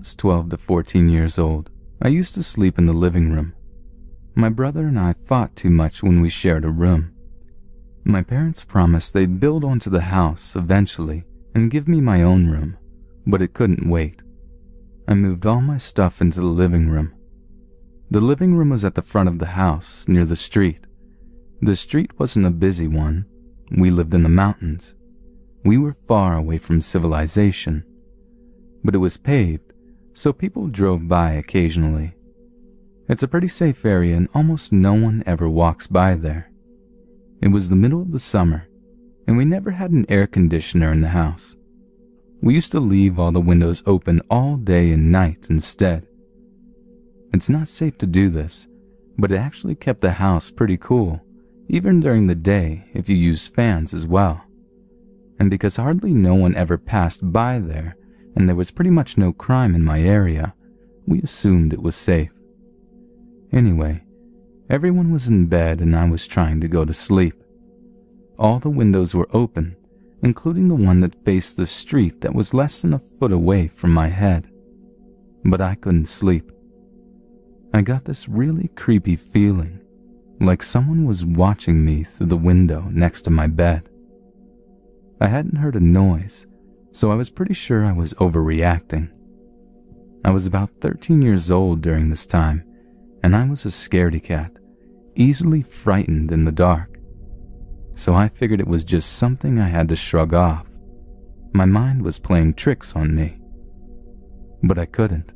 was 12 to 14 years old, I used to sleep in the living room. My brother and I fought too much when we shared a room. My parents promised they'd build onto the house eventually and give me my own room, but it couldn't wait. I moved all my stuff into the living room. The living room was at the front of the house, near the street. The street wasn't a busy one. We lived in the mountains. We were far away from civilization. But it was paved, so people drove by occasionally. It's a pretty safe area and almost no one ever walks by there. It was the middle of the summer, and we never had an air conditioner in the house. We used to leave all the windows open all day and night instead. It's not safe to do this, but it actually kept the house pretty cool, even during the day if you use fans as well. And because hardly no one ever passed by there, and there was pretty much no crime in my area, we assumed it was safe. Anyway, everyone was in bed and I was trying to go to sleep. All the windows were open, including the one that faced the street that was less than a foot away from my head. But I couldn't sleep. I got this really creepy feeling, like someone was watching me through the window next to my bed. I hadn't heard a noise, so I was pretty sure I was overreacting. I was about 13 years old during this time, and I was a scaredy cat, easily frightened in the dark. So I figured it was just something I had to shrug off. My mind was playing tricks on me. But I couldn't,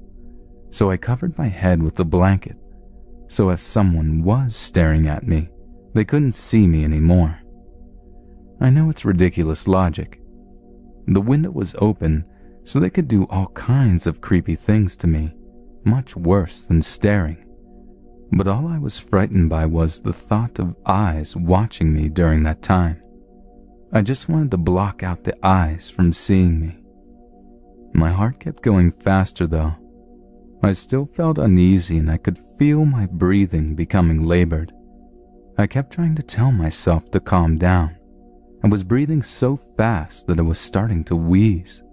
so I covered my head with the blanket, so if someone was staring at me, they couldn't see me anymore. I know it's ridiculous logic. The window was open, so they could do all kinds of creepy things to me, much worse than staring. But all I was frightened by was the thought of eyes watching me during that time. I just wanted to block out the eyes from seeing me. My heart kept going faster though. I still felt uneasy and I could feel my breathing becoming labored. I kept trying to tell myself to calm down. I was breathing so fast that I was starting to wheeze.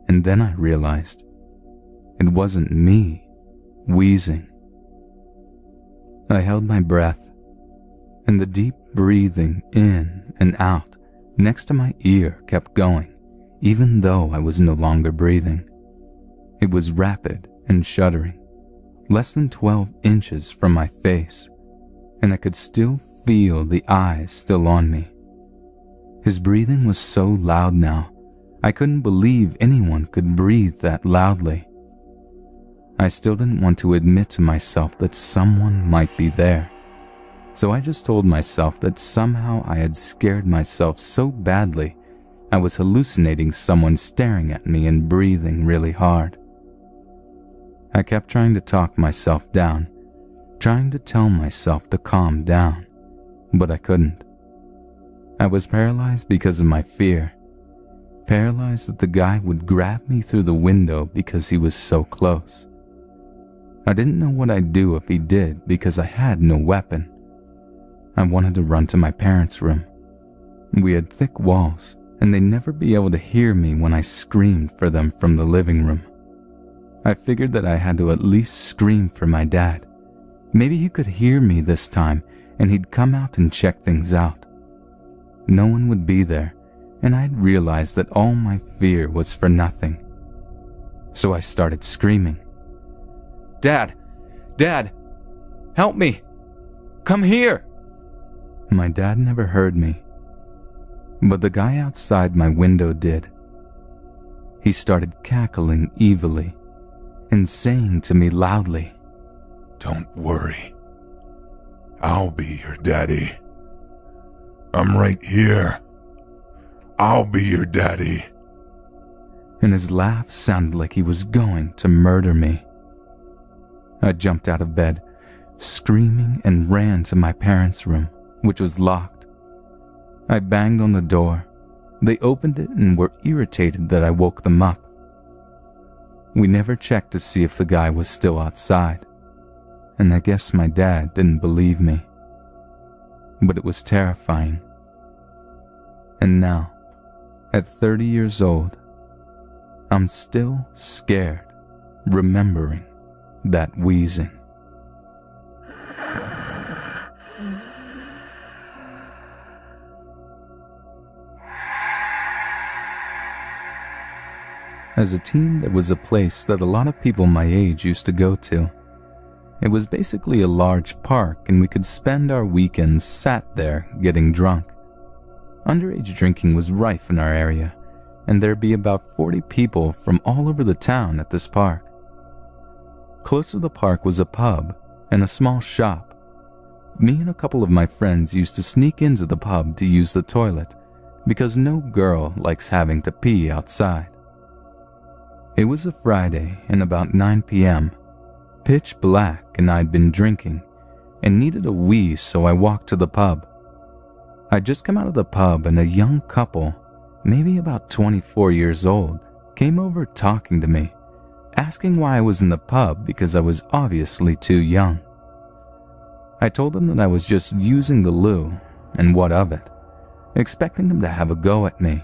And then I realized it wasn't me wheezing. I held my breath, and the deep breathing in and out next to my ear kept going, even though I was no longer breathing. It was rapid and shuddering, less than 12 inches from my face, and I could still feel the eyes still on me. His breathing was so loud now, I couldn't believe anyone could breathe that loudly. I still didn't want to admit to myself that someone might be there, so I just told myself that somehow I had scared myself so badly I was hallucinating someone staring at me and breathing really hard. I kept trying to talk myself down, trying to tell myself to calm down, but I couldn't. I was paralyzed because of my fear. Paralyzed that the guy would grab me through the window because he was so close. I didn't know what I'd do if he did because I had no weapon. I wanted to run to my parents' room. We had thick walls, and they'd never be able to hear me when I screamed for them from the living room. I figured that I had to at least scream for my dad. Maybe he could hear me this time, and he'd come out and check things out. No one would be there, and I'd realized that all my fear was for nothing. So I started screaming. "Dad! Dad! Help me! Come here!" My dad never heard me, but the guy outside my window did. He started cackling evilly and saying to me loudly, "Don't worry. I'll be your daddy. I'm right here. I'll be your daddy." And his laugh sounded like he was going to murder me. I jumped out of bed, screaming, and ran to my parents' room, which was locked. I banged on the door. They opened it and were irritated that I woke them up. We never checked to see if the guy was still outside, and I guess my dad didn't believe me. But it was terrifying. And now, at 30 years old, I'm still scared remembering that wheezing. As a teen, there was a place that a lot of people my age used to go to. It was basically a large park, and we could spend our weekends sat there getting drunk. Underage drinking was rife in our area, and there'd be about 40 people from all over the town at this park. Close to the park was a pub and a small shop. Me and a couple of my friends used to sneak into the pub to use the toilet, because no girl likes having to pee outside. It was a Friday and about 9 p.m., pitch black, and I'd been drinking and needed a wee, so I walked to the pub. I'd just come out of the pub and a young couple, maybe about 24 years old, came over talking to me, asking why I was in the pub because I was obviously too young. I told them that I was just using the loo, and what of it, expecting them to have a go at me.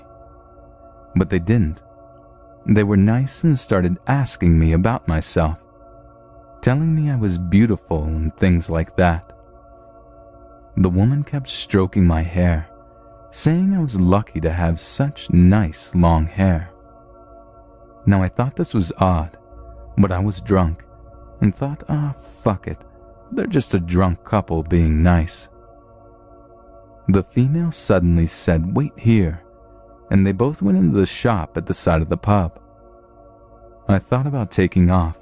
But they didn't. They were nice and started asking me about myself, telling me I was beautiful and things like that. The woman kept stroking my hair, saying I was lucky to have such nice long hair. Now I thought this was odd, but I was drunk and thought, fuck it, they're just a drunk couple being nice. The female suddenly said, "Wait here," and they both went into the shop at the side of the pub. I thought about taking off,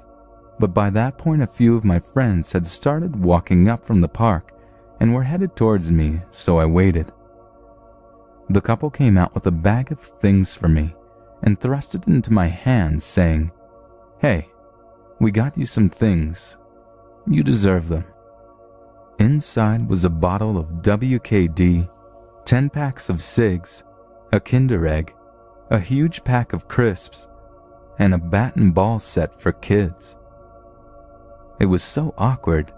but by that point a few of my friends had started walking up from the park and were headed towards me, so I waited. The couple came out with a bag of things for me and thrust it into my hand, saying, "Hey, we got you some things. You deserve them." Inside was a bottle of WKD, 10 packs of cigs, a Kinder Egg, a huge pack of crisps, and a bat and ball set for kids. It was so awkward,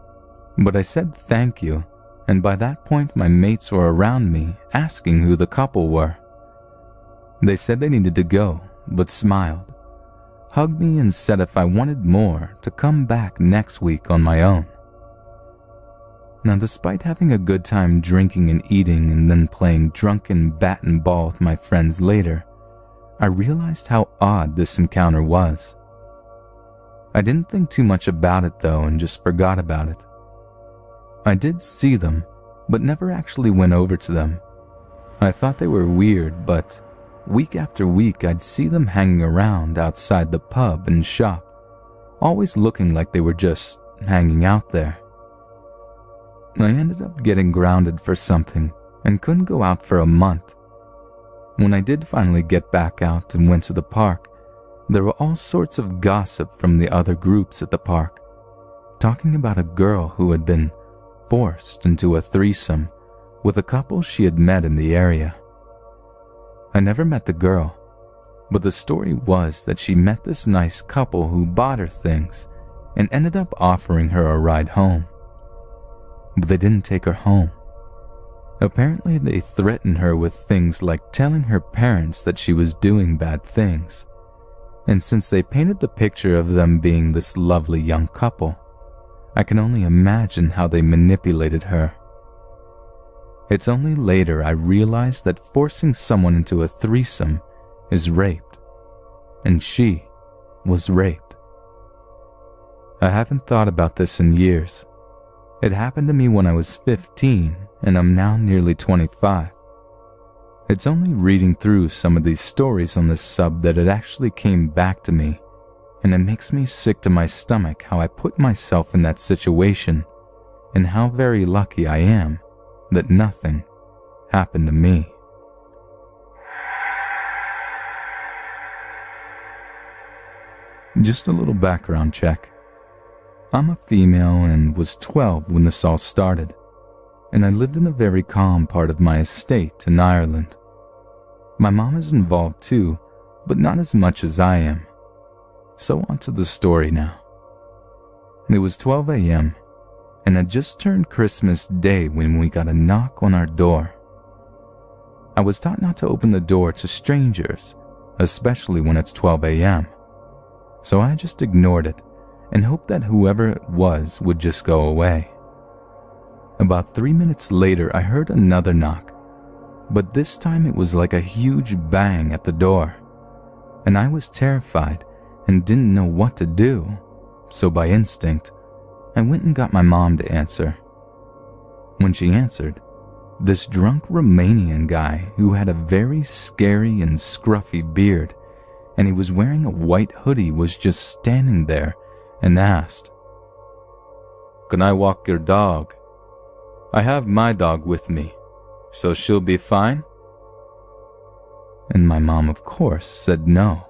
but I said thank you, and by that point my mates were around me asking who the couple were. They said they needed to go, but smiled, hugged me, and said if I wanted more to come back next week on my own. Now, despite having a good time drinking and eating and then playing drunken bat and ball with my friends later, I realized how odd this encounter was. I didn't think too much about it though and just forgot about it. I did see them, but never actually went over to them. I thought they were weird, but week after week I'd see them hanging around outside the pub and shop, always looking like they were just hanging out there. I ended up getting grounded for something and couldn't go out for a month. When I did finally get back out and went to the park, there were all sorts of gossip from the other groups at the park, talking about a girl who had been forced into a threesome with a couple she had met in the area. I never met the girl, but the story was that she met this nice couple who bought her things and ended up offering her a ride home. But they didn't take her home. Apparently, they threatened her with things like telling her parents that she was doing bad things. And since they painted the picture of them being this lovely young couple, I can only imagine how they manipulated her. It's only later I realized that forcing someone into a threesome is raped, and she was raped. I haven't thought about this in years. It happened to me when I was 15, and I'm now nearly 25. It's only reading through some of these stories on this sub that it actually came back to me, and it makes me sick to my stomach how I put myself in that situation, and how very lucky I am that nothing happened to me. Just a little background check. I'm a female and was 12 when this all started, and I lived in a very calm part of my estate in Ireland. My mom is involved too, but not as much as I am. So on to the story now. It was 12 a.m., and had just turned Christmas Day when we got a knock on our door. I was taught not to open the door to strangers, especially when it's 12 a.m. So I just ignored it and hoped that whoever it was would just go away. About 3 minutes later, I heard another knock, but this time it was like a huge bang at the door, and I was terrified and didn't know what to do, so by instinct, I went and got my mom to answer. When she answered, this drunk Romanian guy who had a very scary and scruffy beard, and he was wearing a white hoodie, was just standing there and asked, "Can I walk your dog? I have my dog with me, so she'll be fine?" And my mom, of course, said no.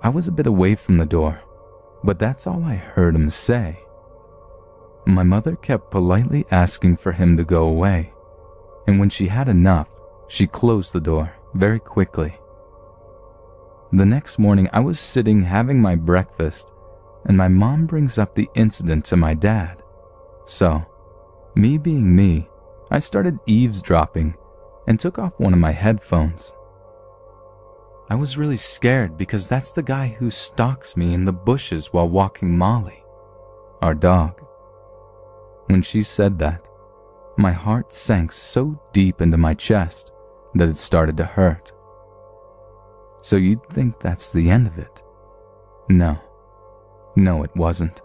I was a bit away from the door, but that's all I heard him say. My mother kept politely asking for him to go away, and when she had enough, she closed the door very quickly. The next morning, I was sitting having my breakfast, and my mom brings up the incident to my dad. So, me being me, I started eavesdropping and took off one of my headphones. I was really scared because that's the guy who stalks me in the bushes while walking Molly, our dog. When she said that, my heart sank so deep into my chest that it started to hurt. So you'd think that's the end of it. No, it wasn't.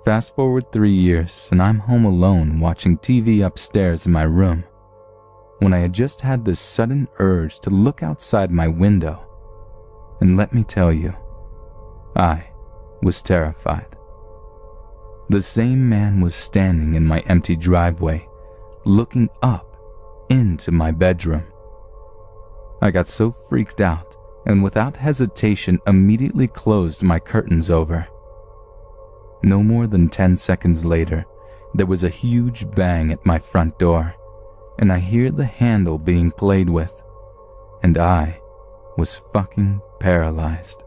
Fast forward 3 years and I'm home alone watching TV upstairs in my room, when I had just had this sudden urge to look outside my window. And let me tell you, I was terrified. The same man was standing in my empty driveway, looking up into my bedroom. I got so freaked out and without hesitation immediately closed my curtains over. No more than 10 seconds later, there was a huge bang at my front door, and I hear the handle being played with, and I was fucking paralyzed.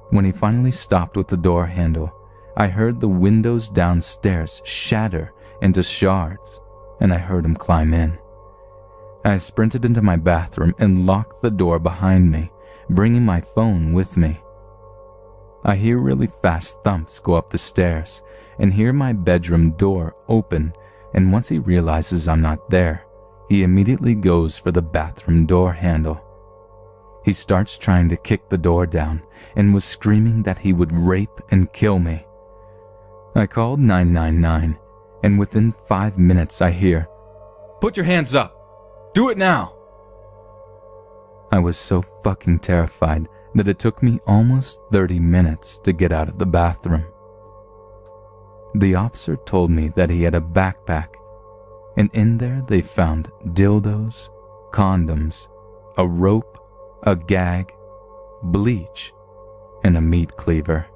When he finally stopped with the door handle, I heard the windows downstairs shatter into shards, and I heard him climb in. I sprinted into my bathroom and locked the door behind me, bringing my phone with me. I hear really fast thumps go up the stairs and hear my bedroom door open, and once he realizes I'm not there, he immediately goes for the bathroom door handle. He starts trying to kick the door down and was screaming that he would rape and kill me. I called 999, and within 5 minutes I hear, "Put your hands up! Do it now!" I was so fucking terrified that it took me almost 30 minutes to get out of the bathroom. The officer told me that he had a backpack, and in there they found dildos, condoms, a rope, a gag, bleach, and a meat cleaver.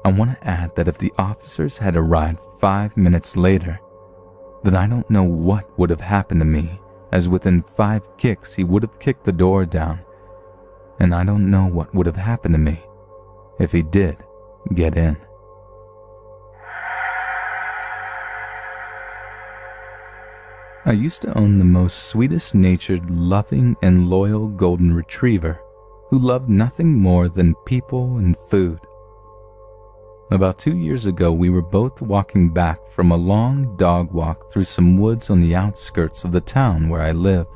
I want to add that if the officers had arrived 5 minutes later, then I don't know what would have happened to me, as within 5 kicks he would have kicked the door down, and I don't know what would have happened to me if he did get in. I used to own the most sweetest-natured, loving, and loyal golden retriever who loved nothing more than people and food. About 2 years ago, we were both walking back from a long dog walk through some woods on the outskirts of the town where I live.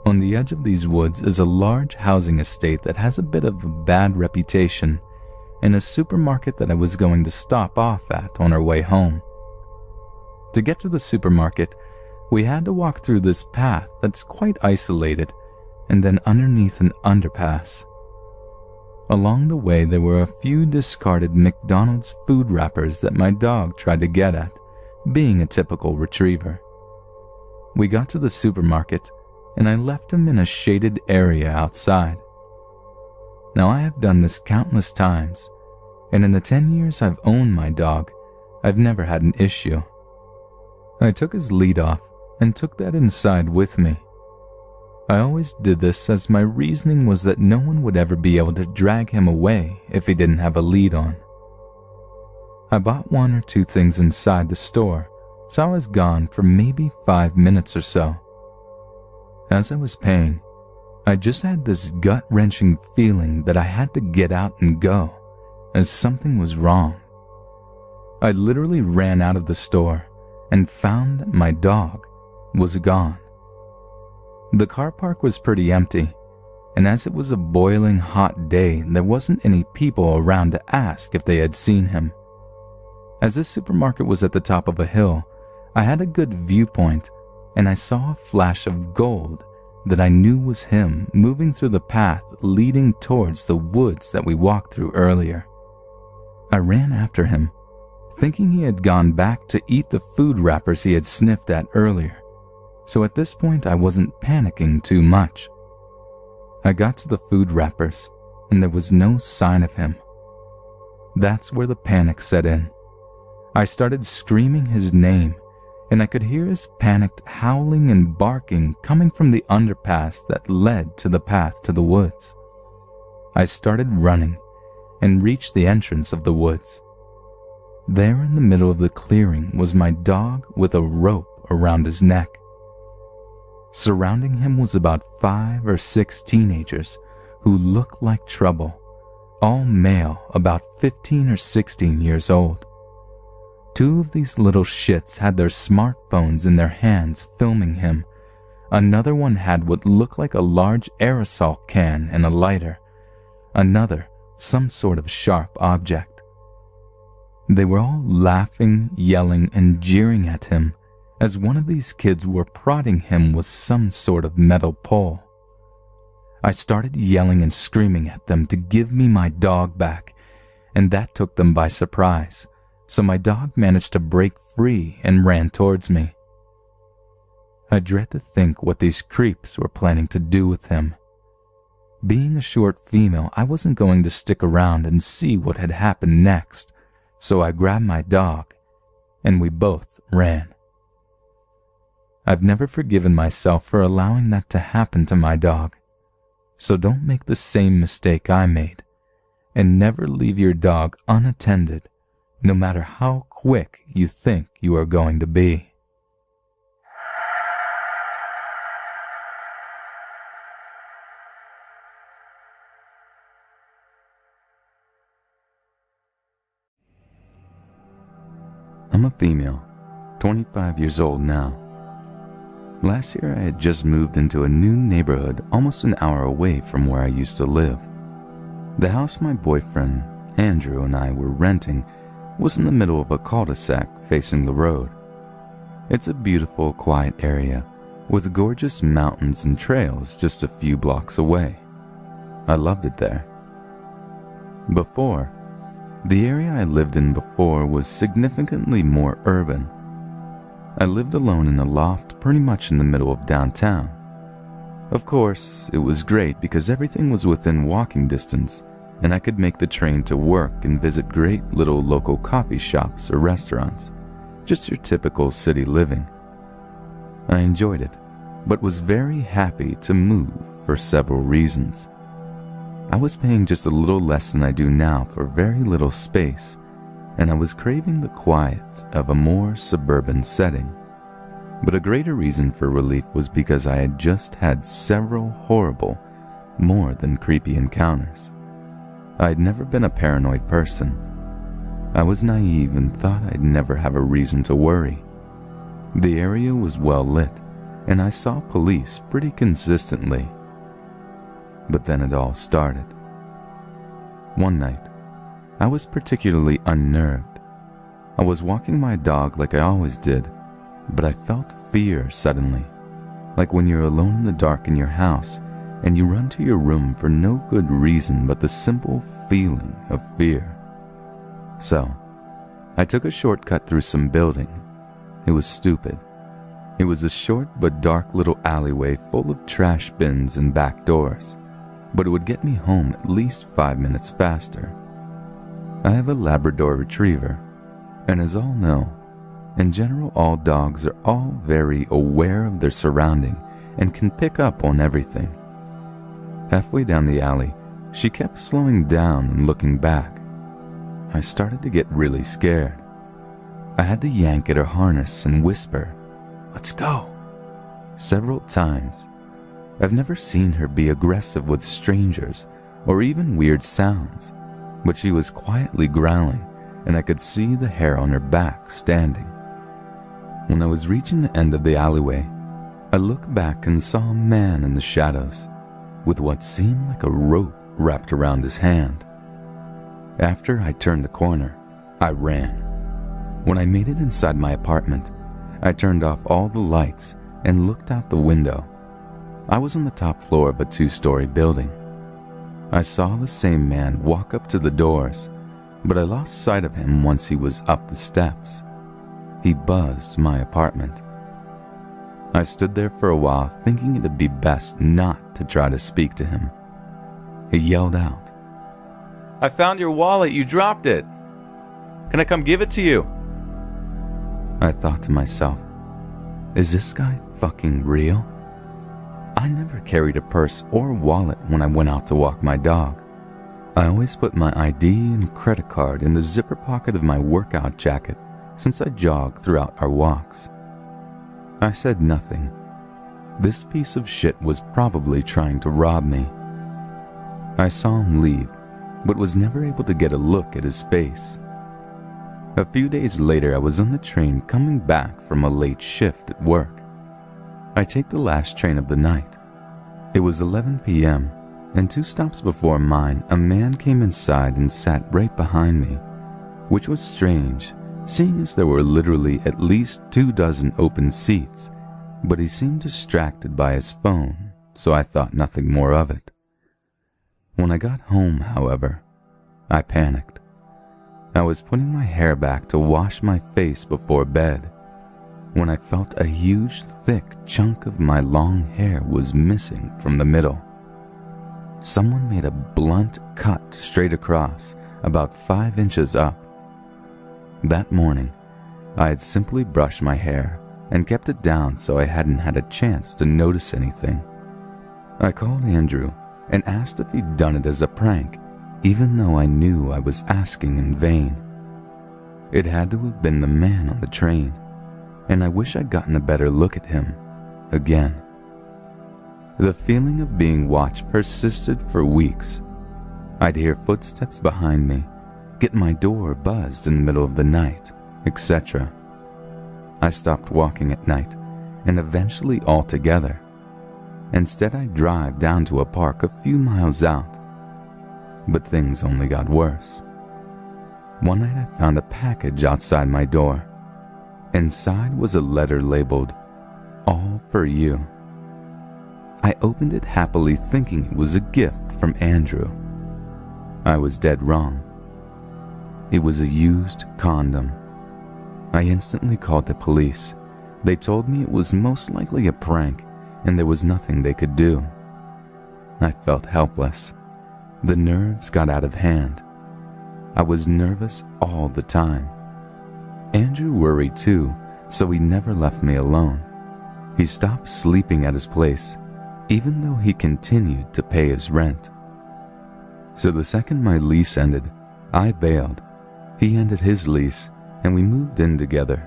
On the edge of these woods is a large housing estate that has a bit of a bad reputation, and a supermarket that I was going to stop off at on our way home. To get to the supermarket, we had to walk through this path that's quite isolated, and then underneath an underpass. Along the way, there were a few discarded McDonald's food wrappers that my dog tried to get at, being a typical retriever. We got to the supermarket, and I left him in a shaded area outside. Now, I have done this countless times, and in the 10 years I've owned my dog, I've never had an issue. I took his lead off and took that inside with me. I always did this as my reasoning was that no one would ever be able to drag him away if he didn't have a lead on. I bought 1 or 2 things inside the store so I was gone for maybe 5 minutes or so. As I was paying, I just had this gut-wrenching feeling that I had to get out and go, as something was wrong. I literally ran out of the store and found that my dog was gone. The car park was pretty empty, and as it was a boiling hot day, there wasn't any people around to ask if they had seen him. As this supermarket was at the top of a hill, I had a good viewpoint, and I saw a flash of gold that I knew was him moving through the path leading towards the woods that we walked through earlier. I ran after him, thinking he had gone back to eat the food wrappers he had sniffed at earlier, so at this point I wasn't panicking too much. I got to the food wrappers, and there was no sign of him. That's where the panic set in. I started screaming his name, and I could hear his panicked howling and barking coming from the underpass that led to the path to the woods. I started running and reached the entrance of the woods. There in the middle of the clearing was my dog with a rope around his neck. Surrounding him was about 5 or 6 teenagers who looked like trouble, all male, about 15 or 16 years old. 2 of these little shits had their smartphones in their hands filming him. Another one had what looked like a large aerosol can and a lighter. Another, some sort of sharp object. They were all laughing, yelling, and jeering at him as one of these kids were prodding him with some sort of metal pole. I started yelling and screaming at them to give me my dog back, and that took them by surprise, so my dog managed to break free and ran towards me. I dread to think what these creeps were planning to do with him. Being a short female, I wasn't going to stick around and see what had happened next, so I grabbed my dog, and we both ran. I've never forgiven myself for allowing that to happen to my dog, so don't make the same mistake I made, and never leave your dog unattended, no matter how quick you think you are going to be. I'm a female, 25 years old now. Last year I had just moved into a new neighborhood almost an hour away from where I used to live. The house my boyfriend, Andrew, and I were renting was in the middle of a cul-de-sac facing the road. It's a beautiful, quiet area with gorgeous mountains and trails just a few blocks away. I loved it there. The area I lived in before was significantly more urban. I lived alone in a loft pretty much in the middle of downtown. Of course, it was great because everything was within walking distance, and I could make the train to work and visit great little local coffee shops or restaurants, just your typical city living. I enjoyed it, but was very happy to move for several reasons. I was paying just a little less than I do now for very little space, and I was craving the quiet of a more suburban setting. But a greater reason for relief was because I had just had several horrible, more than creepy encounters. I had never been a paranoid person. I was naive and thought I'd never have a reason to worry. The area was well lit, and I saw police pretty consistently. But then it all started. One night, I was particularly unnerved. I was walking my dog like I always did, but I felt fear suddenly, like when you're alone in the dark in your house and you run to your room for no good reason but the simple feeling of fear. So, I took a shortcut through some building. It was stupid. It was a short but dark little alleyway full of trash bins and back doors, but it would get me home at least 5 minutes faster. I have a Labrador Retriever, and as all know, in general all dogs are all very aware of their surrounding and can pick up on everything. Halfway down the alley, she kept slowing down and looking back. I started to get really scared. I had to yank at her harness and whisper, "Let's go," several times. I've never seen her be aggressive with strangers or even weird sounds, but she was quietly growling, and I could see the hair on her back standing. When I was reaching the end of the alleyway, I looked back and saw a man in the shadows with what seemed like a rope wrapped around his hand. After I turned the corner, I ran. When I made it inside my apartment, I turned off all the lights and looked out the window. I was on the top floor of a 2-story building. I saw the same man walk up to the doors, but I lost sight of him once he was up the steps. He buzzed my apartment. I stood there for a while thinking it'd be best not to try to speak to him. He yelled out, "I found your wallet, you dropped it. Can I come give it to you?" I thought to myself, is this guy fucking real? I never carried a purse or wallet when I went out to walk my dog. I always put my ID and credit card in the zipper pocket of my workout jacket since I jogged throughout our walks. I said nothing. This piece of shit was probably trying to rob me. I saw him leave, but was never able to get a look at his face. A few days later, I was on the train coming back from a late shift at work. I take the last train of the night. It was 11 p.m., and 2 stops before mine, a man came inside and sat right behind me, which was strange, seeing as there were literally at least 24 open seats, but he seemed distracted by his phone, so I thought nothing more of it. When I got home, however, I panicked. I was putting my hair back to wash my face before bed when I felt a huge, thick chunk of my long hair was missing from the middle. Someone made a blunt cut straight across, about 5 inches up. That morning, I had simply brushed my hair and kept it down so I hadn't had a chance to notice anything. I called Andrew and asked if he'd done it as a prank, even though I knew I was asking in vain. It had to have been the man on the train, and I wish I'd gotten a better look at him again. The feeling of being watched persisted for weeks. I'd hear footsteps behind me, get my door buzzed in the middle of the night, etc. I stopped walking at night, and eventually altogether. Instead, I'd drive down to a park a few miles out. But things only got worse. One night I found a package outside my door. Inside was a letter labeled, "All for you." I opened it happily thinking it was a gift from Andrew. I was dead wrong. It was a used condom. I instantly called the police. They told me it was most likely a prank and there was nothing they could do. I felt helpless. The nerves got out of hand. I was nervous all the time. Andrew worried too, so he never left me alone. He stopped sleeping at his place, even though he continued to pay his rent. So the second my lease ended, I bailed. He ended his lease, and we moved in together.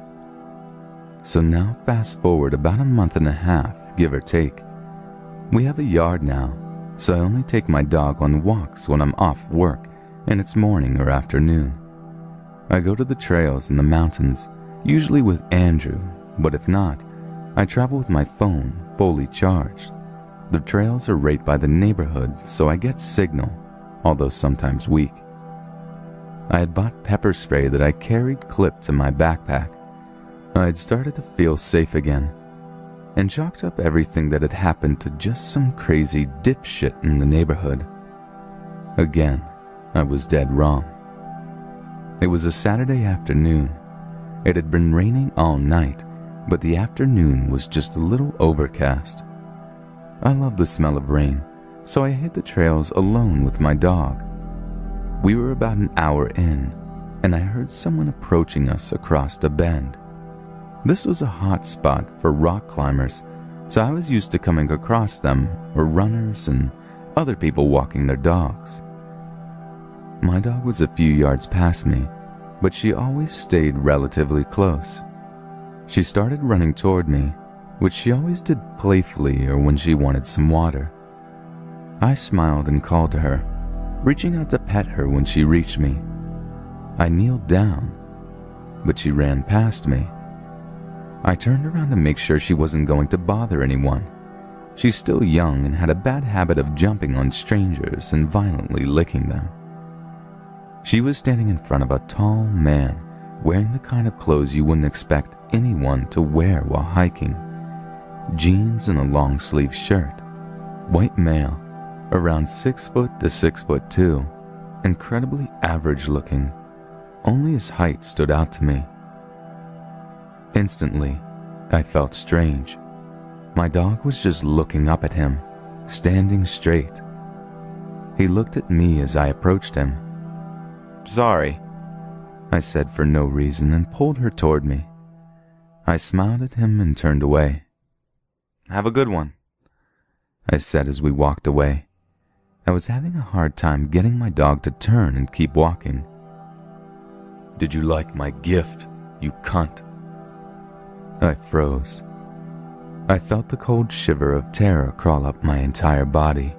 So now fast forward about a month and a half, give or take. We have a yard now, so I only take my dog on walks when I'm off work and it's morning or afternoon. I go to the trails in the mountains, usually with Andrew, but if not, I travel with my phone fully charged. The trails are right by the neighborhood, so I get signal, although sometimes weak. I had bought pepper spray that I carried clipped to my backpack. I had started to feel safe again, and chalked up everything that had happened to just some crazy dipshit in the neighborhood. Again, I was dead wrong. It was a Saturday afternoon. It had been raining all night, but the afternoon was just a little overcast. I love the smell of rain, so I hit the trails alone with my dog. We were about an hour in, and I heard someone approaching us across a bend. This was a hot spot for rock climbers, so I was used to coming across them, or runners and other people walking their dogs. My dog was a few yards past me, but she always stayed relatively close. She started running toward me, which she always did playfully or when she wanted some water. I smiled and called to her, reaching out to pet her when she reached me. I kneeled down, but she ran past me. I turned around to make sure she wasn't going to bother anyone. She's still young and had a bad habit of jumping on strangers and violently licking them. She was standing in front of a tall man wearing the kind of clothes you wouldn't expect anyone to wear while hiking. Jeans and a long-sleeve shirt. White male, around 6 foot to 6'2", incredibly average looking. Only his height stood out to me. Instantly, I felt strange. My dog was just looking up at him, standing straight. He looked at me as I approached him. "Sorry," I said for no reason and pulled her toward me. I smiled at him and turned away. "Have a good one," I said as we walked away. I was having a hard time getting my dog to turn and keep walking. "Did you like my gift, you cunt?" I froze. I felt the cold shiver of terror crawl up my entire body.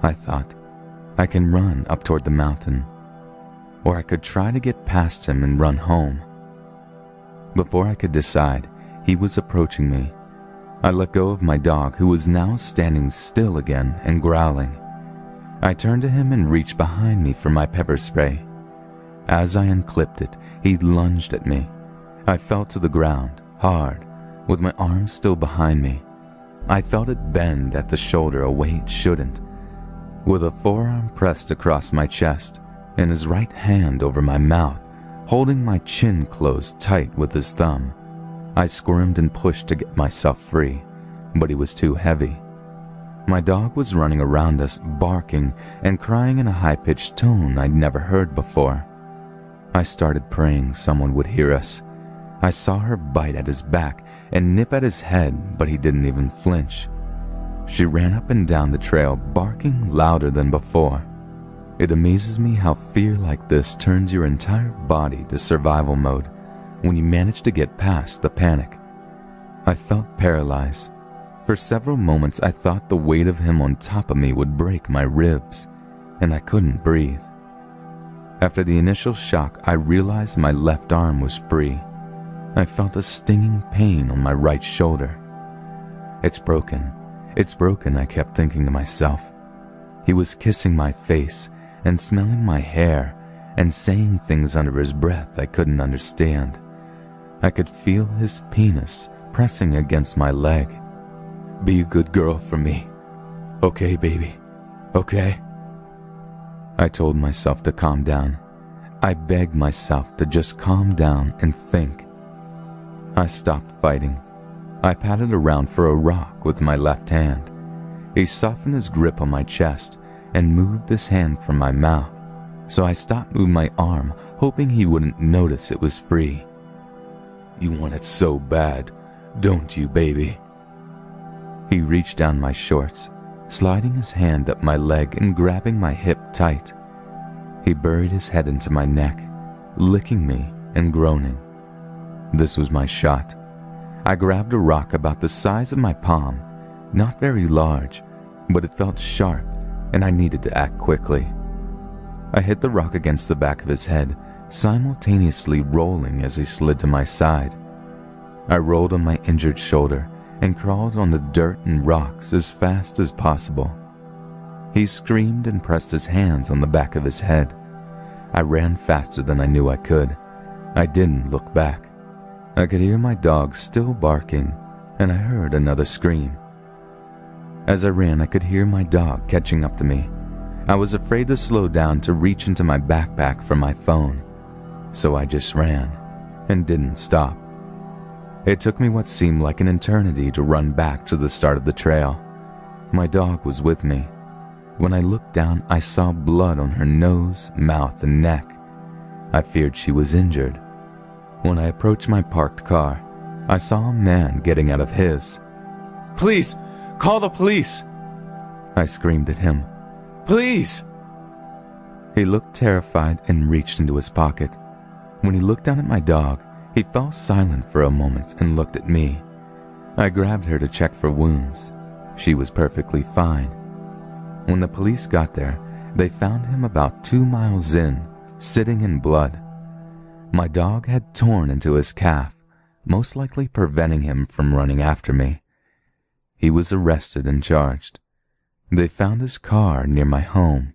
I thought, I can run up toward the mountain, or I could try to get past him and run home. Before I could decide, he was approaching me. I let go of my dog, who was now standing still again and growling. I turned to him and reached behind me for my pepper spray. As I unclipped it, he lunged at me. I fell to the ground, hard, with my arms still behind me. I felt it bend at the shoulder a way it shouldn't. With a forearm pressed across my chest and his right hand over my mouth, holding my chin closed tight with his thumb, I squirmed and pushed to get myself free, but he was too heavy. My dog was running around us, barking and crying in a high-pitched tone I'd never heard before. I started praying someone would hear us. I saw her bite at his back and nip at his head, but he didn't even flinch. She ran up and down the trail, barking louder than before. It amazes me how fear like this turns your entire body to survival mode when you manage to get past the panic. I felt paralyzed. For several moments I thought the weight of him on top of me would break my ribs, and I couldn't breathe. After the initial shock, I realized my left arm was free. I felt a stinging pain on my right shoulder. It's broken, I kept thinking to myself. He was kissing my face and smelling my hair and saying things under his breath I couldn't understand. I could feel his penis pressing against my leg. "Be a good girl for me. Okay, baby? Okay?" I told myself to calm down. I begged myself to just calm down and think. I stopped fighting. I patted around for a rock with my left hand. He softened his grip on my chest and moved his hand from my mouth, so I stopped moving my arm, hoping he wouldn't notice it was free. "You want it so bad, don't you, baby?" He reached down my shorts, sliding his hand up my leg and grabbing my hip tight. He buried his head into my neck, licking me and groaning. This was my shot. I grabbed a rock about the size of my palm, not very large, but it felt sharp and I needed to act quickly. I hit the rock against the back of his head, simultaneously rolling as he slid to my side. I rolled on my injured shoulder and crawled on the dirt and rocks as fast as possible. He screamed and pressed his hands on the back of his head. I ran faster than I knew I could. I didn't look back. I could hear my dog still barking, and I heard another scream. As I ran, I could hear my dog catching up to me. I was afraid to slow down to reach into my backpack for my phone, so I just ran and didn't stop. It took me what seemed like an eternity to run back to the start of the trail. My dog was with me. When I looked down, I saw blood on her nose, mouth, and neck. I feared she was injured. When I approached my parked car, I saw a man getting out of his. "Please, call the police!" I screamed at him. "Please!" He looked terrified and reached into his pocket. When he looked down at my dog, he fell silent for a moment and looked at me. I grabbed her to check for wounds. She was perfectly fine. When the police got there, they found him about 2 miles in, sitting in blood. My dog had torn into his calf, most likely preventing him from running after me. He was arrested and charged. They found his car near my home.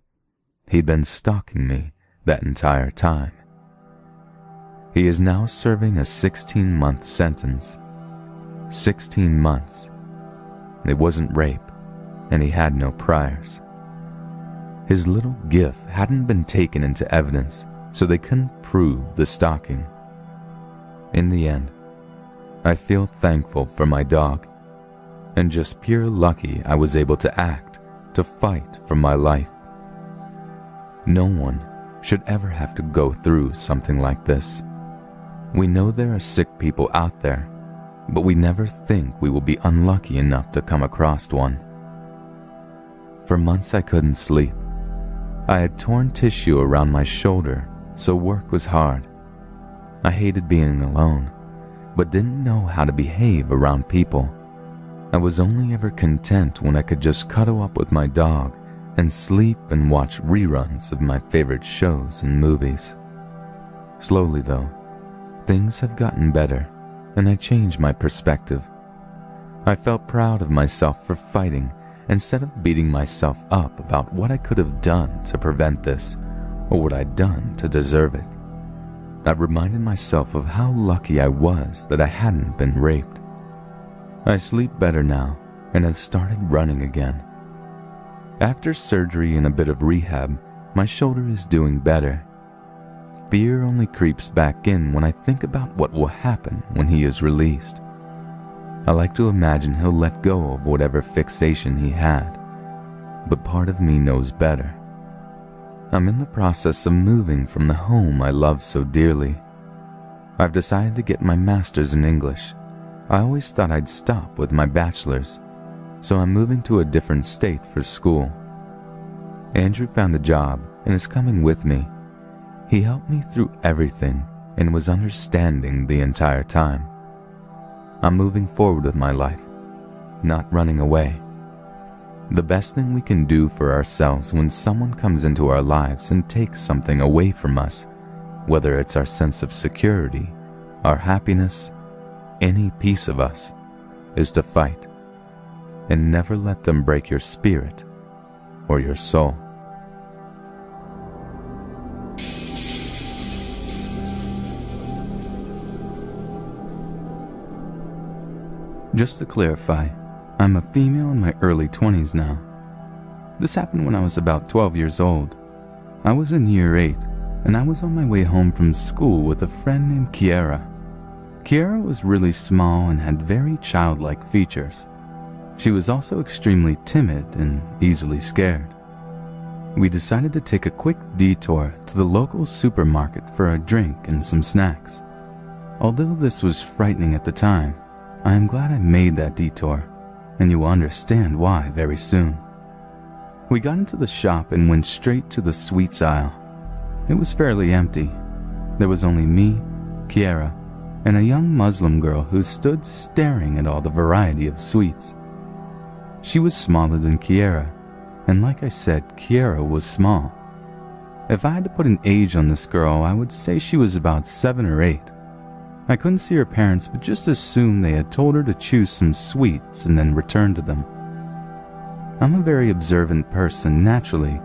He'd been stalking me that entire time. He is now serving a 16-month sentence. 16 months. It wasn't rape, and he had no priors. His little gif hadn't been taken into evidence, so they couldn't prove the stalking. In the end, I feel thankful for my dog, and just pure lucky I was able to act, to fight for my life. No one should ever have to go through something like this. We know there are sick people out there, but we never think we will be unlucky enough to come across one. For months I couldn't sleep. I had torn tissue around my shoulder, so work was hard. I hated being alone, but didn't know how to behave around people. I was only ever content when I could just cuddle up with my dog and sleep and watch reruns of my favorite shows and movies. Slowly though, things have gotten better, and I changed my perspective. I felt proud of myself for fighting instead of beating myself up about what I could have done to prevent this or what I'd done to deserve it. I reminded myself of how lucky I was that I hadn't been raped. I sleep better now and have started running again. After surgery and a bit of rehab, my shoulder is doing better. Fear only creeps back in when I think about what will happen when he is released. I like to imagine he'll let go of whatever fixation he had, but part of me knows better. I'm in the process of moving from the home I love so dearly. I've decided to get my master's in English. I always thought I'd stop with my bachelor's, so I'm moving to a different state for school. Andrew found a job and is coming with me. He helped me through everything and was understanding the entire time. I'm moving forward with my life, not running away. The best thing we can do for ourselves when someone comes into our lives and takes something away from us, whether it's our sense of security, our happiness, any piece of us, is to fight and never let them break your spirit or your soul. Just to clarify, I'm a female in my early 20s now. This happened when I was about 12 years old. I was in year 8, and I was on my way home from school with a friend named Kiera. Kiera was really small and had very childlike features. She was also extremely timid and easily scared. We decided to take a quick detour to the local supermarket for a drink and some snacks. Although this was frightening at the time, I am glad I made that detour, and you will understand why very soon. We got into the shop and went straight to the sweets aisle. It was fairly empty. There was only me, Kiera, and a young Muslim girl who stood staring at all the variety of sweets. She was smaller than Kiera, and like I said, Kiera was small. If I had to put an age on this girl, I would say she was about 7 or 8. I couldn't see her parents, but just assumed they had told her to choose some sweets and then return to them. I'm a very observant person naturally,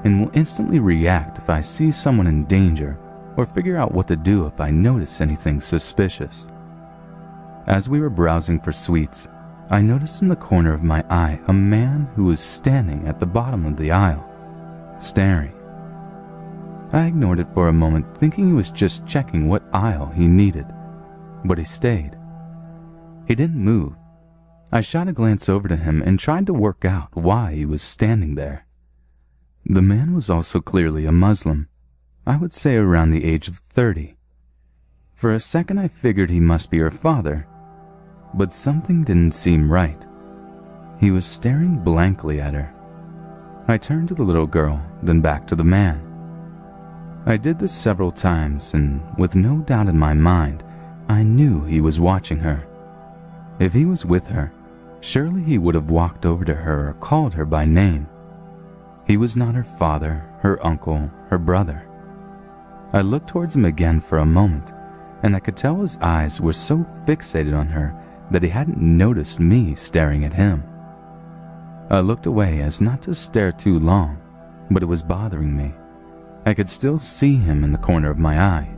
and will instantly react if I see someone in danger or figure out what to do if I notice anything suspicious. As we were browsing for sweets, I noticed in the corner of my eye a man who was standing at the bottom of the aisle, staring. I ignored it for a moment, thinking he was just checking what aisle he needed. But he stayed. He didn't move. I shot a glance over to him and tried to work out why he was standing there. The man was also clearly a Muslim, I would say around the age of 30. For a second I figured he must be her father, but something didn't seem right. He was staring blankly at her. I turned to the little girl, then back to the man. I did this several times, and with no doubt in my mind, I knew he was watching her. If he was with her, surely he would have walked over to her or called her by name. He was not her father, her uncle, her brother. I looked towards him again for a moment, and I could tell his eyes were so fixated on her that he hadn't noticed me staring at him. I looked away as not to stare too long, but it was bothering me. I could still see him in the corner of my eye.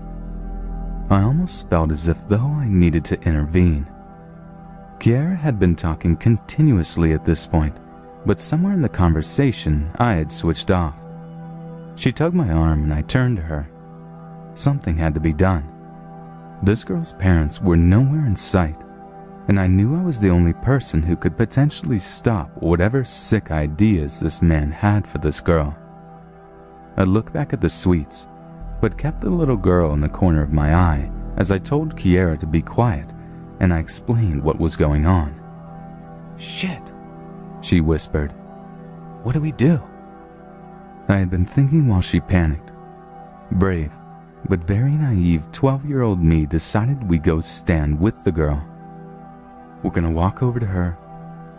I almost felt as if though I needed to intervene. Kiara had been talking continuously at this point, but somewhere in the conversation I had switched off. She tugged my arm and I turned to her. Something had to be done. This girl's parents were nowhere in sight, and I knew I was the only person who could potentially stop whatever sick ideas this man had for this girl. I looked back at the sweets, but kept the little girl in the corner of my eye as I told Kiara to be quiet, and I explained what was going on. "Shit," she whispered. "What do we do?" I had been thinking while she panicked. Brave, but very naive 12-year-old me decided we go stand with the girl. We're gonna walk over to her.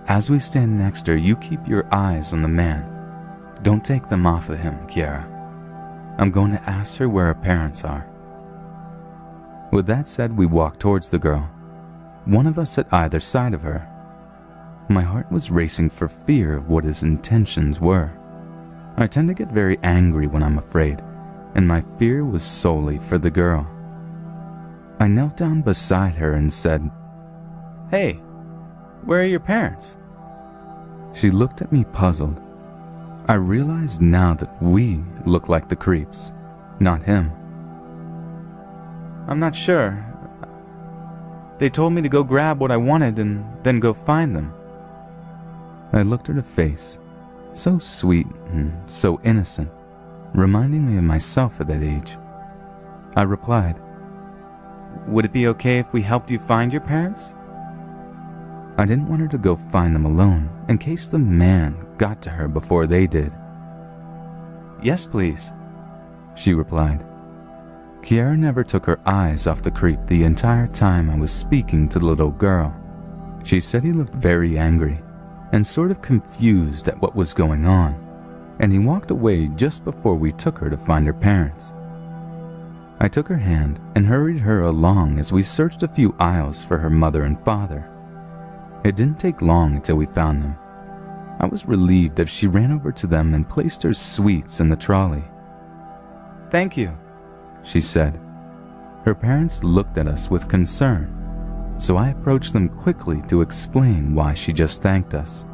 As we stand next to her, you keep your eyes on the man. Don't take them off of him, Kiara. I'm going to ask her where her parents are. With that said, we walked towards the girl, one of us at either side of her. My heart was racing for fear of what his intentions were. I tend to get very angry when I'm afraid, and my fear was solely for the girl. I knelt down beside her and said, "Hey, where are your parents?" She looked at me puzzled. I realized now that we looked like the creeps, not him. "I'm not sure. They told me to go grab what I wanted and then go find them." I looked at her face, so sweet and so innocent, reminding me of myself at that age. I replied, "Would it be okay if we helped you find your parents?" I didn't want her to go find them alone in case the man got to her before they did. "Yes, please," she replied. Kiara never took her eyes off the creep the entire time I was speaking to the little girl. She said he looked very angry and sort of confused at what was going on, and he walked away just before we took her to find her parents. I took her hand and hurried her along as we searched a few aisles for her mother and father. It didn't take long until we found them. I was relieved as she ran over to them and placed her sweets in the trolley. "Thank you," she said. Her parents looked at us with concern, so I approached them quickly to explain why she just thanked us.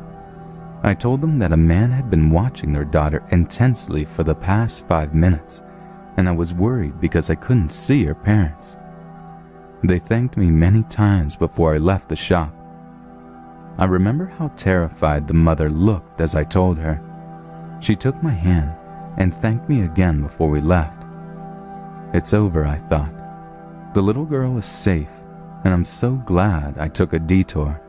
I told them that a man had been watching their daughter intensely for the past 5 minutes, and I was worried because I couldn't see her parents. They thanked me many times before I left the shop. I remember how terrified the mother looked as I told her. She took my hand and thanked me again before we left. It's over, I thought. The little girl is safe, and I'm so glad I took a detour.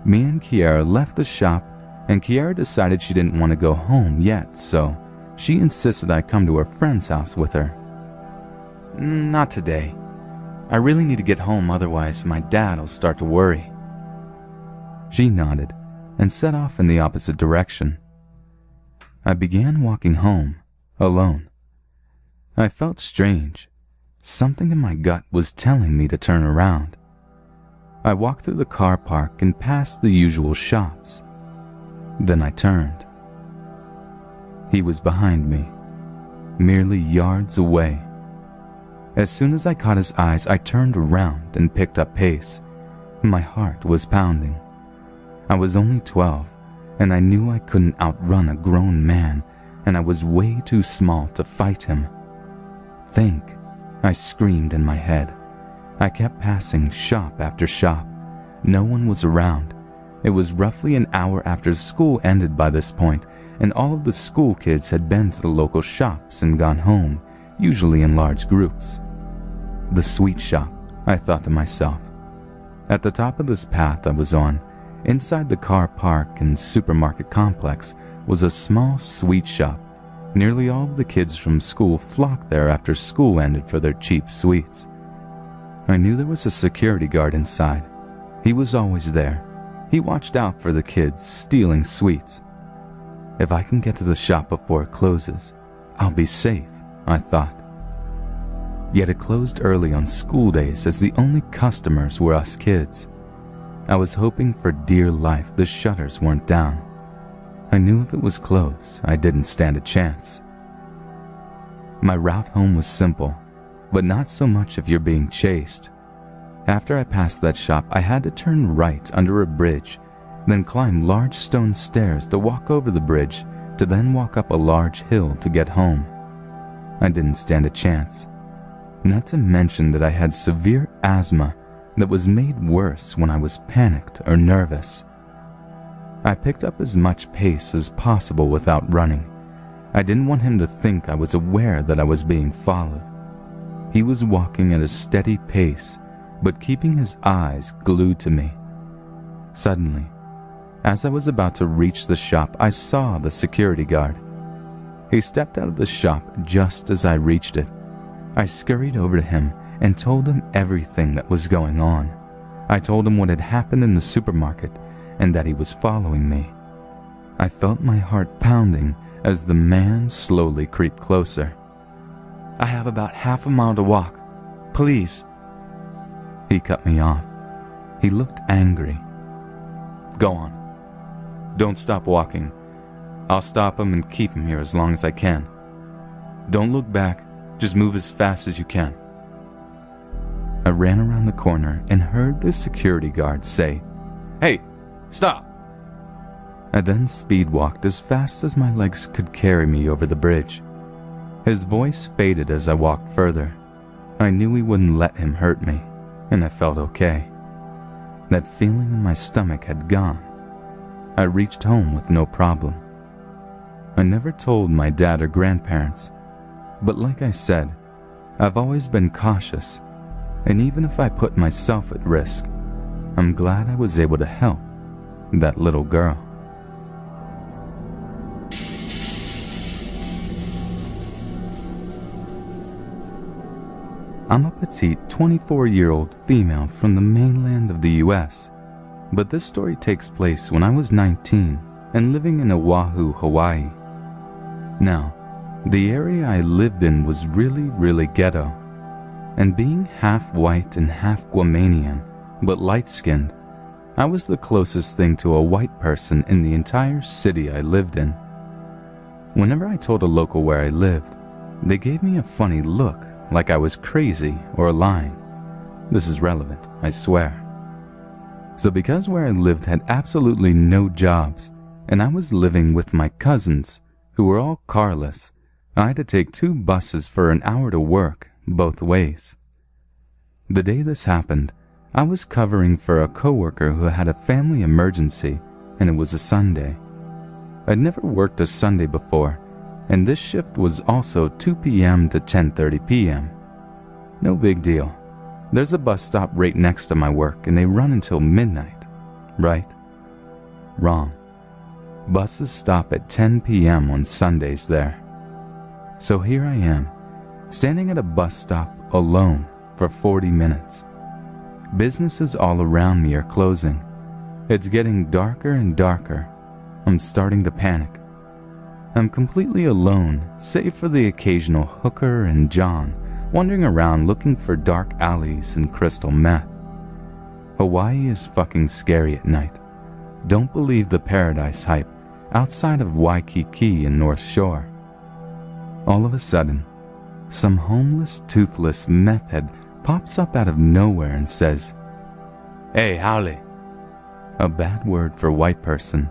Me and Kiara left the shop, and Kiara decided she didn't want to go home yet, so she insisted I come to her friend's house with her. "Not today. I really need to get home, otherwise my dad'll start to worry." She nodded and set off in the opposite direction. I began walking home, alone. I felt strange. Something in my gut was telling me to turn around. I walked through the car park and past the usual shops. Then I turned. He was behind me, merely yards away. As soon as I caught his eyes, I turned around and picked up pace. My heart was pounding. I was only 12, and I knew I couldn't outrun a grown man, and I was way too small to fight him. "Think," I screamed in my head. I kept passing shop after shop. No one was around. It was roughly an hour after school ended by this point, and all of the school kids had been to the local shops and gone home, usually in large groups. The sweet shop, I thought to myself. At the top of this path I was on, inside the car park and supermarket complex, was a small sweet shop, Nearly all of the kids from school flocked there after school ended for their cheap sweets. I knew there was a security guard inside. He was always there. He watched out for the kids stealing sweets. If I can get to the shop before it closes, I'll be safe, I thought. Yet it closed early on school days as the only customers were us kids. I was hoping for dear life the shutters weren't down. I knew if it was closed, I didn't stand a chance. My route home was simple, but not so much if you're being chased. After I passed that shop, I had to turn right under a bridge, then climb large stone stairs to walk over the bridge, to then walk up a large hill to get home. I didn't stand a chance. Not to mention that I had severe asthma that was made worse when I was panicked or nervous. I picked up as much pace as possible without running. I didn't want him to think I was aware that I was being followed. He was walking at a steady pace, but keeping his eyes glued to me. Suddenly, as I was about to reach the shop, I saw the security guard. He stepped out of the shop just as I reached it. I scurried over to him and told him everything that was going on. I told him what had happened in the supermarket and that he was following me. I felt my heart pounding as the man slowly creeped closer. I have about half a mile to walk. Please. He cut me off. He looked angry. Go on. Don't stop walking. I'll stop him and keep him here as long as I can. Don't look back. Just move as fast as you can. I ran around the corner and heard the security guard say, "Hey, stop!" I then speed walked as fast as my legs could carry me over the bridge. His voice faded as I walked further. I knew he wouldn't let him hurt me, and I felt okay. That feeling in my stomach had gone. I reached home with no problem. I never told my dad or grandparents, but like I said, I've always been cautious, and even if I put myself at risk, I'm glad I was able to help that little girl. I'm a petite 24-year-old female from the mainland of the US, but this story takes place when I was 19 and living in Oahu, Hawaii. Now, the area I lived in was really ghetto, and being half white and half Guamanian, but light-skinned, I was the closest thing to a white person in the entire city I lived in. Whenever I told a local where I lived, they gave me a funny look, like I was crazy or lying. This is relevant, I swear. So because where I lived had absolutely no jobs, and I was living with my cousins, who were all carless, I had to take 2 buses for an hour to work, both ways. The day this happened, I was covering for a coworker who had a family emergency, and it was a Sunday. I'd never worked a Sunday before, and this shift was also 2 p.m. to 10:30 p.m. No big deal. There's a bus stop right next to my work, and they run until midnight, right? Wrong. Buses stop at 10 p.m. on Sundays there. So here I am, standing at a bus stop alone for 40 minutes. Businesses all around me are closing. It's getting darker and darker. I'm starting to panic. I'm completely alone, save for the occasional hooker and John wandering around looking for dark alleys and crystal meth. Hawaii is fucking scary at night. Don't believe the paradise hype outside of Waikiki and North Shore. All of a sudden, some homeless, toothless meth head pops up out of nowhere and says, "Hey, Haole." A bad word for white person.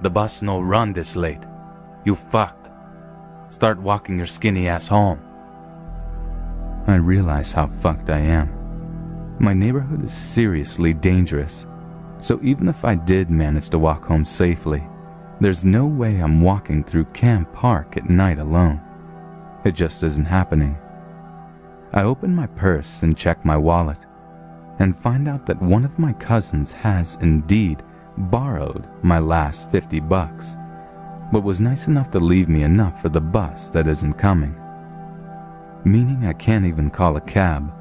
"The bus no run this late. You fucked. Start walking your skinny ass home." I realize how fucked I am. My neighborhood is seriously dangerous, so even if I did manage to walk home safely, there's no way I'm walking through Camp Park at night alone. It just isn't happening. I open my purse and check my wallet, and find out that one of my cousins has indeed borrowed my last $50, but was nice enough to leave me enough for the bus that isn't coming. Meaning I can't even call a cab.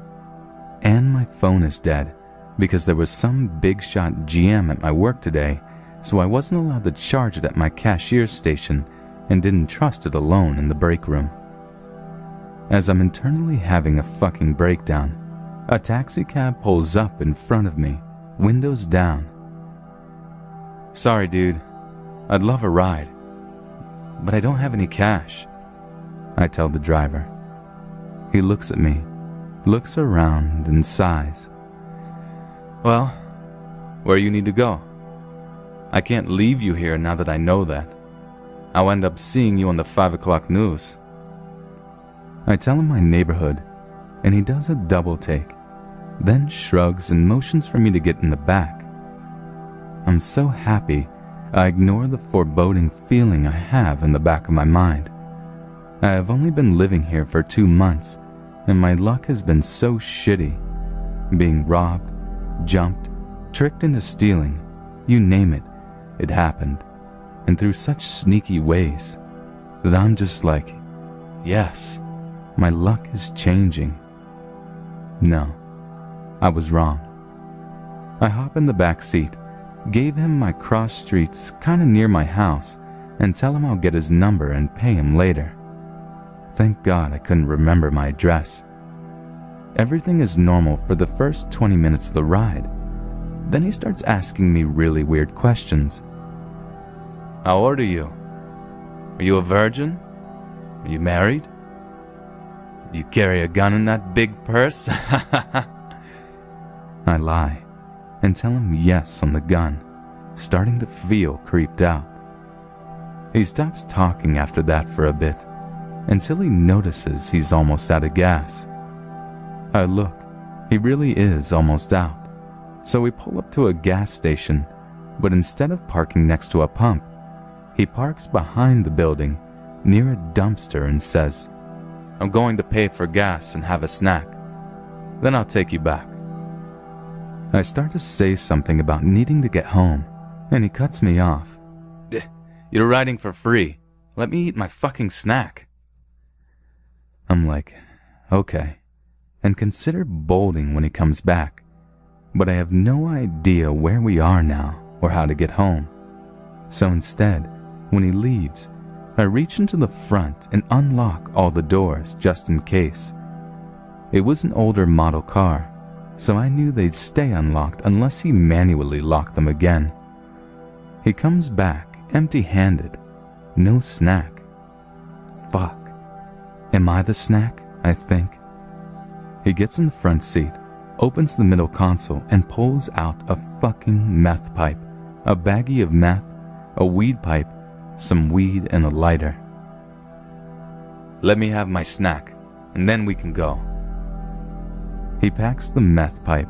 And my phone is dead because there was some big shot GM at my work today, so I wasn't allowed to charge it at my cashier's station and didn't trust it alone in the break room. As I'm internally having a fucking breakdown, a taxi cab pulls up in front of me, windows down. "Sorry, dude. I'd love a ride, but I don't have any cash," I tell the driver. He looks at me, looks around, and sighs. "Well, where you need to go? I can't leave you here now that I know that. I'll end up seeing you on the 5 o'clock news." I tell him my neighborhood, and he does a double take, then shrugs and motions for me to get in the back. I'm so happy I ignore the foreboding feeling I have in the back of my mind. I have only been living here for 2 months, and my luck has been so shitty. Being robbed, jumped, tricked into stealing, you name it, it happened, and through such sneaky ways that I'm just like, yes, my luck is changing. No, I was wrong. I hop in the back seat, gave him my cross streets kinda near my house, and tell him I'll get his number and pay him later. Thank God I couldn't remember my address. Everything is normal for the first 20 minutes of the ride. Then he starts asking me really weird questions. "How old are you? Are you a virgin? Are you married? Do you carry a gun in that big purse?" I lie and tell him yes on the gun, starting to feel creeped out. He stops talking after that for a bit, until he notices he's almost out of gas. I look, he really is almost out, so we pull up to a gas station, but instead of parking next to a pump, he parks behind the building, near a dumpster, and says, "I'm going to pay for gas and have a snack. Then I'll take you back." I start to say something about needing to get home, and he cuts me off. "You're riding for free. Let me eat my fucking snack." I'm like, okay, and consider bolting when he comes back, but I have no idea where we are now or how to get home. So instead, when he leaves, I reach into the front and unlock all the doors just in case. It was an older model car, so I knew they'd stay unlocked unless he manually locked them again. He comes back empty-handed, no snack. Fuck. Am I the snack? I think. He gets in the front seat, opens the middle console, and pulls out a fucking meth pipe, a baggie of meth, a weed pipe, some weed, and a lighter. "Let me have my snack, and then we can go." He packs the meth pipe,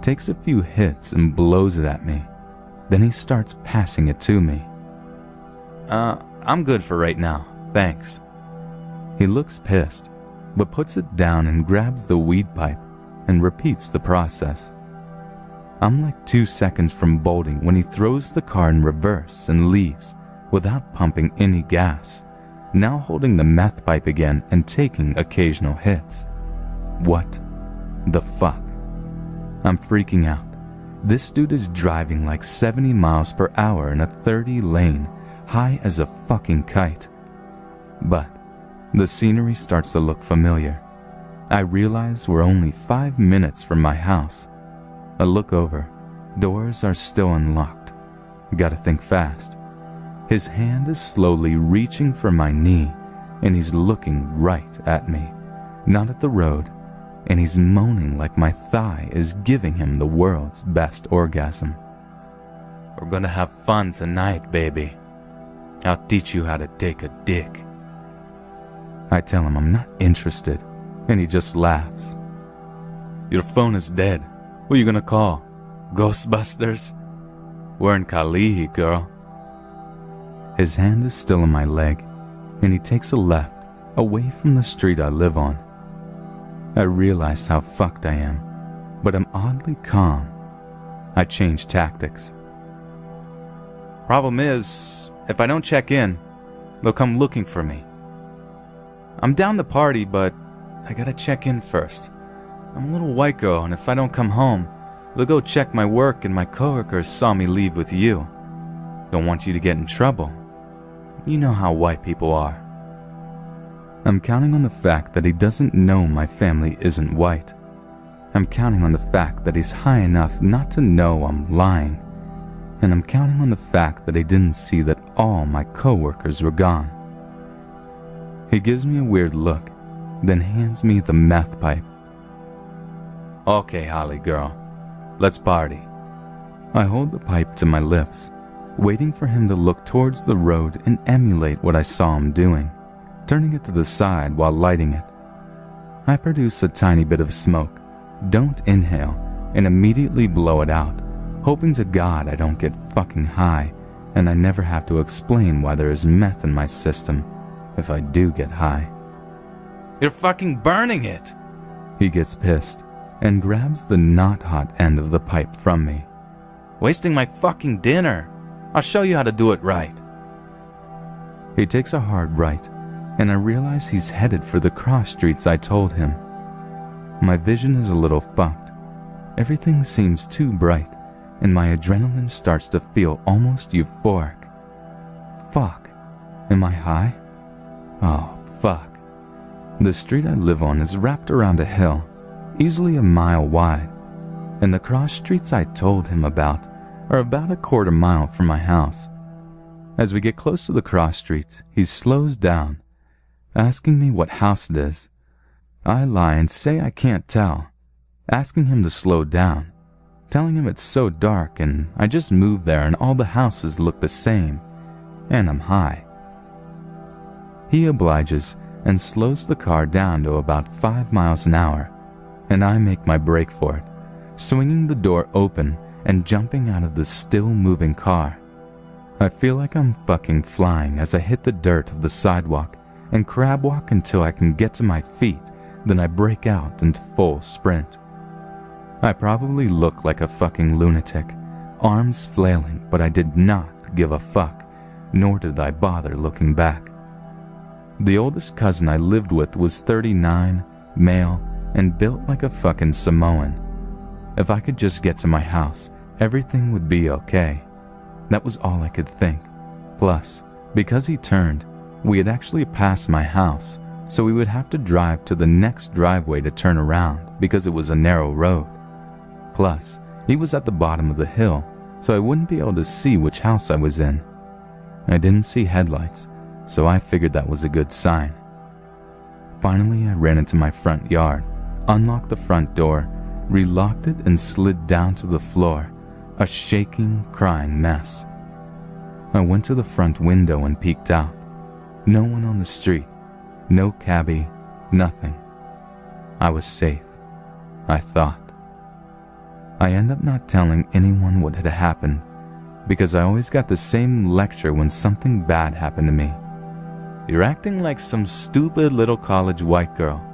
takes a few hits, and blows it at me. Then he starts passing it to me. I'm good for right now, thanks." He looks pissed, but puts it down and grabs the weed pipe and repeats the process. I'm like 2 seconds from bolting when he throws the car in reverse and leaves without pumping any gas, now holding the meth pipe again and taking occasional hits. What the fuck? I'm freaking out. This dude is driving like 70 miles per hour in a 30 lane, high as a fucking kite. But the scenery starts to look familiar. I realize we're only 5 minutes from my house. I look over. Doors are still unlocked. Gotta think fast. His hand is slowly reaching for my knee, and he's looking right at me, not at the road, and he's moaning like my thigh is giving him the world's best orgasm. "We're gonna have fun tonight, baby. I'll teach you how to take a dick." I tell him I'm not interested, and he just laughs. "Your phone is dead. Who are you gonna call? Ghostbusters? We're in Kalihi, girl." His hand is still on my leg, and he takes a left, away from the street I live on. I realize how fucked I am, but I'm oddly calm. I change tactics. "Problem is, if I don't check in, They'll come looking for me. I'm down to party, but I gotta check in first. I'm a little white girl, and if I don't come home, they'll go check my work and my coworkers saw me leave with you. Don't want you to get in trouble. You know how white people are. I'm counting on the fact that he doesn't know my family isn't white. I'm counting on the fact that he's high enough not to know I'm lying. And I'm counting on the fact that he didn't see that all my coworkers were gone. He gives me a weird look, then hands me the meth pipe. Okay, Holly girl, let's party. I hold the pipe to my lips, waiting for him to look towards the road and emulate what I saw him doing, turning it to the side while lighting it. I produce a tiny bit of smoke, don't inhale, and immediately blow it out, hoping to God I don't get fucking high and I never have to explain why there is meth in my system if I do get high. You're fucking burning it! He gets pissed and grabs the not hot end of the pipe from me. Wasting my fucking dinner. I'll show you how to do it right. He takes a hard right, and I realize he's headed for the cross streets I told him. My vision is a little fucked. Everything seems too bright, and my adrenaline starts to feel almost euphoric. Fuck. Am I high? Oh, fuck. The street I live on is wrapped around a hill, easily a mile wide, and the cross streets I told him about are about a quarter mile from my house. As we get close to the cross streets, he slows down, asking me what house it is. I lie and say I can't tell, asking him to slow down, telling him it's so dark and I just moved there and all the houses look the same, and I'm high. He obliges and slows the car down to about 5 miles an hour, and I make my break for it, swinging the door open and jumping out of the still-moving car. I feel like I'm fucking flying as I hit the dirt of the sidewalk and crab walk until I can get to my feet, then I break out into full sprint. I probably look like a fucking lunatic, arms flailing, but I did not give a fuck, nor did I bother looking back. The oldest cousin I lived with was 39, male, and built like a fucking Samoan. If I could just get to my house, everything would be okay. That was all I could think. Plus, because he turned, we had actually passed my house, so we would have to drive to the next driveway to turn around because it was a narrow road. Plus, he was at the bottom of the hill, so I wouldn't be able to see which house I was in. I didn't see headlights, so I figured that was a good sign. Finally, I ran into my front yard, unlocked the front door, relocked it, and slid down to the floor, a shaking, crying mess. I went to the front window and peeked out. No one on the street, no cabbie, nothing. I was safe, I thought. I end up not telling anyone what had happened, because I always got the same lecture when something bad happened to me. You're acting like some stupid little college white girl.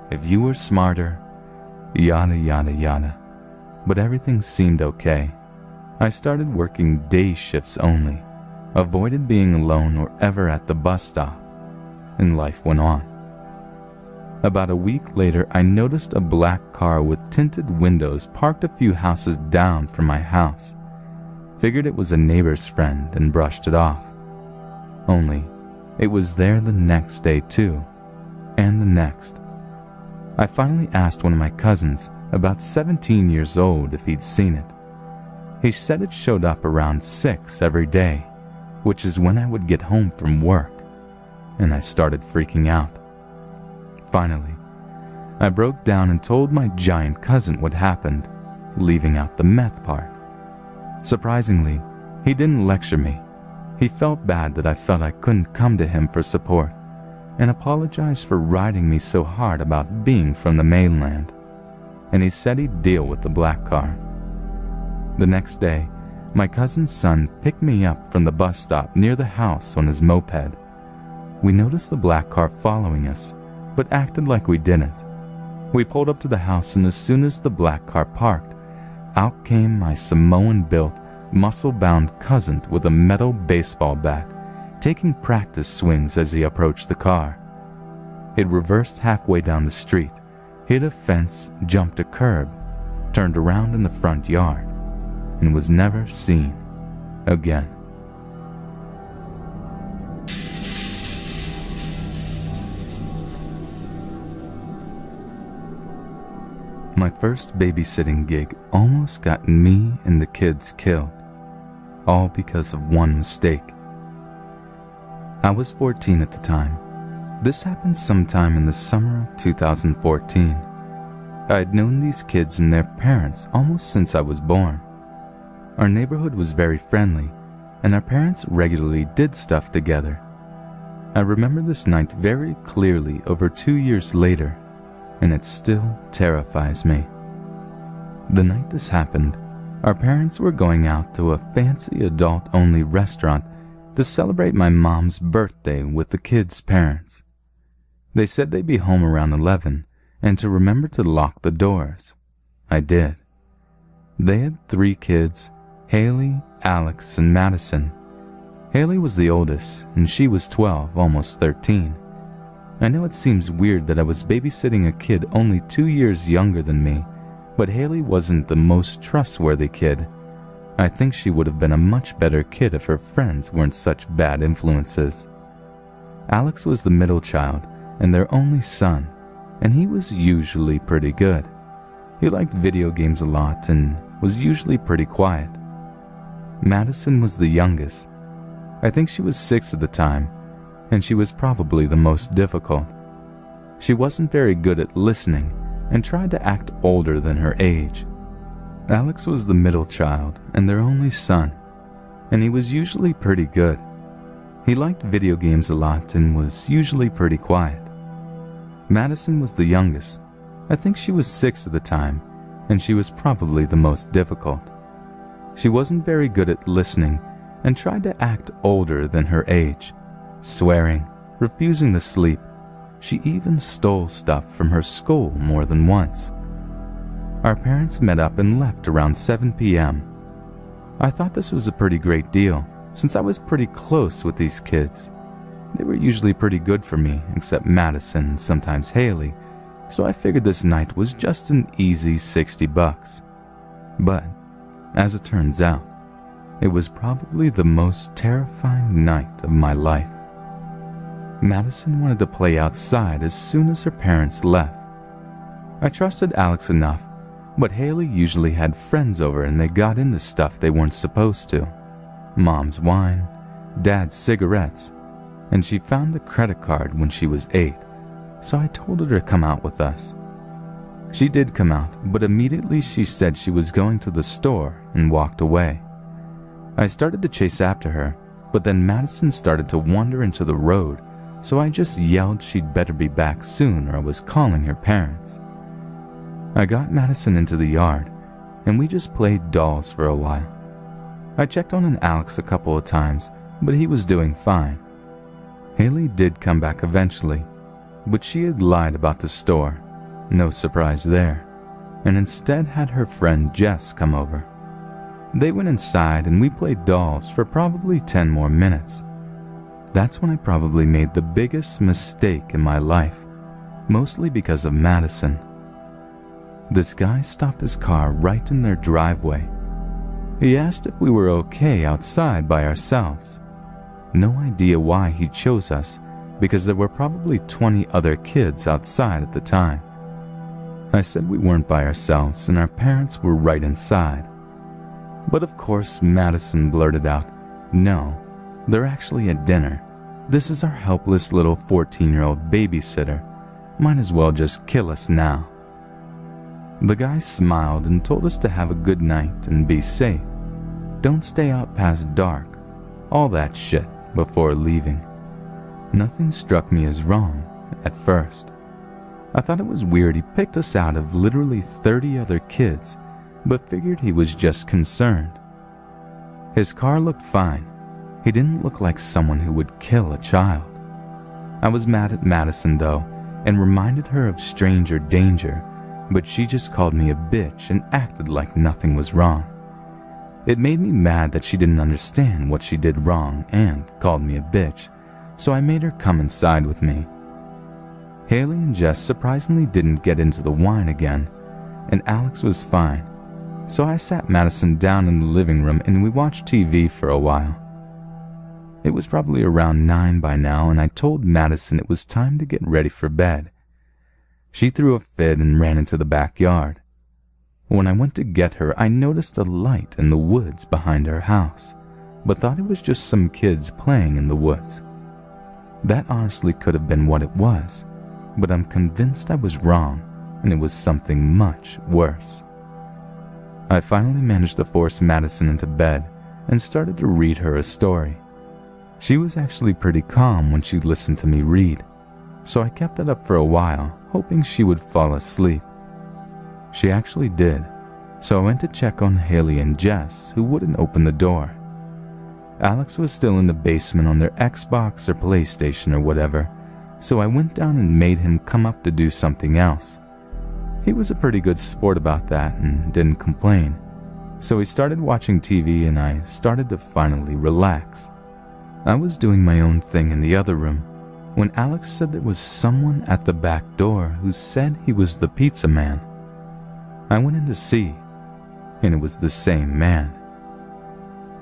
If you were smarter, yada yada yada. But everything seemed okay. I started working day shifts only, avoided being alone or ever at the bus stop, and life went on. About a week later, I noticed a black car with tinted windows parked a few houses down from my house. Figured it was a neighbor's friend and brushed it off. Only, it was there the next day too, and the next. I finally asked one of my cousins, about 17 years old, if he'd seen it. He said it showed up around 6 every day, which is when I would get home from work, and I started freaking out. Finally, I broke down and told my giant cousin what happened, leaving out the meth part. Surprisingly, he didn't lecture me. He felt bad that I felt I couldn't come to him for support, and apologized for riding me so hard about being from the mainland, and he said he'd deal with the black car. The next day, my cousin's son picked me up from the bus stop near the house on his moped. We noticed the black car following us, but acted like we didn't. We pulled up to the house, and as soon as the black car parked, out came my Samoan-built, muscle-bound cousin with a metal baseball bat taking practice swings as he approached the car. It reversed halfway down the street, hit a fence, jumped a curb, turned around in the front yard, and was never seen again. My first babysitting gig almost got me and the kids killed, all because of one mistake. I was 14 at the time. This happened sometime in the summer of 2014. I had known these kids and their parents almost since I was born. Our neighborhood was very friendly, and our parents regularly did stuff together. I remember this night very clearly over 2 years later, and it still terrifies me. The night this happened, our parents were going out to a fancy adult-only restaurant to celebrate my mom's birthday with the kids' parents. They said they'd be home around 11 and to remember to lock the doors. I did. They had 3 kids, Haley, Alex, and Madison. Haley was the oldest, and she was 12, almost 13. I know it seems weird that I was babysitting a kid only 2 years younger than me, but Haley wasn't the most trustworthy kid. I think she would have been a much better kid if her friends weren't such bad influences. Alex was the middle child and their only son, and he was usually pretty good. He liked video games a lot and was usually pretty quiet. Madison was the youngest. I think she was 6 at the time, and she was probably the most difficult. She wasn't very good at listening and tried to act older than her age. Alex was the middle child and their only son, and he was usually pretty good. He liked video games a lot and was usually pretty quiet. Madison was the youngest. I think she was 6 at the time, and she was probably the most difficult. She wasn't very good at listening and tried to act older than her age, swearing, refusing to sleep. She even stole stuff from her school more than once. Our parents met up and left around 7 p.m. I thought this was a pretty great deal, since I was pretty close with these kids. They were usually pretty good for me, except Madison and sometimes Haley, so I figured this night was just an easy $60. But, as it turns out, it was probably the most terrifying night of my life. Madison wanted to play outside as soon as her parents left. I trusted Alex enough, but Haley usually had friends over and they got into stuff they weren't supposed to. Mom's wine, Dad's cigarettes, and she found the credit card when she was 8, so I told her to come out with us. She did come out, but immediately she said she was going to the store and walked away. I started to chase after her, but then Madison started to wander into the road, so I just yelled she'd better be back soon or I was calling her parents. I got Madison into the yard, and we just played dolls for a while. I checked on Alex a couple of times, but he was doing fine. Haley did come back eventually, but she had lied about the store, no surprise there, and instead had her friend Jess come over. They went inside and we played dolls for probably 10 more minutes. That's when I probably made the biggest mistake in my life, mostly because of Madison. This guy stopped his car right in their driveway. He asked if we were okay outside by ourselves. No idea why he chose us, because there were probably 20 other kids outside at the time. I said we weren't by ourselves and our parents were right inside. But of course Madison blurted out, "No, they're actually at dinner. This is our helpless little 14-year-old babysitter. Might as well just kill us now." The guy smiled and told us to have a good night and be safe. Don't stay out past dark, all that shit before leaving. Nothing struck me as wrong at first. I thought it was weird he picked us out of literally 30 other kids, but figured he was just concerned. His car looked fine. He didn't look like someone who would kill a child. I was mad at Madison though, and reminded her of stranger danger, but she just called me a bitch and acted like nothing was wrong. It made me mad that she didn't understand what she did wrong and called me a bitch, so I made her come inside with me. Haley and Jess surprisingly didn't get into the wine again, and Alex was fine, so I sat Madison down in the living room and we watched TV for a while. It was probably around 9 by now, and I told Madison it was time to get ready for bed. She threw a fit and ran into the backyard. When I went to get her, I noticed a light in the woods behind her house, but thought it was just some kids playing in the woods. That honestly could have been what it was, but I'm convinced I was wrong, and it was something much worse. I finally managed to force Madison into bed and started to read her a story. She was actually pretty calm when she listened to me read, so I kept it up for a while, hoping she would fall asleep. She actually did, so I went to check on Haley and Jess, who wouldn't open the door. Alex was still in the basement on their Xbox or PlayStation or whatever, so I went down and made him come up to do something else. He was a pretty good sport about that and didn't complain, so he started watching TV and I started to finally relax. I was doing my own thing in the other room when Alex said there was someone at the back door who said he was the pizza man. I went in to see, and it was the same man.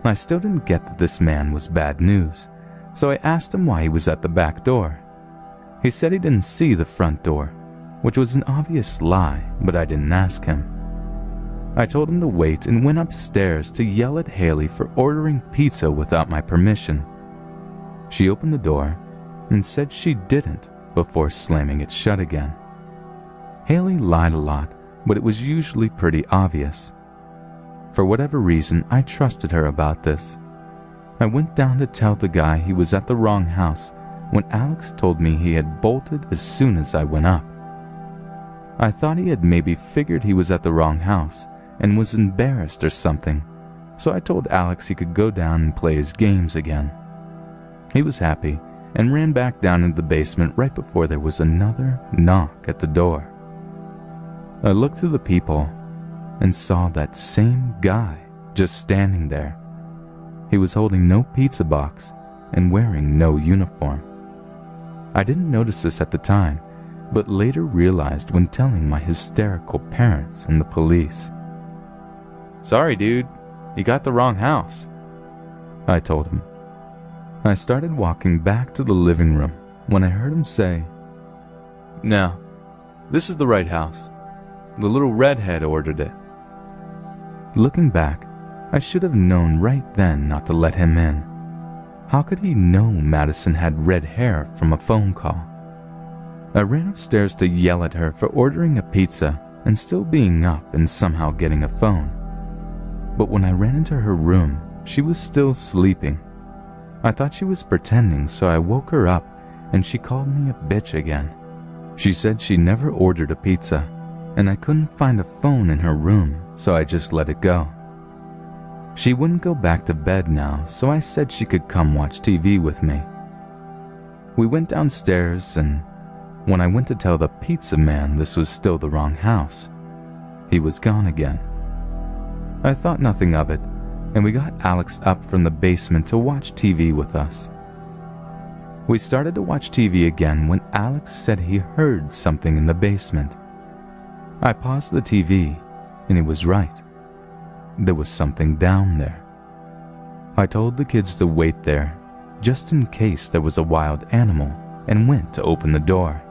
I still didn't get that this man was bad news, so I asked him why he was at the back door. He said he didn't see the front door, which was an obvious lie, but I didn't ask him. I told him to wait and went upstairs to yell at Haley for ordering pizza without my permission. She opened the door and said she didn't before slamming it shut again. Haley lied a lot, but it was usually pretty obvious. For whatever reason, I trusted her about this. I went down to tell the guy he was at the wrong house when Alex told me he had bolted as soon as I went up. I thought he had maybe figured he was at the wrong house and was embarrassed or something, so I told Alex he could go down and play his games again. He was happy and ran back down into the basement right before there was another knock at the door. I looked through the people and saw that same guy just standing there. He was holding no pizza box and wearing no uniform. I didn't notice this at the time, but later realized when telling my hysterical parents and the police. "Sorry, dude, you got the wrong house," I told him. I started walking back to the living room when I heard him say, "No, this is the right house. The little redhead ordered it." Looking back, I should have known right then not to let him in. How could he know Madison had red hair from a phone call? I ran upstairs to yell at her for ordering a pizza and still being up and somehow getting a phone. But when I ran into her room, she was still sleeping. I thought she was pretending, so I woke her up and she called me a bitch again. She said she never ordered a pizza, and I couldn't find a phone in her room, so I just let it go. She wouldn't go back to bed now, so I said she could come watch TV with me. We went downstairs, and when I went to tell the pizza man this was still the wrong house, he was gone again. I thought nothing of it, and we got Alex up from the basement to watch TV with us. We started to watch TV again when Alex said he heard something in the basement. I paused the TV, and he was right. There was something down there. I told the kids to wait there, just in case there was a wild animal, and went to open the door.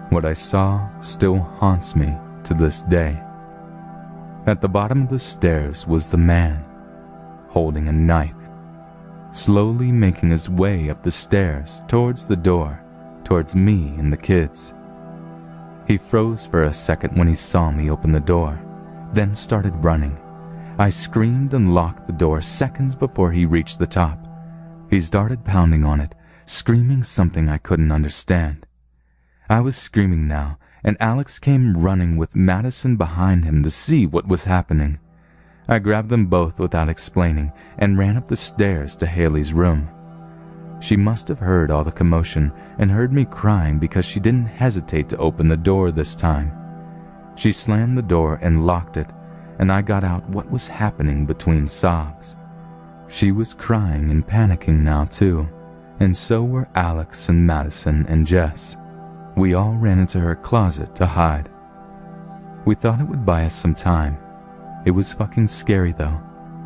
What I saw still haunts me to this day. At the bottom of the stairs was the man, holding a knife, slowly making his way up the stairs towards the door, towards me and the kids. He froze for a second when he saw me open the door, then started running. I screamed and locked the door seconds before he reached the top. He started pounding on it, screaming something I couldn't understand. I was screaming now, and Alex came running with Madison behind him to see what was happening. I grabbed them both without explaining and ran up the stairs to Haley's room. She must have heard all the commotion and heard me crying because she didn't hesitate to open the door this time. She slammed the door and locked it, and I got out what was happening between sobs. She was crying and panicking now too, and so were Alex and Madison and Jess. We all ran into her closet to hide. We thought it would buy us some time. It was fucking scary though.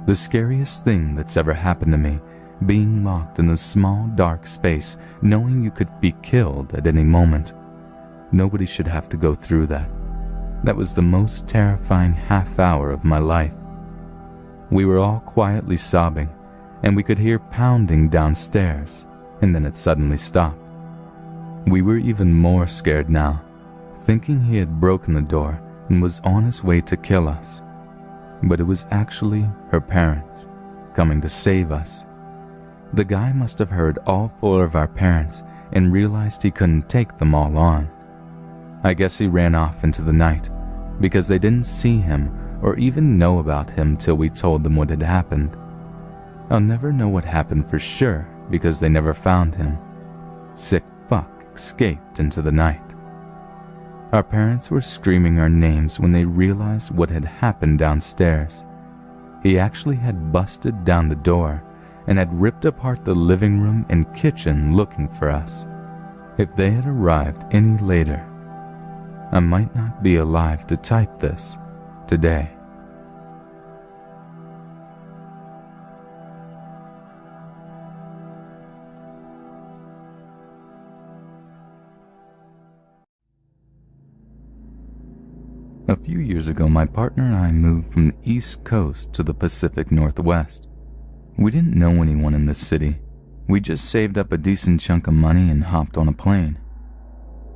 The scariest thing that's ever happened to me, being locked in a small dark space, knowing you could be killed at any moment. Nobody should have to go through that. That was the most terrifying half hour of my life. We were all quietly sobbing, and we could hear pounding downstairs, and then it suddenly stopped. We were even more scared now, thinking he had broken the door and was on his way to kill us. But it was actually her parents, coming to save us. The guy must have heard all four of our parents and realized he couldn't take them all on. I guess he ran off into the night, because they didn't see him or even know about him till we told them what had happened. I'll never know what happened for sure because they never found him. Sick fuck escaped into the night. Our parents were screaming our names when they realized what had happened downstairs. He actually had busted down the door and had ripped apart the living room and kitchen looking for us. If they had arrived any later, I might not be alive to type this today. A few years ago, my partner and I moved from the East Coast to the Pacific Northwest. We didn't know anyone in this city. We just saved up a decent chunk of money and hopped on a plane.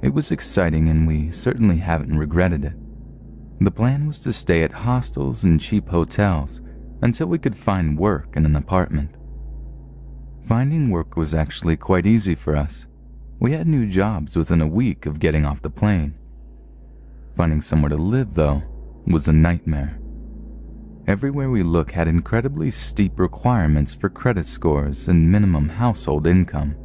It was exciting and we certainly haven't regretted it. The plan was to stay at hostels and cheap hotels until we could find work in an apartment. Finding work was actually quite easy for us. We had new jobs within a week of getting off the plane. Finding somewhere to live, though, was a nightmare. Everywhere we looked had incredibly steep requirements for credit scores and minimum household income.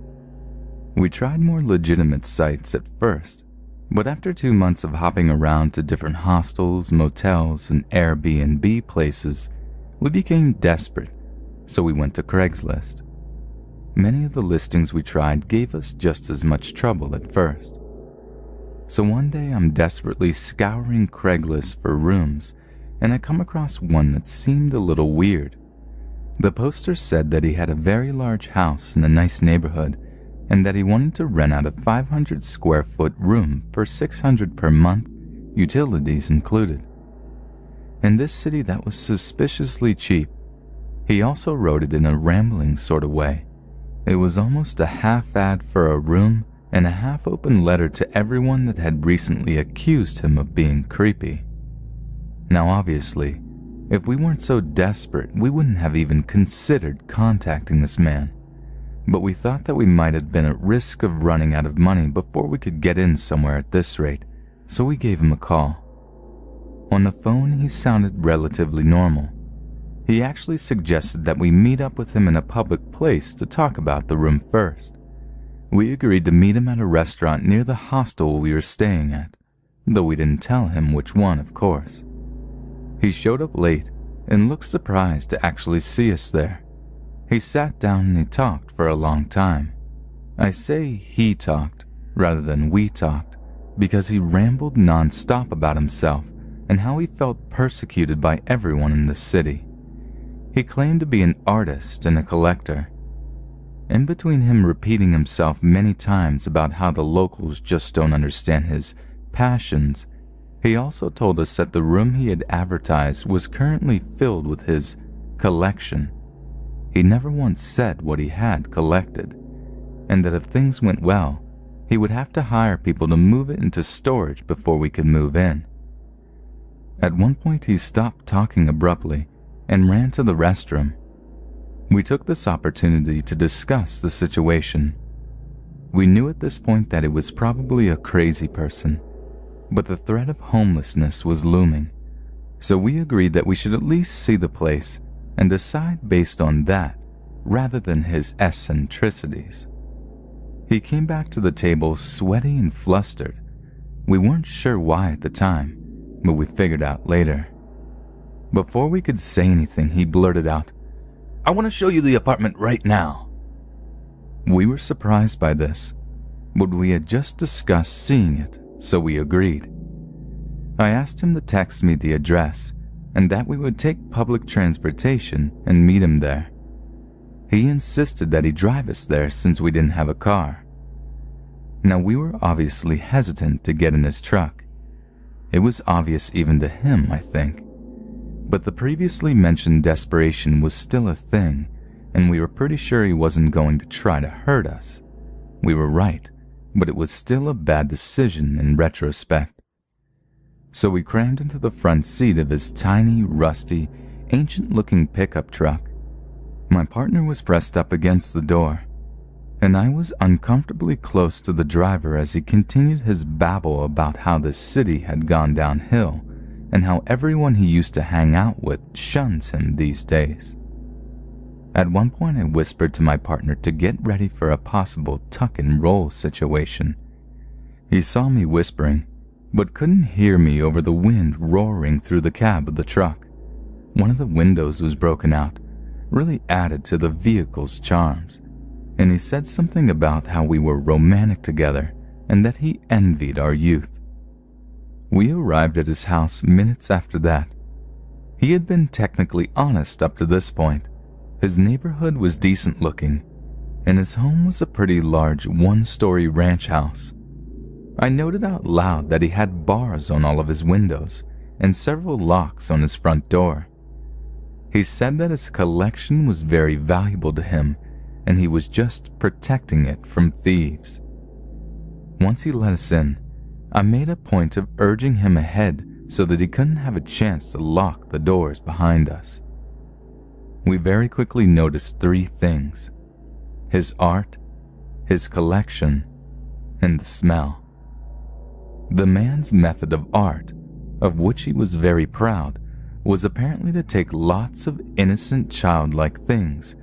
We tried more legitimate sites at first, but after 2 months of hopping around to different hostels, motels, and Airbnb places, we became desperate, so we went to Craigslist. Many of the listings we tried gave us just as much trouble at first. So one day I'm desperately scouring Craigslist for rooms, and I come across one that seemed a little weird. The poster said that he had a very large house in a nice neighborhood, and that he wanted to rent out a 500 square foot room for $600 per month, utilities included. In this city, that was suspiciously cheap. He also wrote it in a rambling sort of way. It was almost a half ad for a room and a half-open letter to everyone that had recently accused him of being creepy. Now obviously, if we weren't so desperate, we wouldn't have even considered contacting this man. But we thought that we might have been at risk of running out of money before we could get in somewhere at this rate, so we gave him a call. On the phone, he sounded relatively normal. He actually suggested that we meet up with him in a public place to talk about the room first. We agreed to meet him at a restaurant near the hostel we were staying at, though we didn't tell him which one, of course. He showed up late and looked surprised to actually see us there. He sat down and he talked for a long time. I say he talked rather than we talked because he rambled non-stop about himself and how he felt persecuted by everyone in the city. He claimed to be an artist and a collector. In between him repeating himself many times about how the locals just don't understand his passions, he also told us that the room he had advertised was currently filled with his collection. He never once said what he had collected, and that if things went well, he would have to hire people to move it into storage before we could move in. At one point he stopped talking abruptly and ran to the restroom. We took this opportunity to discuss the situation. We knew at this point that it was probably a crazy person, but the threat of homelessness was looming, so we agreed that we should at least see the place and decide based on that rather than his eccentricities. He came back to the table sweaty and flustered. We weren't sure why at the time, but we figured out later. Before we could say anything, he blurted out, "I want to show you the apartment right now." We were surprised by this, but we had just discussed seeing it, so we agreed. I asked him to text me the address and that we would take public transportation and meet him there. He insisted that he drive us there since we didn't have a car. Now, we were obviously hesitant to get in his truck. It was obvious even to him, I think. But the previously mentioned desperation was still a thing, and we were pretty sure he wasn't going to try to hurt us. We were right, but it was still a bad decision in retrospect. So we crammed into the front seat of his tiny, rusty, ancient-looking pickup truck. My partner was pressed up against the door, and I was uncomfortably close to the driver as he continued his babble about how this city had gone downhill and how everyone he used to hang out with shuns him these days. At one point I whispered to my partner to get ready for a possible tuck and roll situation. He saw me whispering, but couldn't hear me over the wind roaring through the cab of the truck. One of the windows was broken out, really added to the vehicle's charms, and he said something about how we were romantic together and that he envied our youth. We arrived at his house minutes after that. He had been technically honest up to this point. His neighborhood was decent looking, and his home was a pretty large one-story ranch house. I noted out loud that he had bars on all of his windows and several locks on his front door. He said that his collection was very valuable to him and he was just protecting it from thieves. Once he let us in, I made a point of urging him ahead so that he couldn't have a chance to lock the doors behind us. We very quickly noticed three things: his art, his collection, and the smell. The man's method of art, of which he was very proud, was apparently to take lots of innocent childlike things,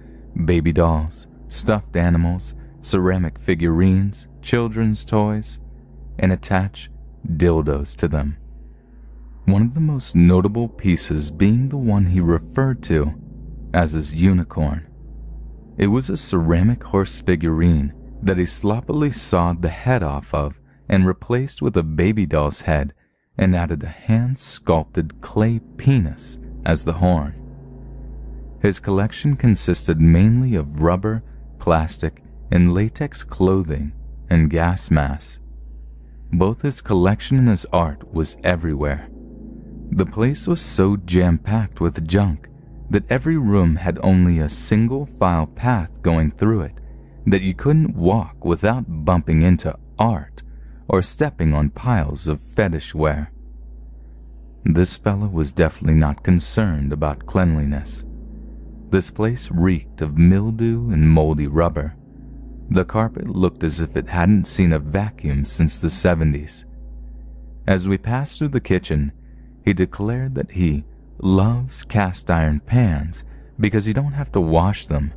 baby dolls, stuffed animals, ceramic figurines, children's toys, and attach dildos to them. One of the most notable pieces being the one he referred to as his unicorn. It was a ceramic horse figurine that he sloppily sawed the head off of and replaced with a baby doll's head and added a hand-sculpted clay penis as the horn. His collection consisted mainly of rubber, plastic, and latex clothing and gas masks. Both his collection and his art was everywhere. The place was so jam-packed with junk that every room had only a single file path going through it, that you couldn't walk without bumping into art or stepping on piles of fetish wear. This fella was definitely not concerned about cleanliness. This place reeked of mildew and moldy rubber. The carpet looked as if it hadn't seen a vacuum since the 70s. As we passed through the kitchen, he declared that he loves cast iron pans because you don't have to wash them,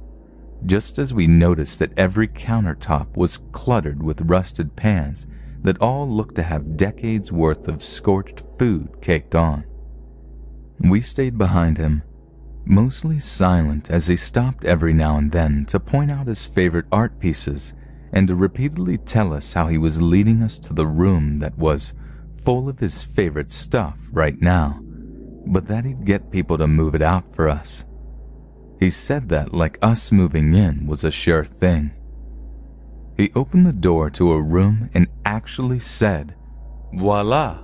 just as we noticed that every countertop was cluttered with rusted pans that all looked to have decades worth of scorched food caked on. We stayed behind him, mostly silent, as he stopped every now and then to point out his favorite art pieces and to repeatedly tell us how he was leading us to the room that was full of his favorite stuff right now, but that he'd get people to move it out for us. He said that like us moving in was a sure thing. He opened the door to a room and actually said, "Voila!"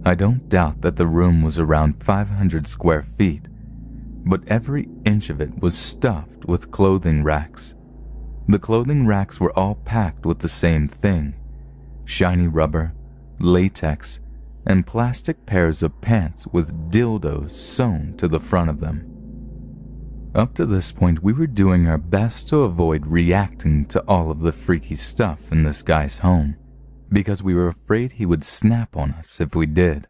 I don't doubt that the room was around 500 square feet, but every inch of it was stuffed with clothing racks. The clothing racks were all packed with the same thing: shiny rubber, latex, and plastic pairs of pants with dildos sewn to the front of them. Up to this point, we were doing our best to avoid reacting to all of the freaky stuff in this guy's home, because we were afraid he would snap on us if we did.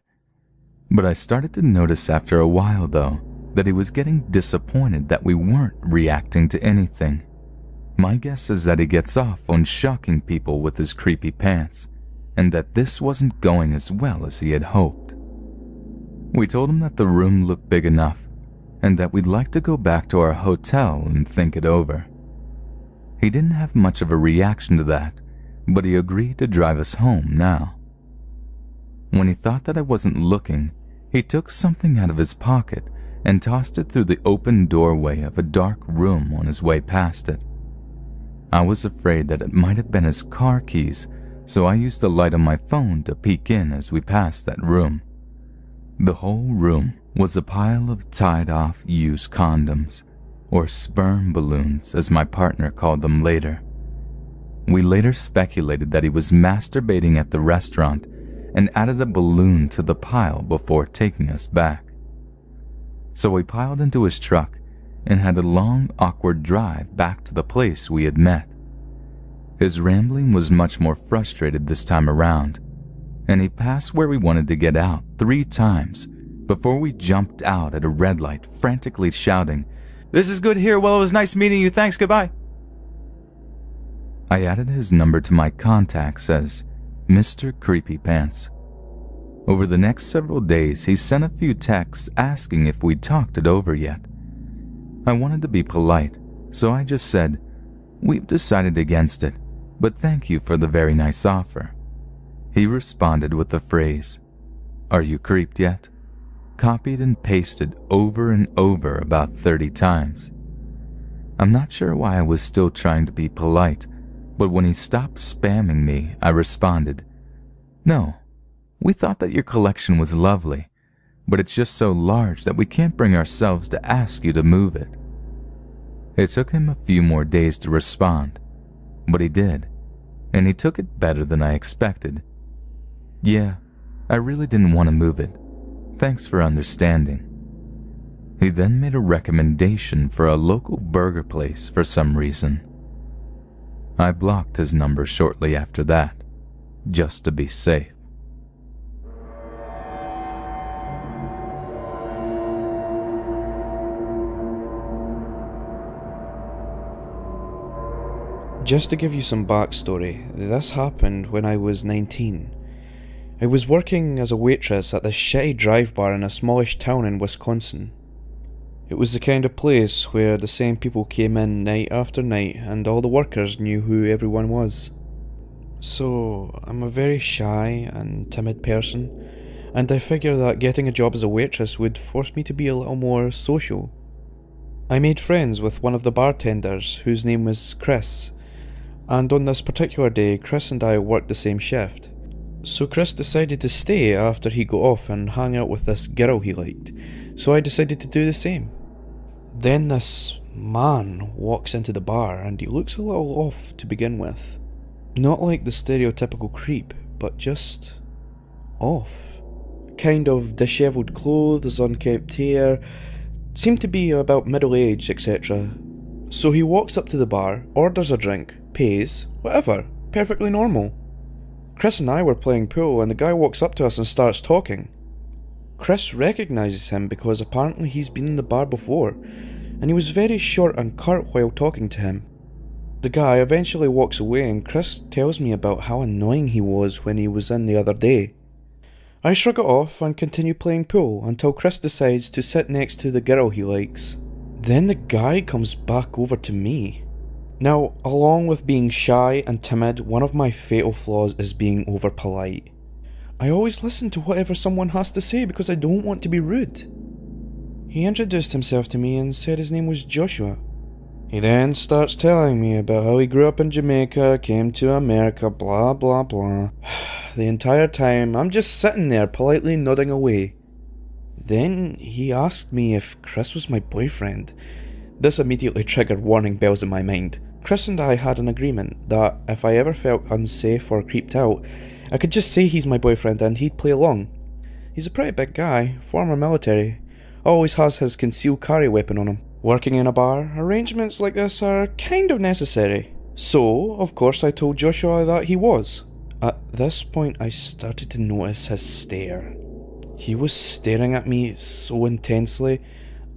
But I started to notice after a while, though, that he was getting disappointed that we weren't reacting to anything. My guess is that he gets off on shocking people with his creepy pants, and that this wasn't going as well as he had hoped. We told him that the room looked big enough and that we'd like to go back to our hotel and think it over. He didn't have much of a reaction to that, but he agreed to drive us home now. When he thought that I wasn't looking, he took something out of his pocket and tossed it through the open doorway of a dark room on his way past it. I was afraid that it might have been his car keys, so I used the light on my phone to peek in as we passed that room. The whole room was a pile of tied-off used condoms, or sperm balloons as my partner called them later. We later speculated that he was masturbating at the restaurant and added a balloon to the pile before taking us back. So we piled into his truck and had a long, awkward drive back to the place we had met. His rambling was much more frustrated this time around, and he passed where we wanted to get out 3 times before we jumped out at a red light, frantically shouting, "This is good here. Well, it was nice meeting you. Thanks, goodbye." I added his number to my contacts as Mr. Creepy Pants. Over the next several days, he sent a few texts asking if we'd talked it over yet. I wanted to be polite, so I just said, "We've decided against it, but thank you for the very nice offer." He responded with the phrase, "Are you creeped yet?" copied and pasted over and over about 30 times. I'm not sure why I was still trying to be polite, but when he stopped spamming me, I responded, "No, we thought that your collection was lovely, but it's just so large that we can't bring ourselves to ask you to move it." It took him a few more days to respond, but he did, and he took it better than I expected. "Yeah, I really didn't want to move it. Thanks for understanding." He then made a recommendation for a local burger place for some reason. I blocked his number shortly after that, just to be safe. Just to give you some backstory, this happened when I was 19. I was working as a waitress at this shitty dive bar in a smallish town in Wisconsin. It was the kind of place where the same people came in night after night and all the workers knew who everyone was. So, I'm a very shy and timid person, and I figure that getting a job as a waitress would force me to be a little more social. I made friends with one of the bartenders, whose name was Chris, and on this particular day, Chris and I worked the same shift. So Chris decided to stay after he got off and hang out with this girl he liked, so I decided to do the same. Then this man walks into the bar and he looks a little off to begin with. Not like the stereotypical creep, but just off. Kind of dishevelled clothes, unkempt hair, seemed to be about middle age, etc. So he walks up to the bar, orders a drink, pays, whatever, perfectly normal. Chris and I were playing pool and the guy walks up to us and starts talking. Chris recognises him because apparently he's been in the bar before, and he was very short and curt while talking to him. The guy eventually walks away and Chris tells me about how annoying he was when he was in the other day. I shrug it off and continue playing pool until Chris decides to sit next to the girl he likes. Then the guy comes back over to me. Now, along with being shy and timid, one of my fatal flaws is being over polite. I always listen to whatever someone has to say because I don't want to be rude. He introduced himself to me and said his name was Joshua. He then starts telling me about how he grew up in Jamaica, came to America, blah blah blah. The entire time, I'm just sitting there politely nodding away. Then he asked me if Chris was my boyfriend. This immediately triggered warning bells in my mind. Chris and I had an agreement that if I ever felt unsafe or creeped out, I could just say he's my boyfriend and he'd play along. He's a pretty big guy, former military, always has his concealed carry weapon on him. Working in a bar, arrangements like this are kind of necessary. So, of course I told Joshua that he was. At this point I started to notice his stare. He was staring at me so intensely,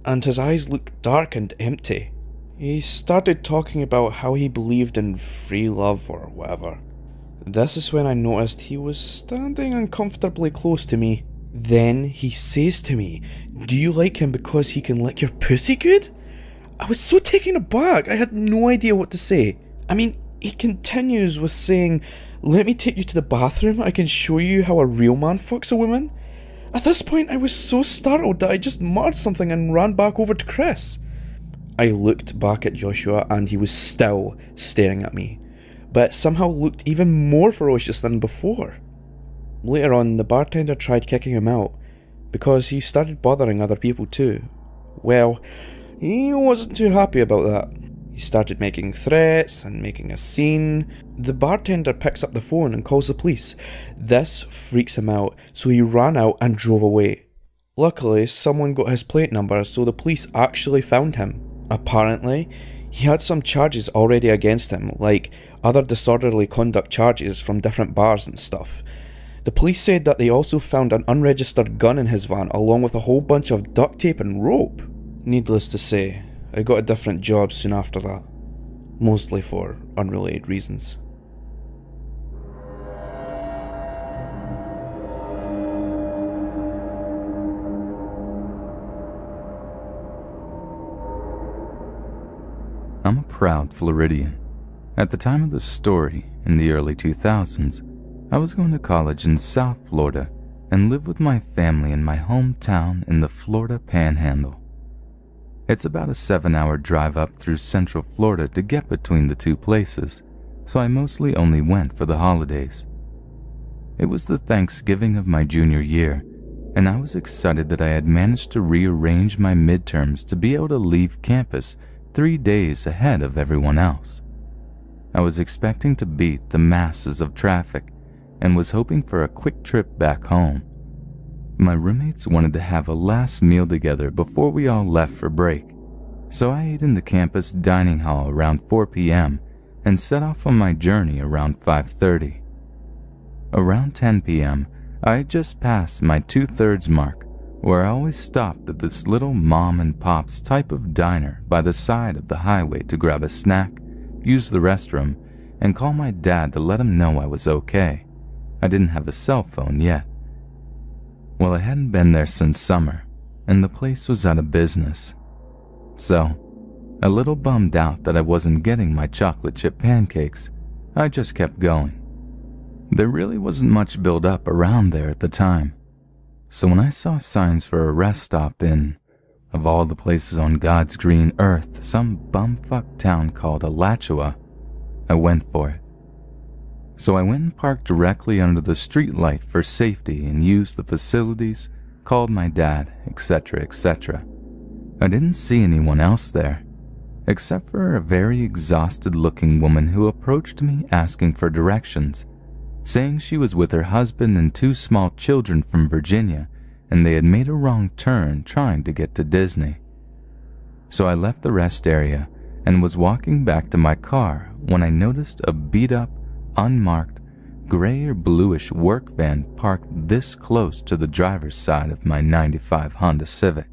and his eyes looked dark and empty. He started talking about how he believed in free love or whatever. This is when I noticed he was standing uncomfortably close to me. Then he says to me, "Do you like him because he can lick your pussy good?" I was so taken aback, I had no idea what to say. I mean, he continues with saying, "Let me take you to the bathroom, I can show you how a real man fucks a woman." At this point, I was so startled that I just muttered something and ran back over to Chris. I looked back at Joshua and he was still staring at me, but somehow looked even more ferocious than before. Later on, the bartender tried kicking him out, because he started bothering other people too. Well, he wasn't too happy about that. He started making threats and making a scene. The bartender picks up the phone and calls the police. This freaks him out, so he ran out and drove away. Luckily, someone got his plate number, so the police actually found him. Apparently, he had some charges already against him, like other disorderly conduct charges from different bars and stuff. The police said that they also found an unregistered gun in his van along with a whole bunch of duct tape and rope. Needless to say, I got a different job soon after that, mostly for unrelated reasons. I'm a proud Floridian. At the time of the story, in the early 2000s, I was going to college in South Florida and lived with my family in my hometown in the Florida Panhandle. It's about a 7-hour drive up through Central Florida to get between the two places, so I mostly only went for the holidays. It was the Thanksgiving of my junior year, and I was excited that I had managed to rearrange my midterms to be able to leave campus 3 days ahead of everyone else. I was expecting to beat the masses of traffic and was hoping for a quick trip back home. My roommates wanted to have a last meal together before we all left for break, so I ate in the campus dining hall around 4 p.m. and set off on my journey around 5:30. Around 10 p.m., I had just passed my 2/3 mark, where I always stopped at this little mom and pop's type of diner by the side of the highway to grab a snack, use the restroom, and call my dad to let him know I was okay. I didn't have a cell phone yet. Well, I hadn't been there since summer, and the place was out of business. So, a little bummed out that I wasn't getting my chocolate chip pancakes, I just kept going. There really wasn't much build up around there at the time. So when I saw signs for a rest stop in, of all the places on God's green earth, some bumfuck town called Alachua, I went for it. So I went and parked directly under the streetlight for safety and used the facilities, called my dad, etc., etc. I didn't see anyone else there, except for a very exhausted-looking woman who approached me asking for directions, saying she was with her husband and 2 small children from Virginia, and they had made a wrong turn trying to get to Disney. So I left the rest area and was walking back to my car when I noticed a beat-up, unmarked, gray or bluish work van parked this close to the driver's side of my '95 Honda Civic.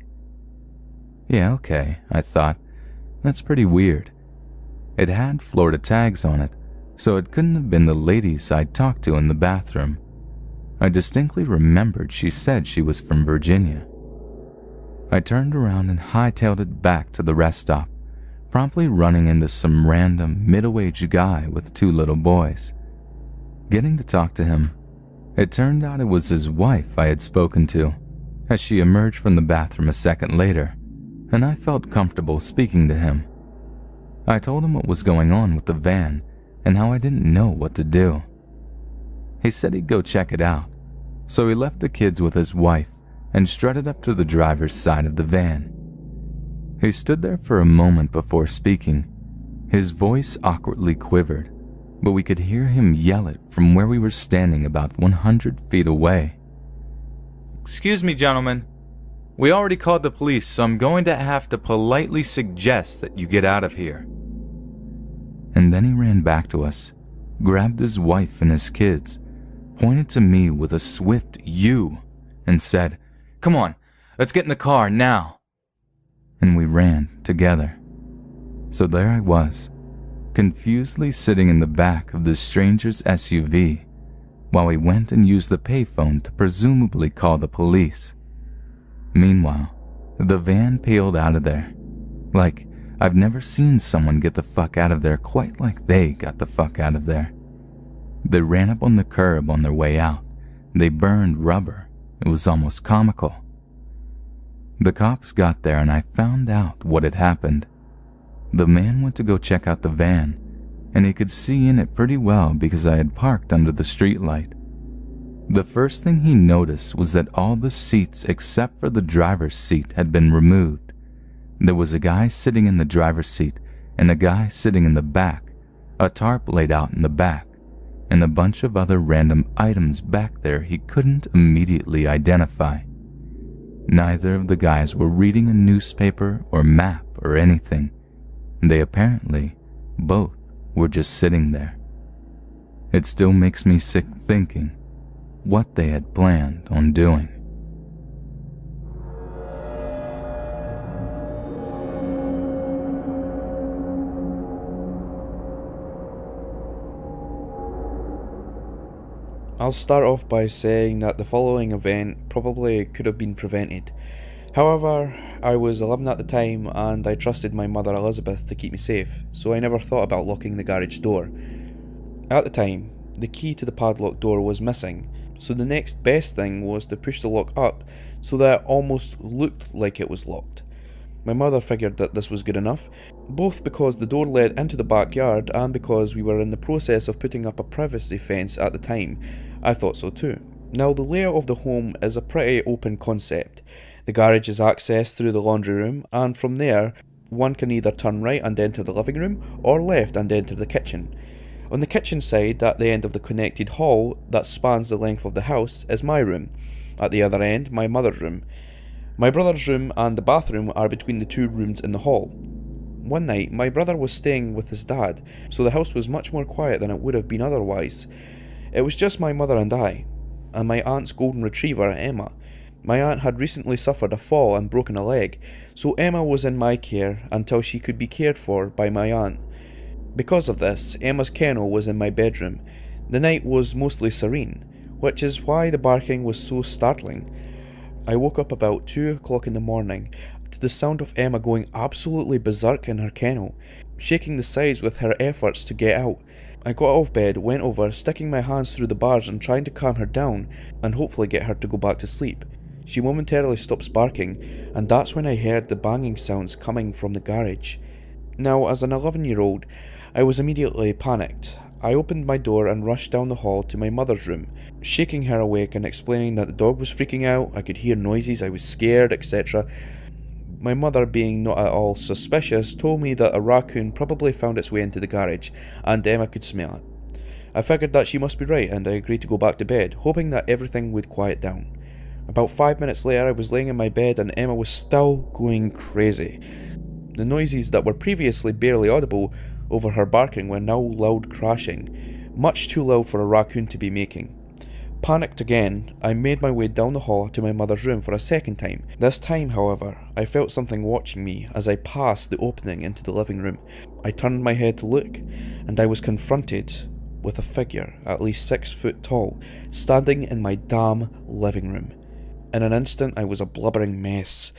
Yeah, okay, I thought. That's pretty weird. It had Florida tags on it, so it couldn't have been the ladies I'd talked to in the bathroom. I distinctly remembered she said she was from Virginia. I turned around and hightailed it back to the rest stop, promptly running into some random middle-aged guy with 2 little boys. Getting to talk to him, it turned out it was his wife I had spoken to, as she emerged from the bathroom a second later, and I felt comfortable speaking to him. I told him what was going on with the van and how I didn't know what to do. He said he'd go check it out, so he left the kids with his wife and strutted up to the driver's side of the van. He stood there for a moment before speaking. His voice awkwardly quivered, but we could hear him yell it from where we were standing about 100 feet away. Excuse me, gentlemen. We already called the police, so I'm going to have to politely suggest that you get out of here. And then he ran back to us, grabbed his wife and his kids, pointed to me with a swift "you," and said, "Come on, let's get in the car now." And we ran together. So there I was, confusedly sitting in the back of the stranger's SUV, while he went and used the payphone to presumably call the police. Meanwhile, the van peeled out of there. Like, I've never seen someone get the fuck out of there quite like they got the fuck out of there. They ran up on the curb on their way out. They burned rubber. It was almost comical. The cops got there and I found out what had happened. The man went to go check out the van, and he could see in it pretty well because I had parked under the streetlight. The first thing he noticed was that all the seats except for the driver's seat had been removed. There was a guy sitting in the driver's seat and a guy sitting in the back, a tarp laid out in the back, and a bunch of other random items back there he couldn't immediately identify. Neither of the guys were reading a newspaper or map or anything. They apparently both were just sitting there. It still makes me sick thinking what they had planned on doing. I'll start off by saying that the following event probably could have been prevented. However, I was 11 at the time and I trusted my mother Elizabeth to keep me safe, so I never thought about locking the garage door. At the time, the key to the padlock door was missing, so the next best thing was to push the lock up so that it almost looked like it was locked. My mother figured that this was good enough, both because the door led into the backyard and because we were in the process of putting up a privacy fence at the time. I thought so too. Now, the layout of the home is a pretty open concept. The garage is accessed through the laundry room, and from there, one can either turn right and enter the living room, or left and enter the kitchen. On the kitchen side, at the end of the connected hall that spans the length of the house, is my room. At the other end, my mother's room. My brother's room and the bathroom are between the two rooms in the hall. One night, my brother was staying with his dad, so the house was much more quiet than it would have been otherwise. It was just my mother and I, and my aunt's golden retriever, Emma. My aunt had recently suffered a fall and broken a leg, so Emma was in my care until she could be cared for by my aunt. Because of this, Emma's kennel was in my bedroom. The night was mostly serene, which is why the barking was so startling. I woke up about 2 o'clock in the morning to the sound of Emma going absolutely berserk in her kennel, shaking the sides with her efforts to get out. I got out of bed, went over, sticking my hands through the bars and trying to calm her down and hopefully get her to go back to sleep. She momentarily stops barking, and that's when I heard the banging sounds coming from the garage. Now, as an 11-year-old, I was immediately panicked. I opened my door and rushed down the hall to my mother's room, shaking her awake and explaining that the dog was freaking out, I could hear noises, I was scared, etc. My mother, being not at all suspicious, told me that a raccoon probably found its way into the garage, and Emma could smell it. I figured that she must be right, and I agreed to go back to bed, hoping that everything would quiet down. About 5 minutes later, I was laying in my bed and Emma was still going crazy. The noises that were previously barely audible over her barking were now loud crashing, much too loud for a raccoon to be making. Panicked again, I made my way down the hall to my mother's room for a second time. This time, however, I felt something watching me as I passed the opening into the living room. I turned my head to look, and I was confronted with a figure at least 6 foot tall, standing in my damn living room. In an instant, I was a blubbering mess.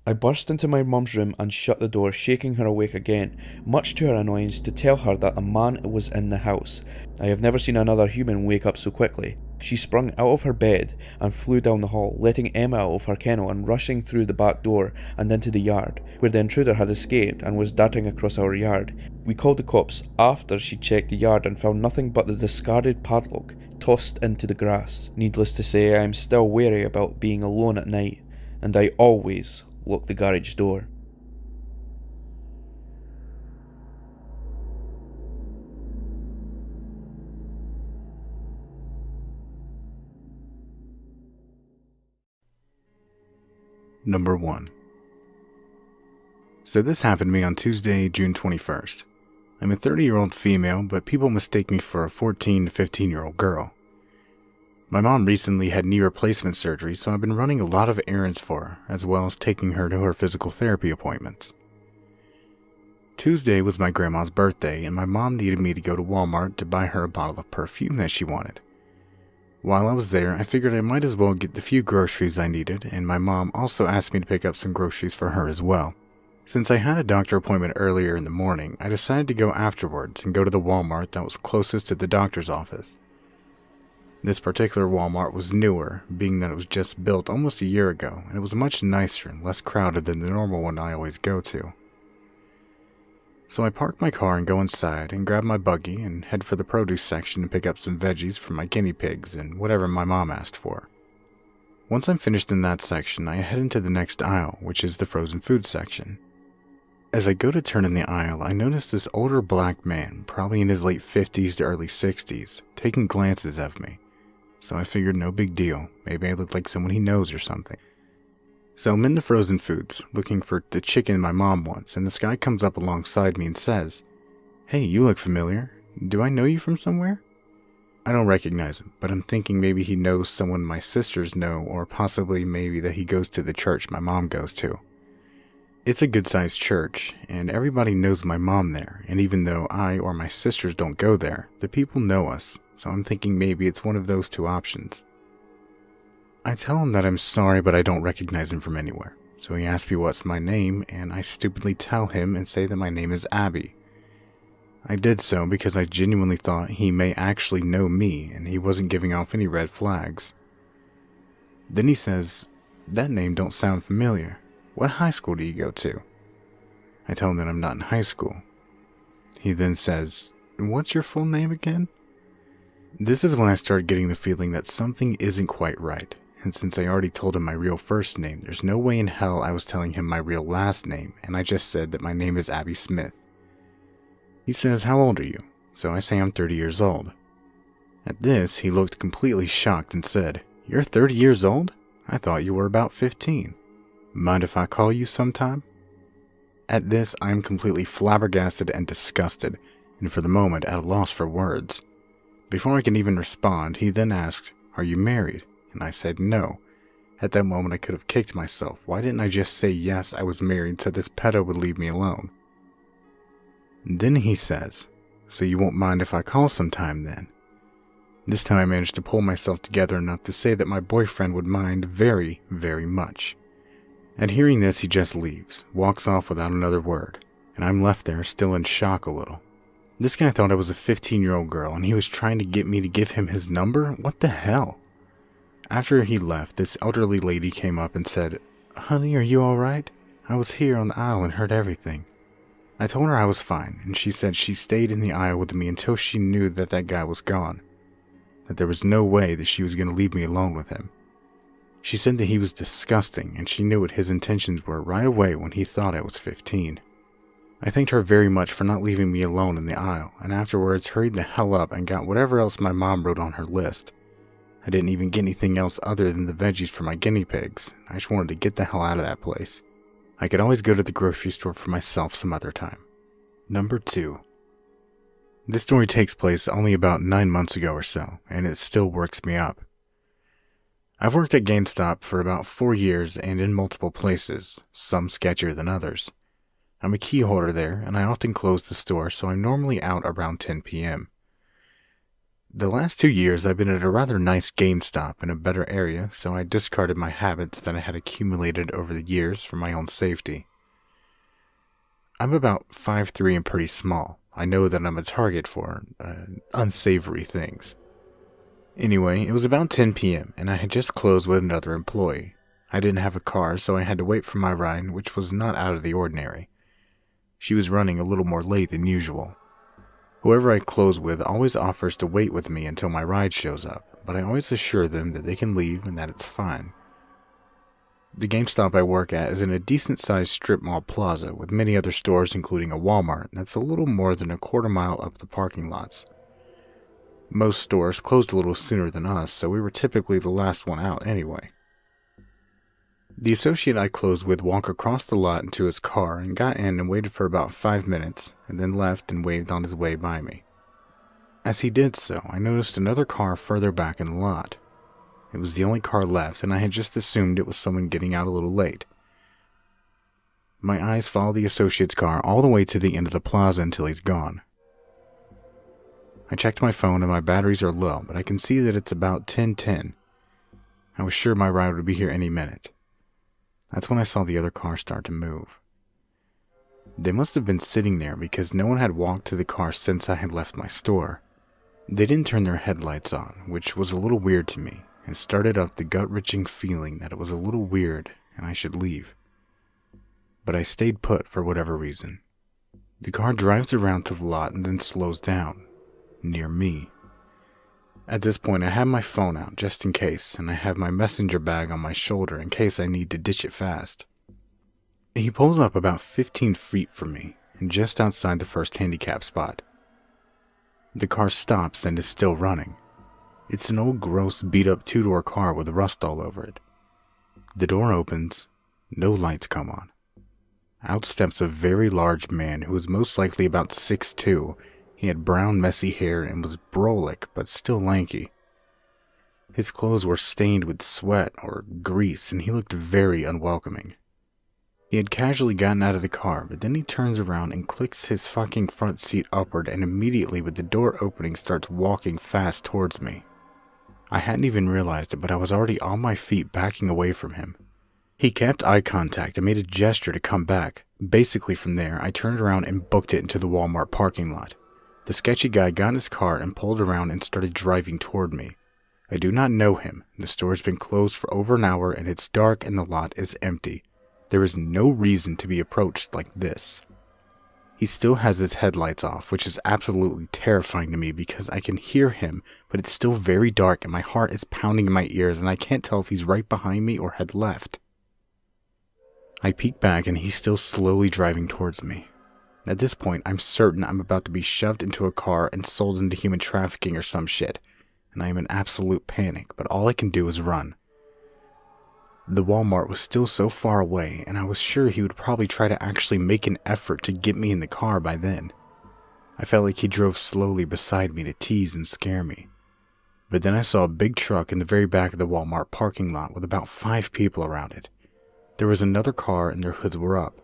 I burst into my mum's room and shut the door, shaking her awake again, much to her annoyance, to tell her that a man was in the house. I have never seen another human wake up so quickly. She sprung out of her bed and flew down the hall, letting Emma out of her kennel and rushing through the back door and into the yard, where the intruder had escaped and was darting across our yard. We called the cops after she checked the yard and found nothing but the discarded padlock tossed into the grass. Needless to say, I am still wary about being alone at night, and I always lock the garage door. Number 1. So this happened to me on Tuesday, June 21st. I'm a 30-year-old female, but people mistake me for a 14 to 15-year-old girl. My mom recently had knee replacement surgery, so I've been running a lot of errands for her, as well as taking her to her physical therapy appointments. Tuesday was my grandma's birthday, and my mom needed me to go to Walmart to buy her a bottle of perfume that she wanted. While I was there, I figured I might as well get the few groceries I needed, and my mom also asked me to pick up some groceries for her as well. Since I had a doctor appointment earlier in the morning, I decided to go afterwards and go to the Walmart that was closest to the doctor's office. This particular Walmart was newer, being that it was just built almost a year ago, and it was much nicer and less crowded than the normal one I always go to. So I park my car and go inside and grab my buggy and head for the produce section to pick up some veggies for my guinea pigs and whatever my mom asked for. Once I'm finished in that section, I head into the next aisle, which is the frozen food section. As I go to turn in the aisle, I notice this older black man, probably in his late 50s to early 60s, taking glances of me. So I figured no big deal, maybe I look like someone he knows or something. So I'm in the frozen foods, looking for the chicken my mom wants, and this guy comes up alongside me and says, "Hey, you look familiar. Do I know you from somewhere?" I don't recognize him, but I'm thinking maybe he knows someone my sisters know, or possibly maybe that he goes to the church my mom goes to. It's a good-sized church, and everybody knows my mom there, and even though I or my sisters don't go there, the people know us, so I'm thinking maybe it's one of those two options. I tell him that I'm sorry, but I don't recognize him from anywhere. So he asks me what's my name, and I stupidly tell him and say that my name is Abby. I did so because I genuinely thought he may actually know me, and he wasn't giving off any red flags. Then he says, "That name don't sound familiar. What high school do you go to?" I tell him that I'm not in high school. He then says, "What's your full name again?" This is when I start getting the feeling that something isn't quite right. And since I already told him my real first name, there's no way in hell I was telling him my real last name, and I just said that my name is Abby Smith. He says, "How old are you?" So I say I'm 30 years old. At this, he looked completely shocked and said, "You're 30 years old? I thought you were about 15. Mind if I call you sometime?" At this, I'm completely flabbergasted and disgusted, and for the moment at a loss for words. Before I can even respond, he then asked, "Are you married?" And I said no. At that moment I could have kicked myself. Why didn't I just say yes, I was married so this pedo would leave me alone? Then he says, "So you won't mind if I call sometime then?" This time I managed to pull myself together enough to say that my boyfriend would mind very, very much. At hearing this, he just leaves, walks off without another word, and I'm left there still in shock a little. This guy thought I was a 15-year-old girl and he was trying to get me to give him his number? What the hell? After he left, this elderly lady came up and said, "Honey, are you alright? I was here on the aisle and heard everything." I told her I was fine, and she said she stayed in the aisle with me until she knew that that guy was gone, that there was no way that she was going to leave me alone with him. She said that he was disgusting, and she knew what his intentions were right away when he thought I was 15. I thanked her very much for not leaving me alone in the aisle, and afterwards hurried the hell up and got whatever else my mom wrote on her list. I didn't even get anything else other than the veggies for my guinea pigs. I just wanted to get the hell out of that place. I could always go to the grocery store for myself some other time. Number 2. This story takes place only about 9 months ago or so, and it still works me up. I've worked at GameStop for about 4 years and in multiple places, some sketchier than others. I'm a key holder there, and I often close the store, so I'm normally out around 10 p.m. The last 2 years I've been at a rather nice GameStop in a better area, so I discarded my habits that I had accumulated over the years for my own safety. I'm about 5'3" and pretty small. I know that I'm a target for unsavory things. Anyway, it was about 10 p.m. and I had just closed with another employee. I didn't have a car, so I had to wait for my ride, which was not out of the ordinary. She was running a little more late than usual. Whoever I close with always offers to wait with me until my ride shows up, but I always assure them that they can leave and that it's fine. The GameStop I work at is in a decent-sized strip mall plaza with many other stores including a Walmart that's a little more than a quarter mile up the parking lots. Most stores closed a little sooner than us, so we were typically the last one out anyway. The associate I closed with walked across the lot into his car and got in and waited for about 5 minutes, and then left and waved on his way by me. As he did so, I noticed another car further back in the lot. It was the only car left, and I had just assumed it was someone getting out a little late. My eyes followed the associate's car all the way to the end of the plaza until he's gone. I checked my phone and my batteries are low, but I can see that it's about 10:10. I was sure my ride would be here any minute. That's when I saw the other car start to move. They must have been sitting there because no one had walked to the car since I had left my store. They didn't turn their headlights on, which was a little weird to me, and started up the gut-wrenching feeling that it was a little weird and I should leave. But I stayed put for whatever reason. The car drives around to the lot and then slows down, near me. At this point, I have my phone out just in case, and I have my messenger bag on my shoulder in case I need to ditch it fast. He pulls up about 15 feet from me, and just outside the first handicap spot. The car stops and is still running. It's an old, gross, beat-up two-door car with rust all over it. The door opens, no lights come on. Out steps a very large man who was most likely about 6'2". He had brown, messy hair and was brolic, but still lanky. His clothes were stained with sweat or grease, and he looked very unwelcoming. He had casually gotten out of the car, but then he turns around and clicks his fucking front seat upward, and immediately with the door opening starts walking fast towards me. I hadn't even realized it, but I was already on my feet backing away from him. He kept eye contact and made a gesture to come back. Basically from there, I turned around and booked it into the Walmart parking lot. The sketchy guy got in his car and pulled around and started driving toward me. I do not know him. The store has been closed for over an hour and it's dark and the lot is empty. There is no reason to be approached like this. He still has his headlights off, which is absolutely terrifying to me because I can hear him, but it's still very dark and my heart is pounding in my ears and I can't tell if he's right behind me or had left. I peek back and he's still slowly driving towards me. At this point, I'm certain I'm about to be shoved into a car and sold into human trafficking or some shit, and I am in absolute panic, but all I can do is run. The Walmart was still so far away, and I was sure he would probably try to actually make an effort to get me in the car by then. I felt like he drove slowly beside me to tease and scare me. But then I saw a big truck in the very back of the Walmart parking lot with about 5 people around it. There was another car and their hoods were up.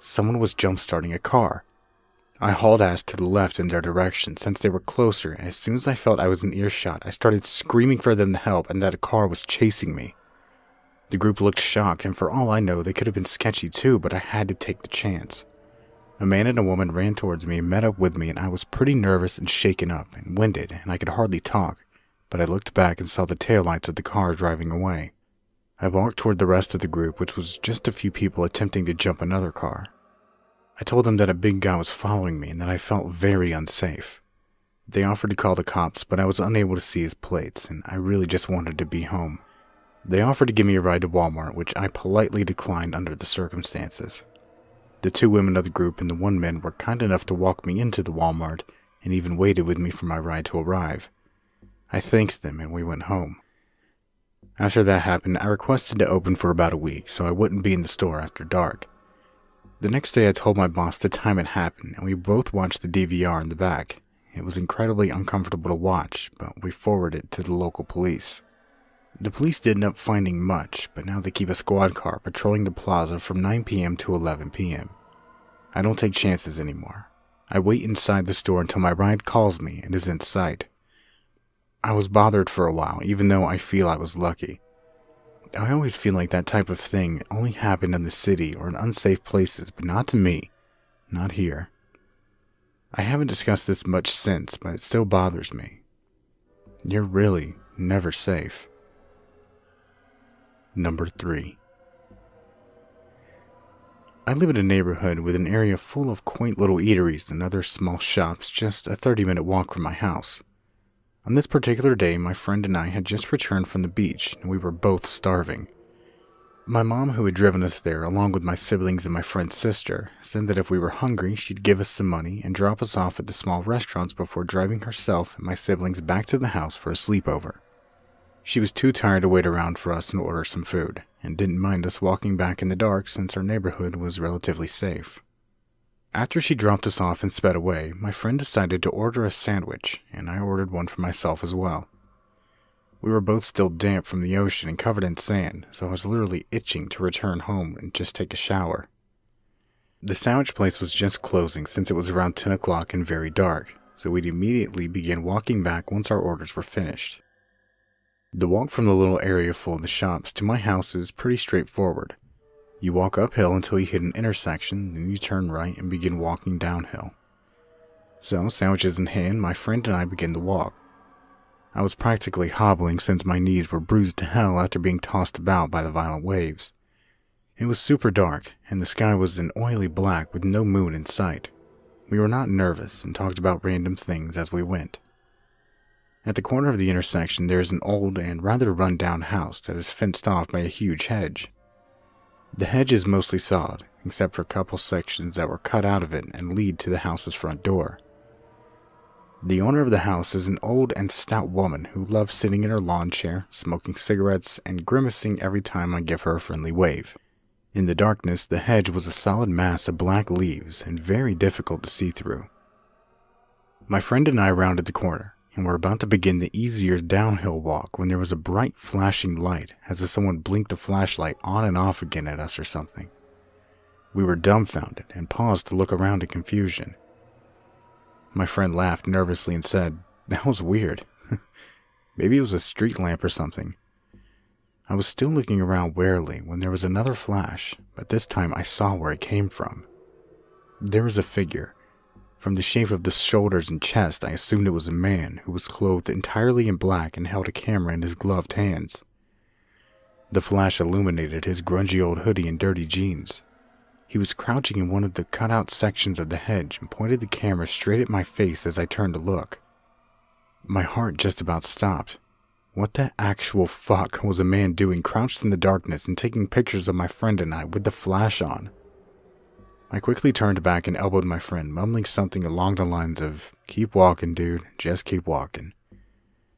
Someone was jump-starting a car. I hauled ass to the left in their direction since they were closer, and as soon as I felt I was in earshot, I started screaming for them to help and that a car was chasing me. The group looked shocked, and for all I know, they could have been sketchy too, but I had to take the chance. A man and a woman ran towards me and met up with me, and I was pretty nervous and shaken up and winded, and I could hardly talk, but I looked back and saw the taillights of the car driving away. I walked toward the rest of the group, which was just a few people attempting to jump another car. I told them that a big guy was following me and that I felt very unsafe. They offered to call the cops, but I was unable to see his plates, and I really just wanted to be home. They offered to give me a ride to Walmart, which I politely declined under the circumstances. The 2 women of the group and the 1 man were kind enough to walk me into the Walmart and even waited with me for my ride to arrive. I thanked them and we went home. After that happened, I requested to open for about a week so I wouldn't be in the store after dark. The next day I told my boss the time it happened and we both watched the DVR in the back. It was incredibly uncomfortable to watch, but we forwarded it to the local police. The police didn't end up finding much, but now they keep a squad car patrolling the plaza from 9 p.m. to 11 p.m. I don't take chances anymore. I wait inside the store until my ride calls me and is in sight. I was bothered for a while, even though I feel I was lucky. I always feel like that type of thing only happened in the city or in unsafe places, but not to me. Not here. I haven't discussed this much since, but it still bothers me. You're really never safe. Number 3. I live in a neighborhood with an area full of quaint little eateries and other small shops just a 30-minute walk from my house. On this particular day, my friend and I had just returned from the beach, and we were both starving. My mom, who had driven us there along with my siblings and my friend's sister, said that if we were hungry, she'd give us some money and drop us off at the small restaurants before driving herself and my siblings back to the house for a sleepover. She was too tired to wait around for us and order some food, and didn't mind us walking back in the dark since our neighborhood was relatively safe. After she dropped us off and sped away, my friend decided to order a sandwich, and I ordered one for myself as well. We were both still damp from the ocean and covered in sand, so I was literally itching to return home and just take a shower. The sandwich place was just closing since it was around 10 o'clock and very dark, so we'd immediately begin walking back once our orders were finished. The walk from the little area full of the shops to my house is pretty straightforward. You walk uphill until you hit an intersection, then you turn right and begin walking downhill. So, sandwiches in hand, my friend and I begin the walk. I was practically hobbling since my knees were bruised to hell after being tossed about by the violent waves. It was super dark, and the sky was an oily black with no moon in sight. We were not nervous and talked about random things as we went. At the corner of the intersection there is an old and rather run-down house that is fenced off by a huge hedge. The hedge is mostly solid, except for a couple sections that were cut out of it and lead to the house's front door. The owner of the house is an old and stout woman who loves sitting in her lawn chair, smoking cigarettes, and grimacing every time I give her a friendly wave. In the darkness, the hedge was a solid mass of black leaves and very difficult to see through. My friend and I rounded the corner, and were about to begin the easier downhill walk when there was a bright flashing light, as if someone blinked a flashlight on and off again at us or something. We were dumbfounded and paused to look around in confusion. My friend laughed nervously and said, "That was weird. Maybe it was a street lamp or something." I was still looking around warily when there was another flash, but this time I saw where it came from. There was a figure. From the shape of the shoulders and chest, I assumed it was a man who was clothed entirely in black and held a camera in his gloved hands. The flash illuminated his grungy old hoodie and dirty jeans. He was crouching in one of the cut-out sections of the hedge and pointed the camera straight at my face as I turned to look. My heart just about stopped. What the actual fuck was a man doing crouched in the darkness and taking pictures of my friend and I with the flash on? I quickly turned back and elbowed my friend, mumbling something along the lines of, "Keep walking, dude, just keep walking."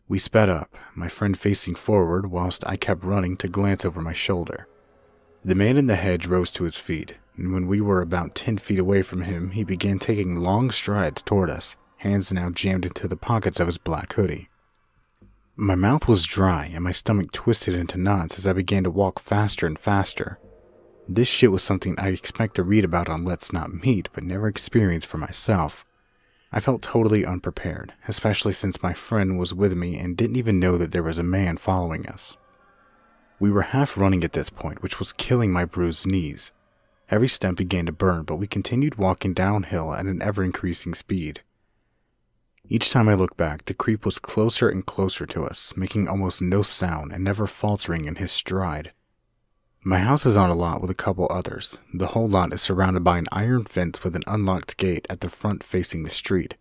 We sped up, my friend facing forward whilst I kept running to glance over my shoulder. The man in the hedge rose to his feet, and when we were about 10 feet away from him, he began taking long strides toward us, hands now jammed into the pockets of his black hoodie. My mouth was dry and my stomach twisted into knots as I began to walk faster and faster. This shit was something I expect to read about on Let's Not Meet, but never experienced for myself. I felt totally unprepared, especially since my friend was with me and didn't even know that there was a man following us. We were half running at this point, which was killing my bruised knees. Every step began to burn, but we continued walking downhill at an ever-increasing speed. Each time I looked back, the creep was closer and closer to us, making almost no sound and never faltering in his stride. My house is on a lot with a couple others. The whole lot is surrounded by an iron fence with an unlocked gate at the front facing the street.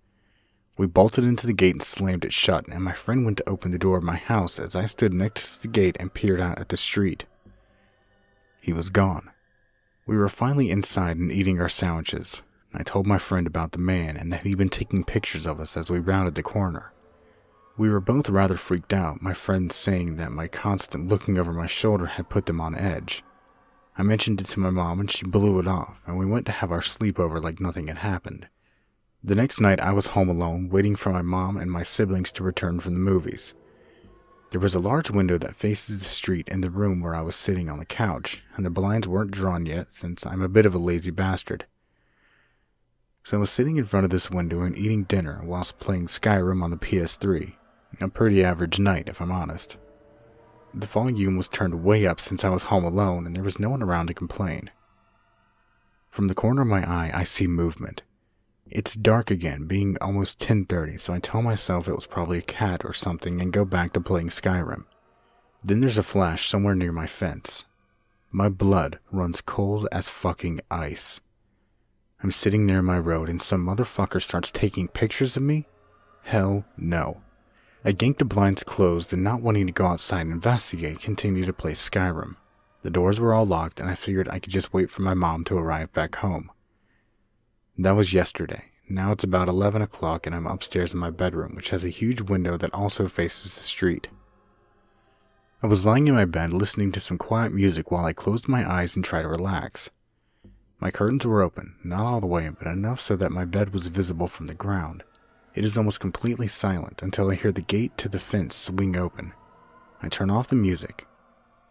We bolted into the gate and slammed it shut, and my friend went to open the door of my house as I stood next to the gate and peered out at the street. He was gone. We were finally inside and eating our sandwiches. I told my friend about the man and that he'd been taking pictures of us as we rounded the corner. We were both rather freaked out, my friend saying that my constant looking over my shoulder had put them on edge. I mentioned it to my mom and she blew it off, and we went to have our sleepover like nothing had happened. The next night I was home alone, waiting for my mom and my siblings to return from the movies. There was a large window that faces the street in the room where I was sitting on the couch, and the blinds weren't drawn yet since I'm a bit of a lazy bastard. So I was sitting in front of this window and eating dinner whilst playing Skyrim on the PS3. A pretty average night, if I'm honest. The volume was turned way up since I was home alone and there was no one around to complain. From the corner of my eye, I see movement. It's dark again, being almost 10:30, so I tell myself it was probably a cat or something and go back to playing Skyrim. Then there's a flash somewhere near my fence. My blood runs cold as fucking ice. I'm sitting there in my road and some motherfucker starts taking pictures of me? Hell no. I yanked the blinds closed and, not wanting to go outside and investigate, continued to play Skyrim. The doors were all locked and I figured I could just wait for my mom to arrive back home. That was yesterday. Now it's about 11 o'clock and I'm upstairs in my bedroom, which has a huge window that also faces the street. I was lying in my bed listening to some quiet music while I closed my eyes and tried to relax. My curtains were open, not all the way, but enough so that my bed was visible from the ground. It is almost completely silent until I hear the gate to the fence swing open. I turn off the music.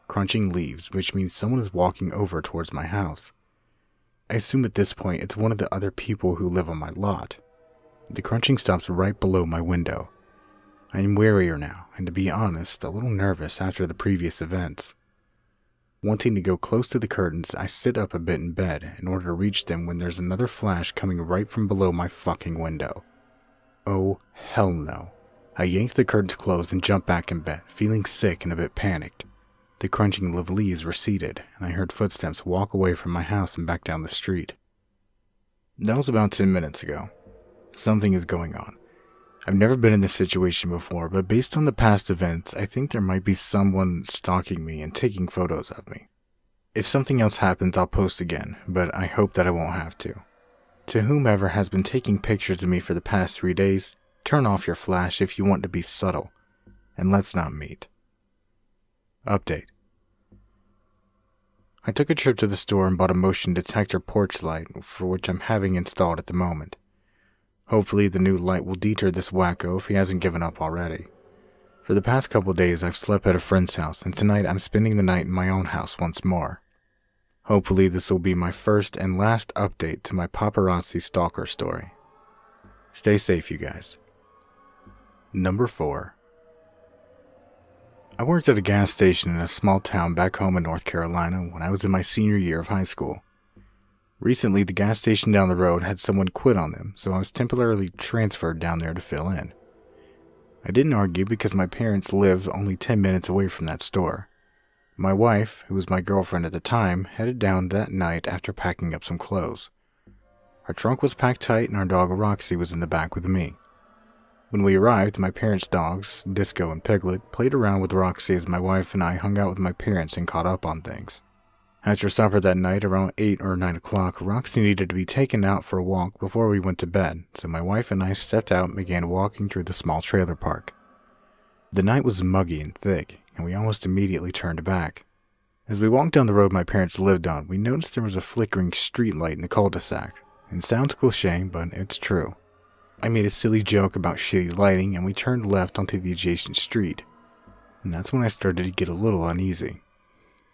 Crunching leaves, which means someone is walking over towards my house. I assume at this point it's one of the other people who live on my lot. The crunching stops right below my window. I am warier now, and to be honest, a little nervous after the previous events. Wanting to go close to the curtains, I sit up a bit in bed in order to reach them when there's another flash coming right from below my fucking window. Oh, hell no. I yanked the curtains closed and jumped back in bed, feeling sick and a bit panicked. The crunching of leaves receded, and I heard footsteps walk away from my house and back down the street. That was about 10 minutes ago. Something is going on. I've never been in this situation before, but based on the past events, I think there might be someone stalking me and taking photos of me. If something else happens, I'll post again, but I hope that I won't have to. To whomever has been taking pictures of me for the past 3 days, turn off your flash if you want to be subtle, and let's not meet. Update. I took a trip to the store and bought a motion detector porch light, for which I'm having installed at the moment. Hopefully the new light will deter this wacko if he hasn't given up already. For the past couple days I've slept at a friend's house, and tonight I'm spending the night in my own house once more. Hopefully this will be my first and last update to my paparazzi stalker story. Stay safe, you guys. Number 4. I worked at a gas station in a small town back home in North Carolina when I was in my senior year of high school. Recently, the gas station down the road had someone quit on them, so I was temporarily transferred down there to fill in. I didn't argue because my parents live only 10 minutes away from that store. My wife, who was my girlfriend at the time, headed down that night after packing up some clothes. Our trunk was packed tight and our dog Roxy was in the back with me. When we arrived, my parents' dogs, Disco and Piglet, played around with Roxy as my wife and I hung out with my parents and caught up on things. After supper that night, around 8 or 9 o'clock, Roxy needed to be taken out for a walk before we went to bed, so my wife and I stepped out and began walking through the small trailer park. The night was muggy and thick, and we almost immediately turned back. As we walked down the road my parents lived on, we noticed there was a flickering street light in the cul-de-sac. It sounds cliché, but it's true. I made a silly joke about shitty lighting, and we turned left onto the adjacent street. And that's when I started to get a little uneasy.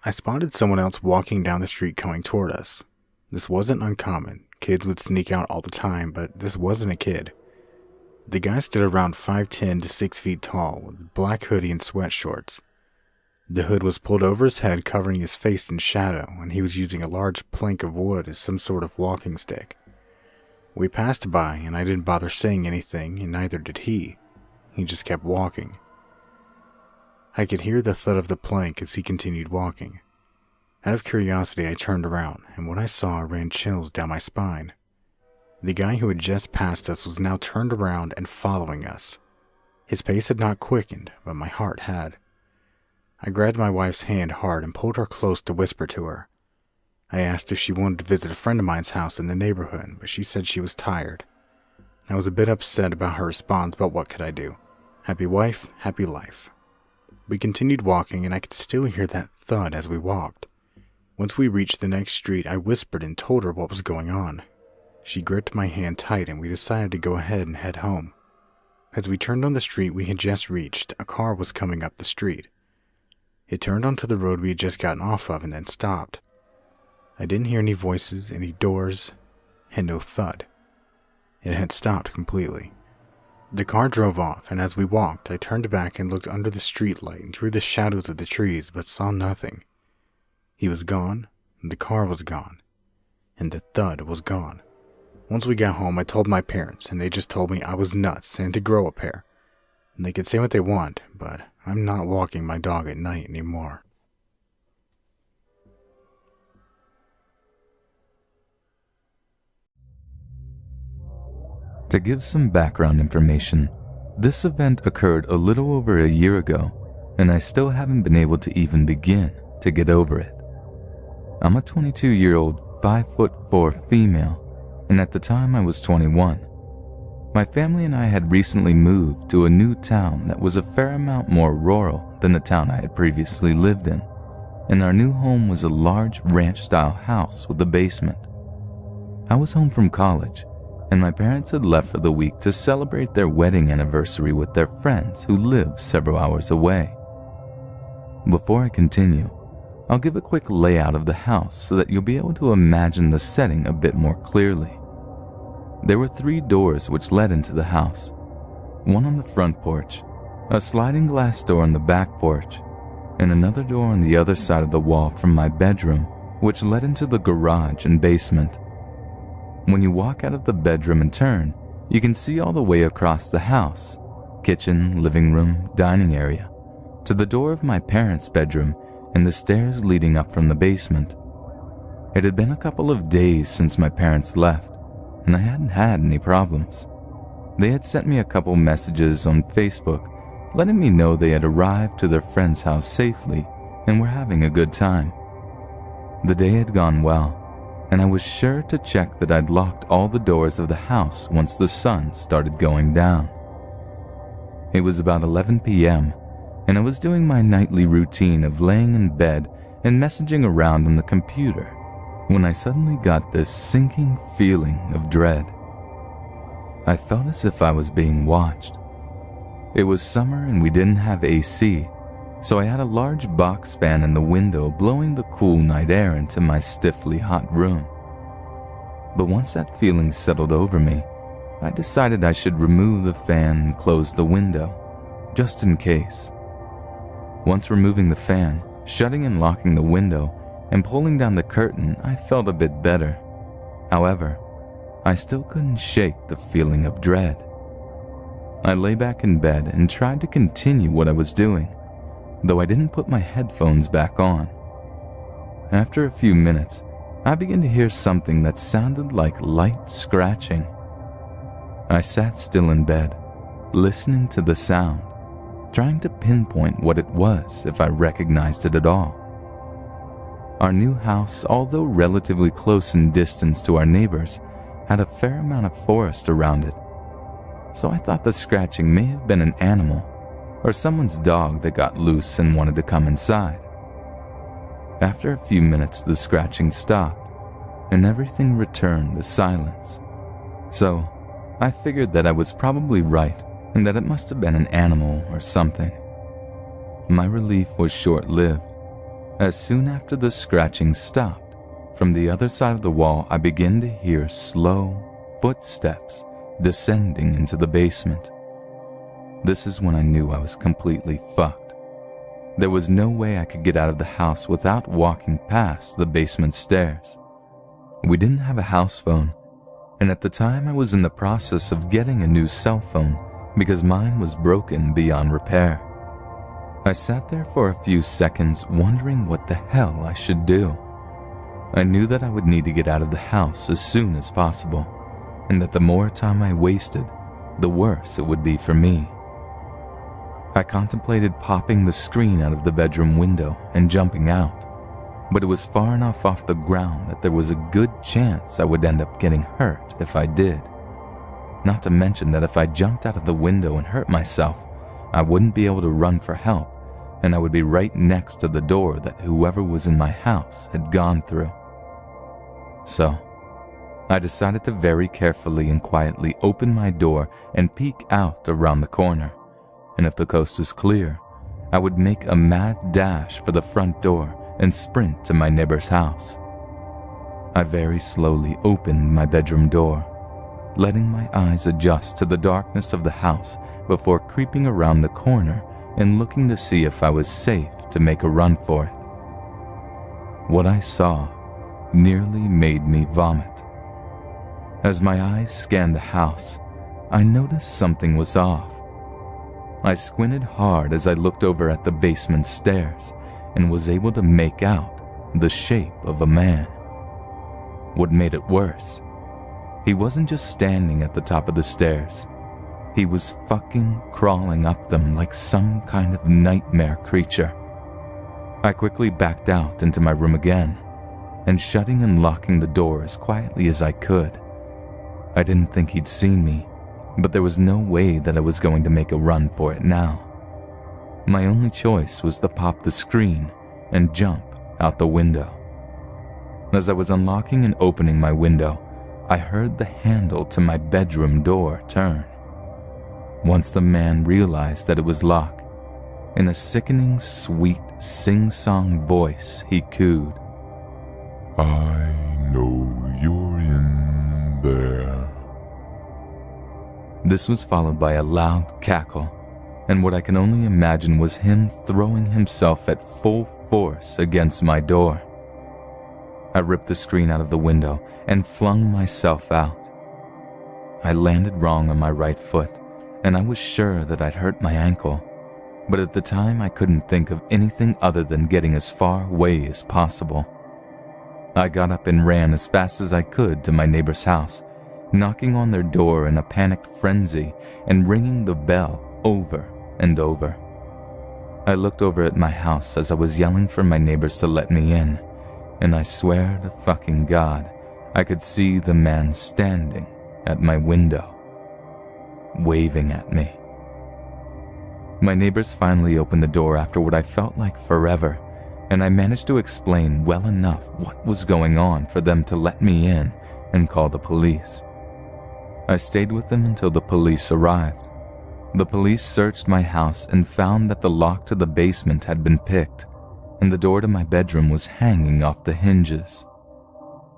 I spotted someone else walking down the street coming toward us. This wasn't uncommon. Kids would sneak out all the time, but this wasn't a kid. The guy stood around 5'10" to 6 feet tall, with a black hoodie and sweatshorts. The hood was pulled over his head, covering his face in shadow, and he was using a large plank of wood as some sort of walking stick. We passed by, and I didn't bother saying anything, and neither did he. He just kept walking. I could hear the thud of the plank as he continued walking. Out of curiosity, I turned around, and what I saw ran chills down my spine. The guy who had just passed us was now turned around and following us. His pace had not quickened, but my heart had. I grabbed my wife's hand hard and pulled her close to whisper to her. I asked if she wanted to visit a friend of mine's house in the neighborhood, but she said she was tired. I was a bit upset about her response, but what could I do? Happy wife, happy life. We continued walking, and I could still hear that thud as we walked. Once we reached the next street, I whispered and told her what was going on. She gripped my hand tight, and we decided to go ahead and head home. As we turned on the street we had just reached, a car was coming up the street. It turned onto the road we had just gotten off of and then stopped. I didn't hear any voices, any doors, and no thud. It had stopped completely. The car drove off, and as we walked, I turned back and looked under the street light and through the shadows of the trees, but saw nothing. He was gone, and the car was gone, and the thud was gone. Once we got home, I told my parents, and they just told me I was nuts and to grow a pair. And they could say what they want, but I'm not walking my dog at night anymore. To give some background information, this event occurred a little over a year ago, and I still haven't been able to even begin to get over it. I'm a 22-year-old, 5'4" female, and at the time I was 21. My family and I had recently moved to a new town that was a fair amount more rural than the town I had previously lived in, and our new home was a large ranch-style house with a basement. I was home from college, and my parents had left for the week to celebrate their wedding anniversary with their friends who lived several hours away. Before I continue, I'll give a quick layout of the house so that you'll be able to imagine the setting a bit more clearly. There were 3 doors which led into the house. One on the front porch, a sliding glass door on the back porch, and another door on the other side of the wall from my bedroom, which led into the garage and basement. When you walk out of the bedroom and turn, you can see all the way across the house, kitchen, living room, dining area, to the door of my parents' bedroom and the stairs leading up from the basement. It had been a couple of days since my parents left, and I hadn't had any problems. They had sent me a couple messages on Facebook letting me know they had arrived to their friend's house safely and were having a good time. The day had gone well, and I was sure to check that I'd locked all the doors of the house once the sun started going down. It was about 11 p.m., and I was doing my nightly routine of laying in bed and messaging around on the computer when I suddenly got this sinking feeling of dread. I felt as if I was being watched. It was summer and we didn't have AC, so I had a large box fan in the window blowing the cool night air into my stiffly hot room. But once that feeling settled over me, I decided I should remove the fan and close the window, just in case. Once removing the fan, shutting and locking the window, and pulling down the curtain, I felt a bit better. However, I still couldn't shake the feeling of dread. I lay back in bed and tried to continue what I was doing, though I didn't put my headphones back on. After a few minutes, I began to hear something that sounded like light scratching. I sat still in bed, listening to the sound, trying to pinpoint what it was if I recognized it at all. Our new house, although relatively close in distance to our neighbors, had a fair amount of forest around it, so I thought the scratching may have been an animal or someone's dog that got loose and wanted to come inside. After a few minutes, the scratching stopped and everything returned to silence. So I figured that I was probably right and that it must have been an animal or something. My relief was short-lived, as soon after the scratching stopped, from the other side of the wall I began to hear slow footsteps descending into the basement. This is when I knew I was completely fucked. There was no way I could get out of the house without walking past the basement stairs. We didn't have a house phone, and at the time I was in the process of getting a new cell phone because mine was broken beyond repair. I sat there for a few seconds wondering what the hell I should do. I knew that I would need to get out of the house as soon as possible, and that the more time I wasted, the worse it would be for me. I contemplated popping the screen out of the bedroom window and jumping out, but it was far enough off the ground that there was a good chance I would end up getting hurt if I did. Not to mention that if I jumped out of the window and hurt myself, I wouldn't be able to run for help, and I would be right next to the door that whoever was in my house had gone through. So, I decided to very carefully and quietly open my door and peek out around the corner, and if the coast was clear, I would make a mad dash for the front door and sprint to my neighbor's house. I very slowly opened my bedroom door, letting my eyes adjust to the darkness of the house before creeping around the corner and looking to see if I was safe to make a run for it. What I saw nearly made me vomit. As my eyes scanned the house, I noticed something was off. I squinted hard as I looked over at the basement stairs and was able to make out the shape of a man. What made it worse, he wasn't just standing at the top of the stairs. He was fucking crawling up them like some kind of nightmare creature. I quickly backed out into my room again and shutting and locking the door as quietly as I could. I didn't think he'd seen me, but there was no way that I was going to make a run for it now. My only choice was to pop the screen and jump out the window. As I was unlocking and opening my window, I heard the handle to my bedroom door turn. Once the man realized that it was locked, in a sickening, sweet, sing-song voice, he cooed, I know you're in there. This was followed by a loud cackle, and what I can only imagine was him throwing himself at full force against my door. I ripped the screen out of the window and flung myself out. I landed wrong on my right foot, and I was sure that I'd hurt my ankle, but at the time I couldn't think of anything other than getting as far away as possible. I got up and ran as fast as I could to my neighbor's house, knocking on their door in a panicked frenzy and ringing the bell over and over. I looked over at my house as I was yelling for my neighbors to let me in, and I swear to fucking God, I could see the man standing at my window, waving at me. My neighbors finally opened the door after what I felt like forever, and I managed to explain well enough what was going on for them to let me in and call the police. I stayed with them until the police arrived. The police searched my house and found that the lock to the basement had been picked, and the door to my bedroom was hanging off the hinges.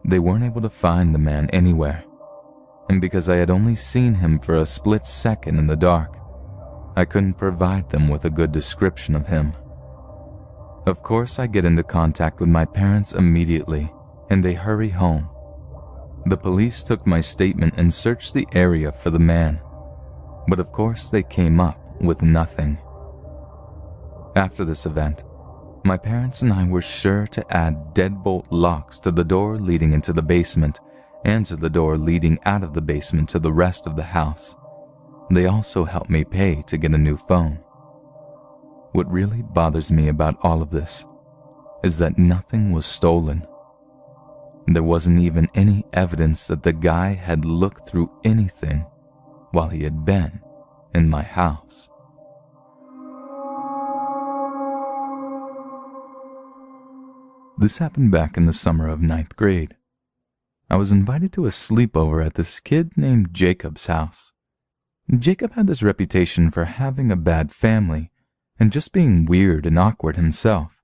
They weren't able to find the man anywhere, and because I had only seen him for a split second in the dark, I couldn't provide them with a good description of him. Of course, I get into contact with my parents immediately, and they hurry home. The police took my statement and searched the area for the man, but of course they came up with nothing. After this event, my parents and I were sure to add deadbolt locks to the door leading into the basement and to the door leading out of the basement to the rest of the house. They also helped me pay to get a new phone. What really bothers me about all of this is that nothing was stolen. There wasn't even any evidence that the guy had looked through anything while he had been in my house. This happened back in the summer of 9th grade. I was invited to a sleepover at this kid named Jacob's house. Jacob had this reputation for having a bad family and just being weird and awkward himself.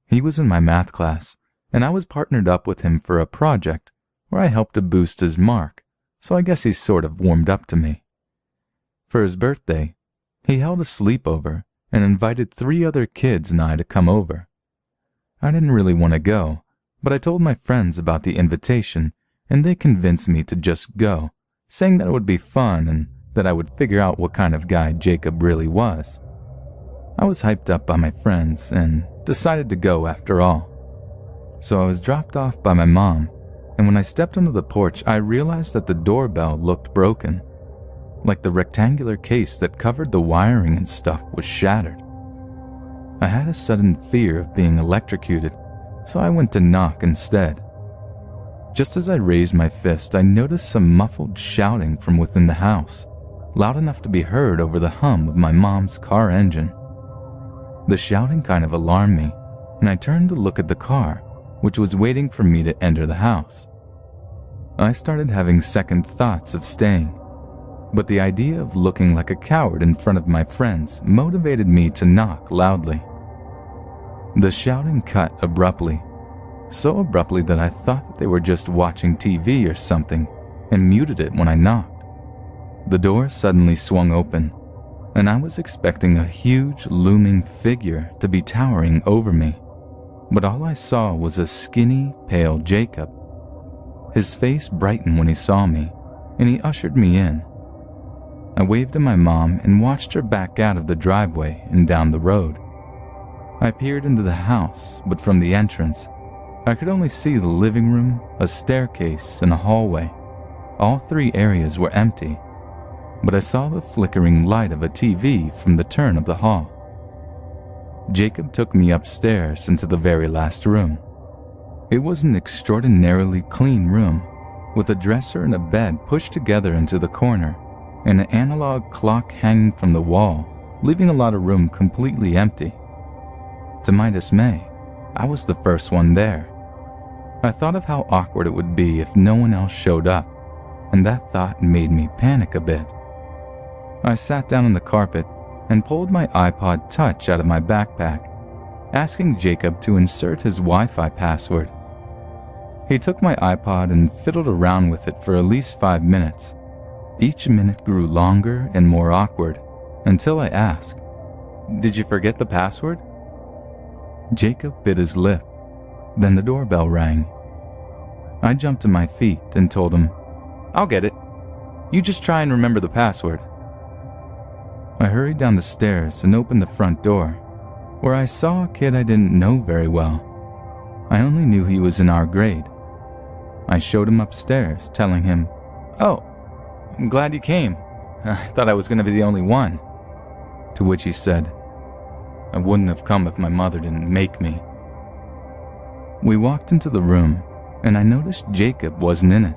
He was in my math class, and I was partnered up with him for a project where I helped to boost his mark, so I guess he sort of warmed up to me. For his birthday, he held a sleepover and invited 3 other kids and I to come over. I didn't really want to go, but I told my friends about the invitation, and they convinced me to just go, saying that it would be fun and that I would figure out what kind of guy Jacob really was. I was hyped up by my friends and decided to go after all. So I was dropped off by my mom, and when I stepped onto the porch, I realized that the doorbell looked broken, like the rectangular case that covered the wiring and stuff was shattered. I had a sudden fear of being electrocuted, so I went to knock instead. Just as I raised my fist, I noticed some muffled shouting from within the house, loud enough to be heard over the hum of my mom's car engine. The shouting kind of alarmed me, and I turned to look at the car, which was waiting for me to enter the house. I started having second thoughts of staying, but the idea of looking like a coward in front of my friends motivated me to knock loudly. The shouting cut abruptly, so abruptly that I thought that they were just watching TV or something, and muted it when I knocked. The door suddenly swung open, and I was expecting a huge looming figure to be towering over me, but all I saw was a skinny, pale Jacob. His face brightened when he saw me, and he ushered me in. I waved to my mom and watched her back out of the driveway and down the road. I peered into the house, but from the entrance, I could only see the living room, a staircase, and a hallway. All 3 areas were empty, but I saw the flickering light of a TV from the turn of the hall. Jacob took me upstairs into the very last room. It was an extraordinarily clean room, with a dresser and a bed pushed together into the corner, and an analog clock hanging from the wall, leaving a lot of room completely empty. To my dismay, I was the first one there. I thought of how awkward it would be if no one else showed up, and that thought made me panic a bit. I sat down on the carpet and pulled my iPod Touch out of my backpack, asking Jacob to insert his Wi-Fi password. He took my iPod and fiddled around with it for at least 5 minutes, Each minute grew longer and more awkward until I asked, "Did you forget the password?" Jacob bit his lip. Then the doorbell rang. I jumped to my feet and told him, "I'll get it. You just try and remember the password." I hurried down the stairs and opened the front door, where I saw a kid I didn't know very well. I only knew he was in our grade. I showed him upstairs, telling him, "Oh, I'm glad you came. I thought I was going to be the only one." To which he said, "I wouldn't have come if my mother didn't make me." We walked into the room, and I noticed Jacob wasn't in it.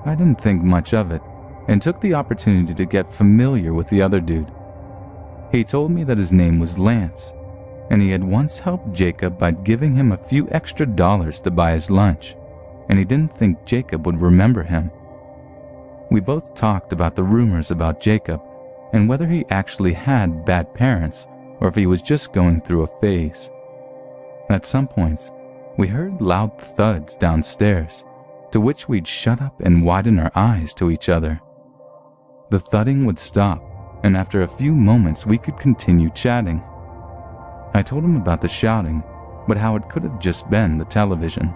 I didn't think much of it, and took the opportunity to get familiar with the other dude. He told me that his name was Lance, and he had once helped Jacob by giving him a few extra dollars to buy his lunch, and he didn't think Jacob would remember him. We both talked about the rumors about Jacob, and whether he actually had bad parents, or if he was just going through a phase. At some points, we heard loud thuds downstairs, to which we'd shut up and widen our eyes to each other. The thudding would stop, and after a few moments we could continue chatting. I told him about the shouting, but how it could have just been the television.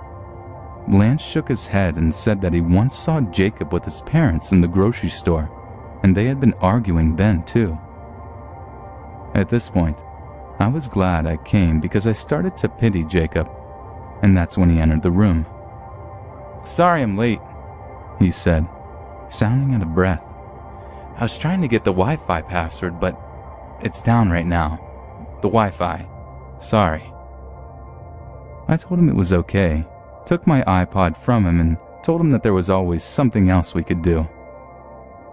Lance shook his head and said that he once saw Jacob with his parents in the grocery store, and they had been arguing then too. At this point, I was glad I came because I started to pity Jacob, and that's when he entered the room. "Sorry I'm late," he said, sounding out of breath. "I was trying to get the Wi-Fi password, but it's down right now. The Wi-Fi. Sorry." I told him it was okay, took my iPod from him, and told him that there was always something else we could do.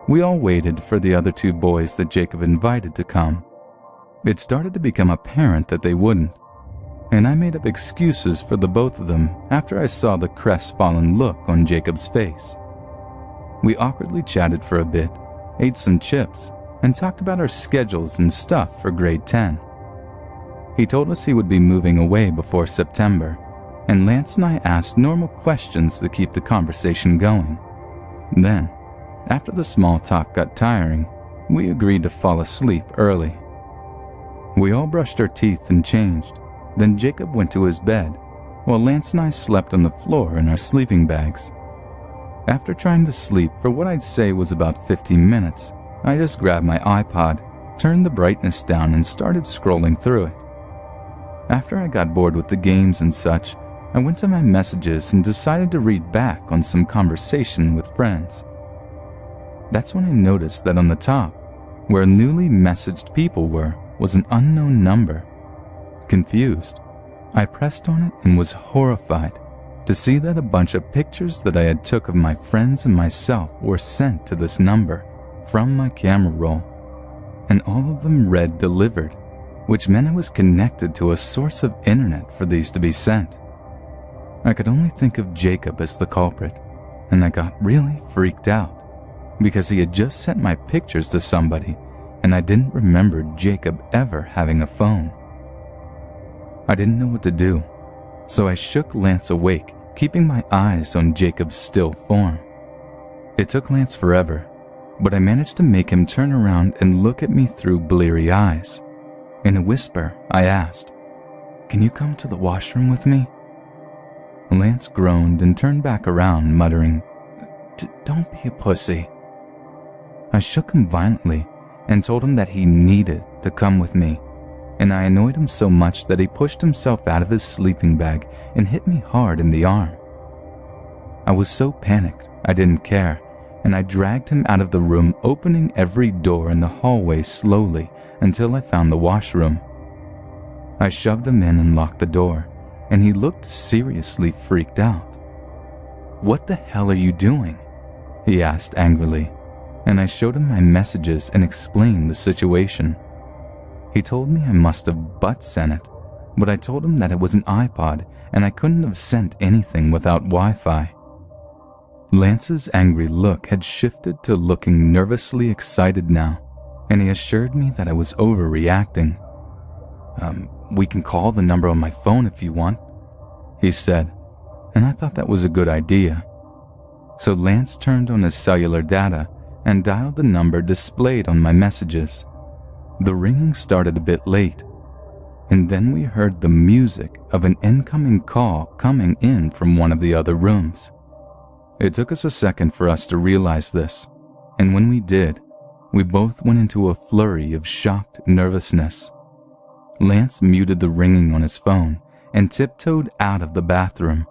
We all waited for the other two boys that Jacob invited to come. It started to become apparent that they wouldn't, and I made up excuses for the both of them after I saw the crestfallen look on Jacob's face. We awkwardly chatted for a bit, ate some chips, and talked about our schedules and stuff for grade 10. He told us he would be moving away before September, and Lance and I asked normal questions to keep the conversation going. Then, after the small talk got tiring, we agreed to fall asleep early. We all brushed our teeth and changed. Then Jacob went to his bed, while Lance and I slept on the floor in our sleeping bags. After trying to sleep for what I'd say was about 15 minutes, I just grabbed my iPod, turned the brightness down, and started scrolling through it. After I got bored with the games and such, I went to my messages and decided to read back on some conversation with friends. That's when I noticed that on the top, where newly messaged people were, was an unknown number. Confused, I pressed on it and was horrified to see that a bunch of pictures that I had took of my friends and myself were sent to this number from my camera roll, and all of them read delivered, which meant I was connected to a source of internet for these to be sent. I could only think of Jacob as the culprit, and I got really freaked out because he had just sent my pictures to somebody, and I didn't remember Jacob ever having a phone. I didn't know what to do, so I shook Lance awake, keeping my eyes on Jacob's still form. It took Lance forever, but I managed to make him turn around and look at me through bleary eyes. In a whisper, I asked, "Can you come to the washroom with me?" Lance groaned and turned back around, muttering, "Don't be a pussy." I shook him violently and told him that he needed to come with me, and I annoyed him so much that he pushed himself out of his sleeping bag and hit me hard in the arm. I was so panicked I didn't care, and I dragged him out of the room, opening every door in the hallway slowly until I found the washroom. I shoved him in and locked the door, and he looked seriously freaked out. "What the hell are you doing?" he asked angrily, and I showed him my messages and explained the situation. He told me I must have butt sent it, but I told him that it was an iPod and I couldn't have sent anything without Wi-Fi. Lance's angry look had shifted to looking nervously excited now, and he assured me that I was overreacting. We can call the number on my phone if you want," he said, and I thought that was a good idea. So Lance turned on his cellular data and dialed the number displayed on my messages. The ringing started a bit late, and then we heard the music of an incoming call coming in from one of the other rooms. It took us a second for us to realize this, and when we did, we both went into a flurry of shocked nervousness. Lance muted the ringing on his phone and tiptoed out of the bathroom.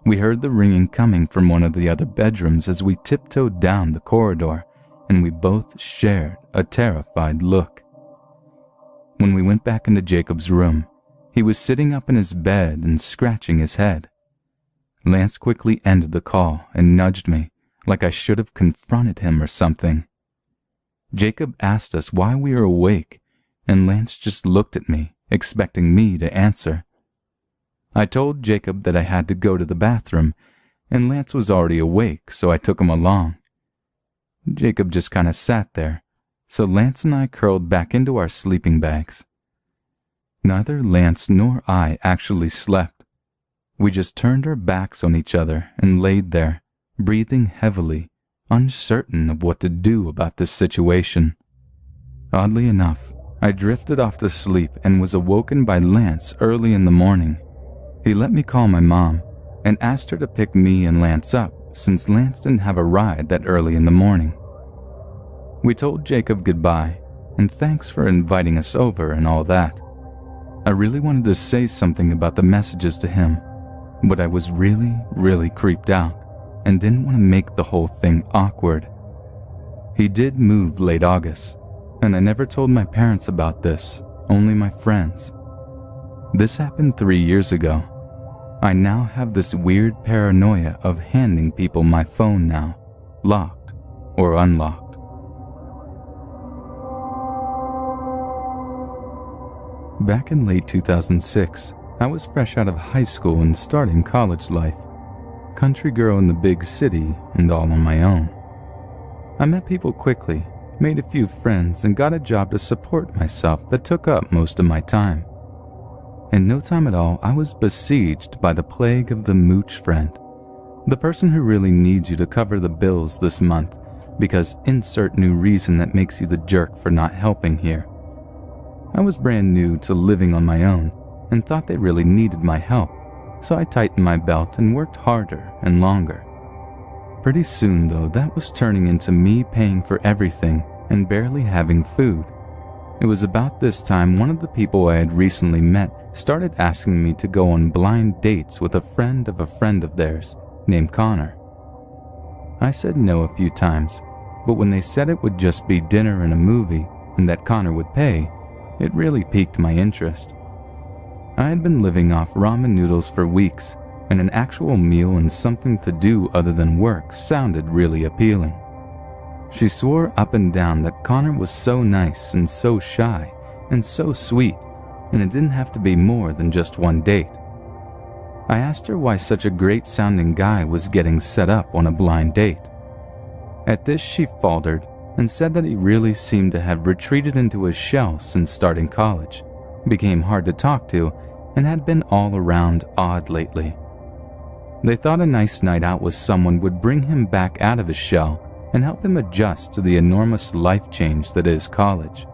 We heard the ringing coming from one of the other bedrooms as we tiptoed down the corridor, and we both shared a terrified look. When we went back into Jacob's room, he was sitting up in his bed and scratching his head. Lance quickly ended the call and nudged me, like I should have confronted him or something. Jacob asked us why we were awake, and Lance just looked at me, expecting me to answer. I told Jacob that I had to go to the bathroom, and Lance was already awake, so I took him along. Jacob just kind of sat there, so Lance and I curled back into our sleeping bags. Neither Lance nor I actually slept. We just turned our backs on each other and laid there, breathing heavily, uncertain of what to do about this situation. Oddly enough, I drifted off to sleep and was awoken by Lance early in the morning. He let me call my mom and asked her to pick me and Lance up since Lance didn't have a ride that early in the morning. We told Jacob goodbye and thanks for inviting us over and all that. I really wanted to say something about the messages to him, but I was really creeped out and didn't want to make the whole thing awkward. He did move late August, and I never told my parents about this, only my friends. This happened 3 years ago. I now have this weird paranoia of handing people my phone now, locked or unlocked. Back in late 2006, I was fresh out of high school and starting college life. Country girl in the big city and all on my own. I met people quickly, made a few friends, and got a job to support myself that took up most of my time. In no time at all, I was besieged by the plague of the mooch friend, the person who really needs you to cover the bills this month because insert new reason that makes you the jerk for not helping here. I was brand new to living on my own and thought they really needed my help, so I tightened my belt and worked harder and longer. Pretty soon, though, that was turning into me paying for everything and barely having food. It was about this time one of the people I had recently met started asking me to go on blind dates with a friend of theirs named Connor. I said no a few times, but when they said it would just be dinner and a movie and that Connor would pay, it really piqued my interest. I had been living off ramen noodles for weeks, and an actual meal and something to do other than work sounded really appealing. She swore up and down that Connor was so nice and so shy and so sweet, and it didn't have to be more than just one date. I asked her why such a great-sounding guy was getting set up on a blind date. At this, she faltered and said that he really seemed to have retreated into his shell since starting college, became hard to talk to, and had been all around odd lately. They thought a nice night out with someone would bring him back out of his shell and help him adjust to the enormous life change that is college.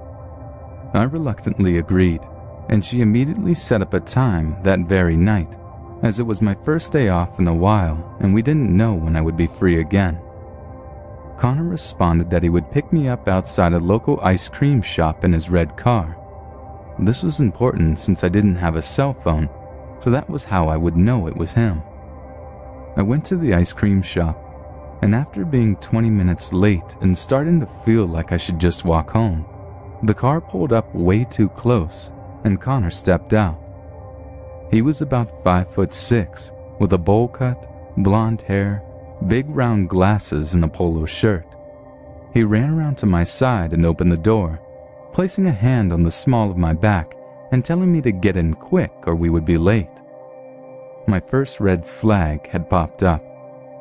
I reluctantly agreed, and she immediately set up a time that very night, as it was my first day off in a while and we didn't know when I would be free again. Connor responded that he would pick me up outside a local ice cream shop in his red car. This was important since I didn't have a cell phone, so that was how I would know it was him. I went to the ice cream shop, and after being 20 minutes late and starting to feel like I should just walk home, the car pulled up way too close and Connor stepped out. He was about 5'6", with a bowl cut, blonde hair, big round glasses, and a polo shirt. He ran around to my side and opened the door, placing a hand on the small of my back and telling me to get in quick or we would be late. My first red flag had popped up,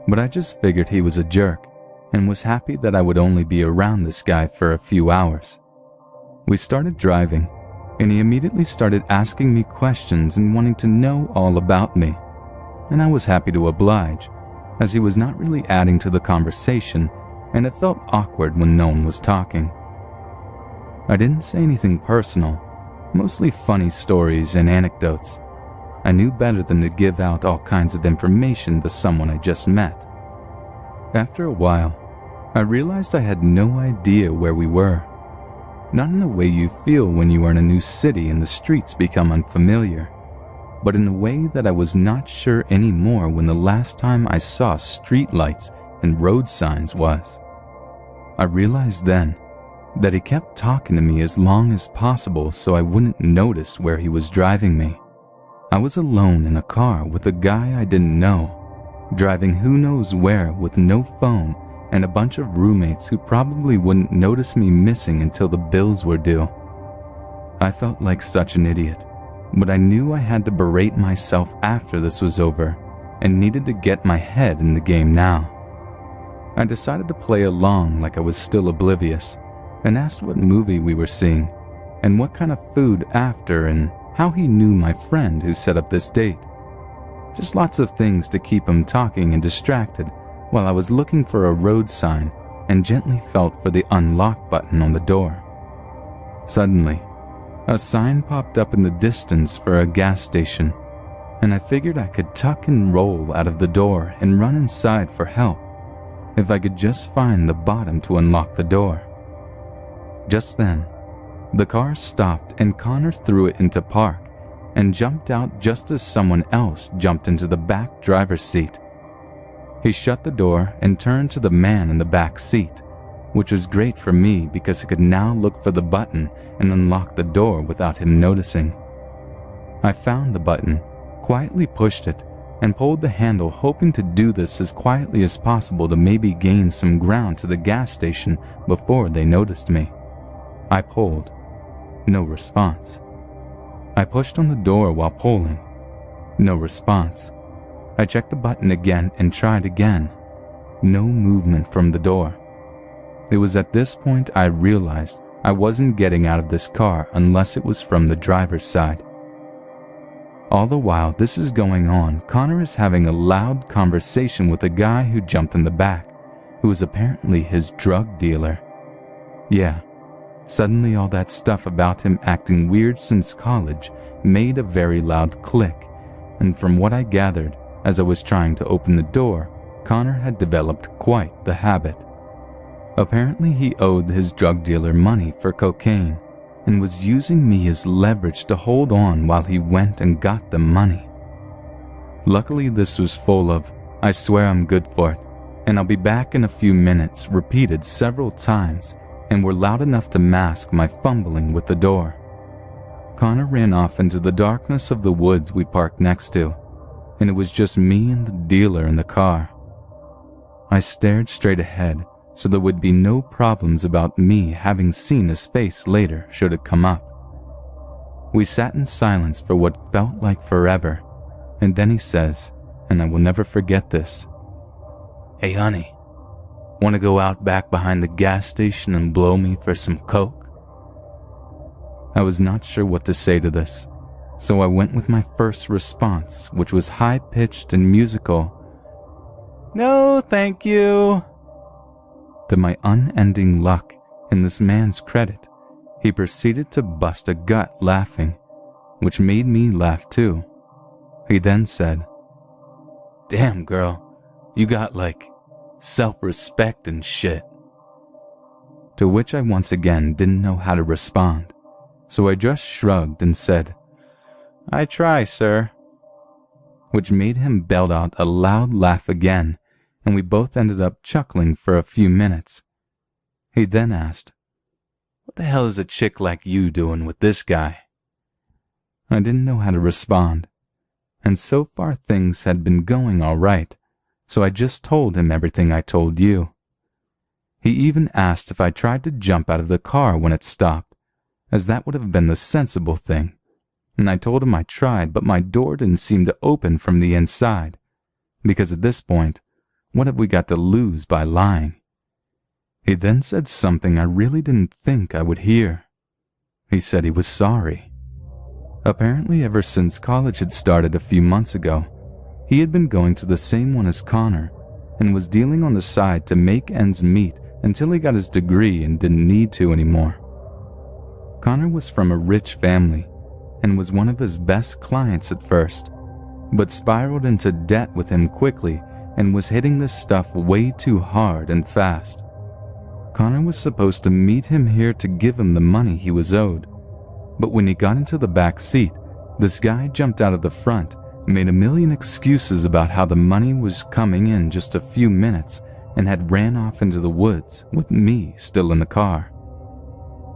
but I just figured he was a jerk and was happy that I would only be around this guy for a few hours. We started driving, and he immediately started asking me questions and wanting to know all about me, and I was happy to oblige, as he was not really adding to the conversation and it felt awkward when no one was talking. I didn't say anything personal, mostly funny stories and anecdotes. I knew better than to give out all kinds of information to someone I just met. After a while, I realized I had no idea where we were. Not in the way you feel when you are in a new city and the streets become unfamiliar, but in a way that I was not sure anymore when the last time I saw street lights and road signs was. I realized then that he kept talking to me as long as possible so I wouldn't notice where he was driving me. I was alone in a car with a guy I didn't know, driving who knows where with no phone and a bunch of roommates who probably wouldn't notice me missing until the bills were due. I felt like such an idiot, but I knew I had to berate myself after this was over and needed to get my head in the game now. I decided to play along like I was still oblivious and asked what movie we were seeing and what kind of food after and how he knew my friend who set up this date. Just lots of things to keep him talking and distracted while I was looking for a road sign and gently felt for the unlock button on the door. Suddenly, a sign popped up in the distance for a gas station, and I figured I could tuck and roll out of the door and run inside for help if I could just find the bottom to unlock the door. Just then, the car stopped and Connor threw it into park and jumped out just as someone else jumped into the back driver's seat. He shut the door and turned to the man in the back seat, which was great for me because I could now look for the button and unlock the door without him noticing. I found the button, quietly pushed it, and pulled the handle, hoping to do this as quietly as possible to maybe gain some ground to the gas station before they noticed me. I pulled. No response. I pushed on the door while pulling. No response. I checked the button again and tried again. No movement from the door. It was at this point I realized I wasn't getting out of this car unless it was from the driver's side. All the while this is going on, Connor is having a loud conversation with a guy who jumped in the back, who was apparently his drug dealer. Yeah, suddenly all that stuff about him acting weird since college made a very loud click, and from what I gathered, as I was trying to open the door, Connor had developed quite the habit. Apparently he owed his drug dealer money for cocaine and was using me as leverage to hold on while he went and got the money. Luckily this was full of, "I swear I'm good for it, and I'll be back in a few minutes," repeated several times and were loud enough to mask my fumbling with the door. Connor ran off into the darkness of the woods we parked next to, and it was just me and the dealer in the car. I stared straight ahead so there would be no problems about me having seen his face later should it come up. We sat in silence for what felt like forever, and then he says, and I will never forget this, "Hey honey, want to go out back behind the gas station and blow me for some coke?" I was not sure what to say to this, so I went with my first response, which was high-pitched and musical. "No, thank you." To my unending luck, in this man's credit, he proceeded to bust a gut laughing, which made me laugh too. He then said, "Damn girl, you got like self-respect and shit." To which I once again didn't know how to respond, so I just shrugged and said, "I try, sir," which made him belt out a loud laugh again, and we both ended up chuckling for a few minutes. He then asked, "What the hell is a chick like you doing with this guy?" I didn't know how to respond, and so far things had been going all right, so I just told him everything I told you. He even asked if I tried to jump out of the car when it stopped, as that would have been the sensible thing, and I told him I tried, but my door didn't seem to open from the inside, because at this point, what have we got to lose by lying? He then said something I really didn't think I would hear. He said he was sorry. Apparently ever since college had started a few months ago, he had been going to the same one as Connor and was dealing on the side to make ends meet until he got his degree and didn't need to anymore. Connor was from a rich family and was one of his best clients at first, but spiraled into debt with him quickly and was hitting this stuff way too hard and fast. Connor was supposed to meet him here to give him the money he was owed, but when he got into the back seat, this guy jumped out of the front, made a million excuses about how the money was coming in just a few minutes, and had ran off into the woods with me still in the car.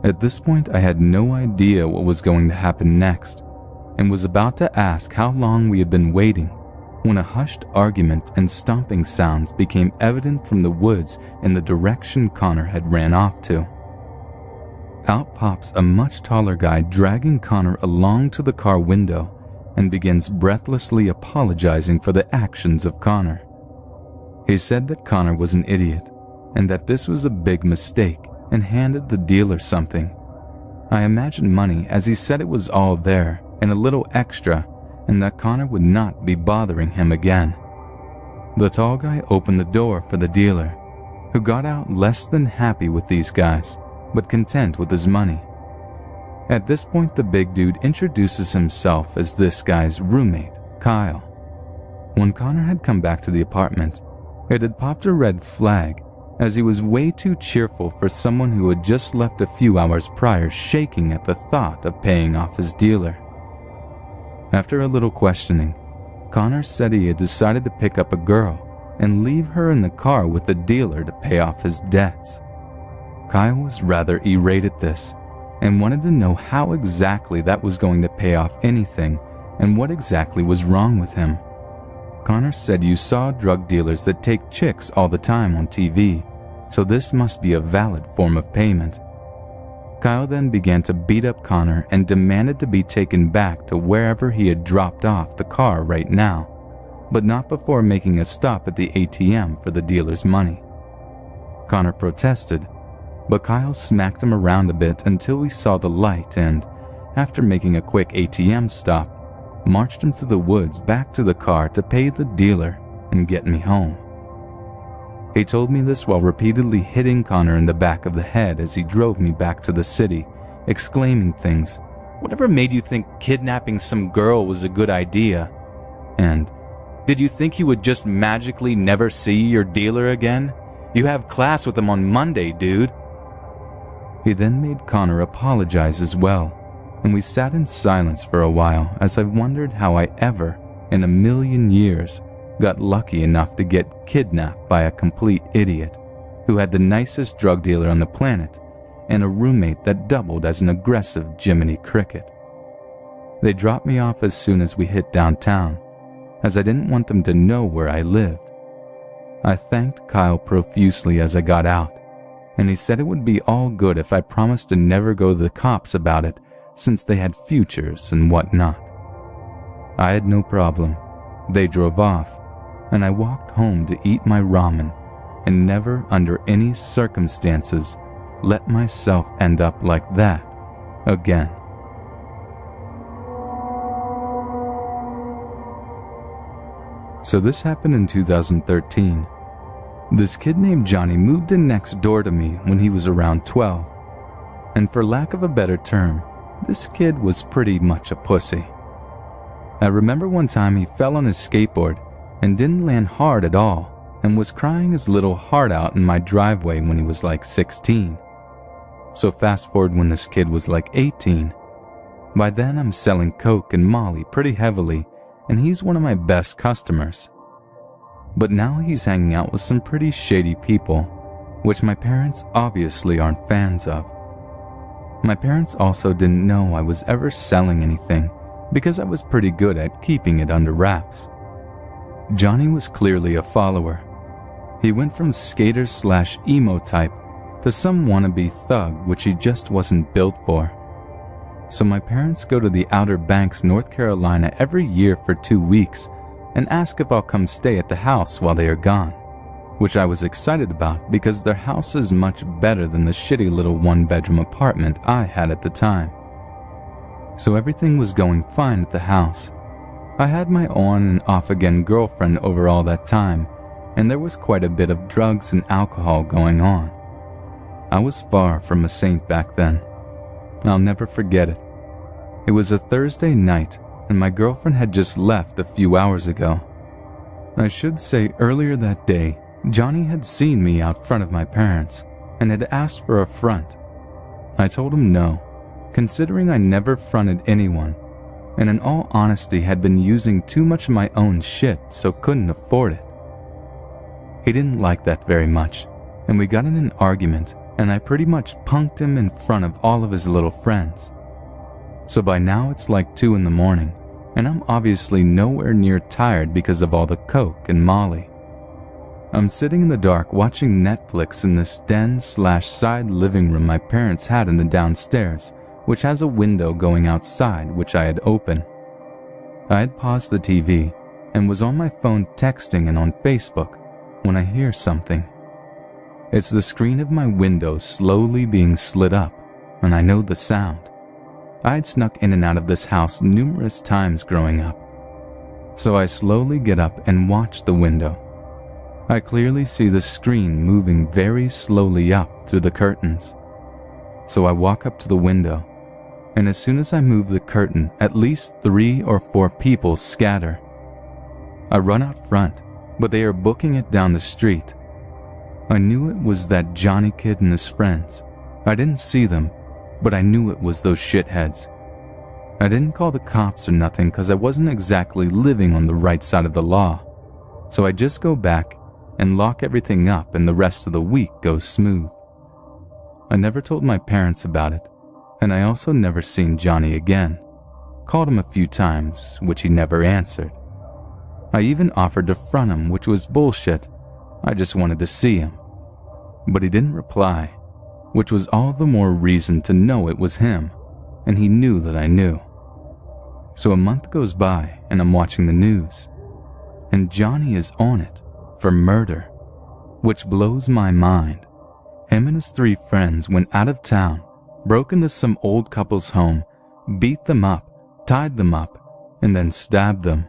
At this point, I had no idea what was going to happen next, and was about to ask how long we had been waiting when a hushed argument and stomping sounds became evident from the woods in the direction Connor had ran off to. Out pops a much taller guy dragging Connor along to the car window and begins breathlessly apologizing for the actions of Connor. He said that Connor was an idiot and that this was a big mistake and handed the dealer something. I imagined money as he said it was all there and a little extra, and that Connor would not be bothering him again. The tall guy opened the door for the dealer, who got out less than happy with these guys, but content with his money. At this point, the big dude introduces himself as this guy's roommate, Kyle. When Connor had come back to the apartment, it had popped a red flag, as he was way too cheerful for someone who had just left a few hours prior, shaking at the thought of paying off his dealer. After a little questioning, Connor said he had decided to pick up a girl and leave her in the car with the dealer to pay off his debts. Kyle was rather irate at this and wanted to know how exactly that was going to pay off anything and what exactly was wrong with him. Connor said you saw drug dealers that take chicks all the time on TV, so this must be a valid form of payment. Kyle then began to beat up Connor and demanded to be taken back to wherever he had dropped off the car right now, but not before making a stop at the ATM for the dealer's money. Connor protested, but Kyle smacked him around a bit until we saw the light and, after making a quick ATM stop, marched him through the woods back to the car to pay the dealer and get me home. He told me this while repeatedly hitting Connor in the back of the head as he drove me back to the city, exclaiming things, "Whatever made you think kidnapping some girl was a good idea?" And, "Did you think you would just magically never see your dealer again? You have class with him on Monday, dude." He then made Connor apologize as well, and we sat in silence for a while as I wondered how I ever, in a million years, got lucky enough to get kidnapped by a complete idiot who had the nicest drug dealer on the planet and a roommate that doubled as an aggressive Jiminy Cricket. They dropped me off as soon as we hit downtown, as I didn't want them to know where I lived. I thanked Kyle profusely as I got out, and he said it would be all good if I promised to never go to the cops about it since they had futures and whatnot. I had no problem. They drove off, and I walked home to eat my ramen and never under any circumstances let myself end up like that again. So this happened in 2013. This kid named Johnny moved in next door to me when he was around 12. And for lack of a better term, this kid was pretty much a pussy. I remember one time he fell on his skateboard and didn't land hard at all and was crying his little heart out in my driveway when he was like 16. So fast forward when this kid was like 18. By then I'm selling coke and molly pretty heavily, and he's one of my best customers. But now he's hanging out with some pretty shady people, which my parents obviously aren't fans of. My parents also didn't know I was ever selling anything because I was pretty good at keeping it under wraps. Johnny was clearly a follower. He went from skater/emo type to some wannabe thug which he just wasn't built for. So my parents go to the Outer Banks, North Carolina every year for 2 weeks and ask if I'll come stay at the house while they are gone, which I was excited about because their house is much better than the shitty little one-bedroom apartment I had at the time. So everything was going fine at the house. I had my on and off again girlfriend over all that time, and there was quite a bit of drugs and alcohol going on, I was far from a saint back then. I'll never forget it. It was a Thursday night, and my girlfriend had just left a few hours ago. I should say earlier that day, Johnny had seen me out front of my parents and had asked for a front. I told him no, considering I never fronted anyone, and in all honesty had been using too much of my own shit, so couldn't afford it. He didn't like that very much, and we got in an argument, and I pretty much punked him in front of all of his little friends. So by now it's like 2 in the morning, and I'm obviously nowhere near tired because of all the coke and Molly. I'm sitting in the dark watching Netflix in this den/side living room my parents had in the downstairs, which has a window going outside which I had open. I had paused the TV and was on my phone texting and on Facebook when I hear something. It's the screen of my window slowly being slid up, and I know the sound. I had snuck in and out of this house numerous times growing up. So I slowly get up and watch the window. I clearly see the screen moving very slowly up through the curtains. So I walk up to the window, and as soon as I move the curtain, at least 3 or 4 people scatter. I run out front, but they are booking it down the street. I knew it was that Johnny kid and his friends. I didn't see them, but I knew it was those shitheads. I didn't call the cops or nothing because I wasn't exactly living on the right side of the law. So I just go back and lock everything up, and the rest of the week goes smooth. I never told my parents about it, and I also never seen Johnny again. Called him a few times, which he never answered. I even offered to front him, which was bullshit. I just wanted to see him. But he didn't reply, which was all the more reason to know it was him, and he knew that I knew. So a month goes by, and I'm watching the news, and Johnny is on it for murder, which blows my mind. Him and his 3 friends went out of town, broke into some old couple's home, beat them up, tied them up, and then stabbed them.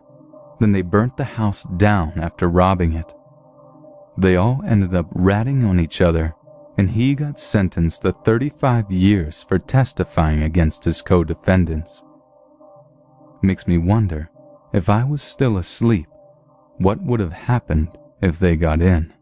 Then they burnt the house down after robbing it. They all ended up ratting on each other, and he got sentenced to 35 years for testifying against his co-defendants. Makes me wonder, if I was still asleep, what would have happened if they got in?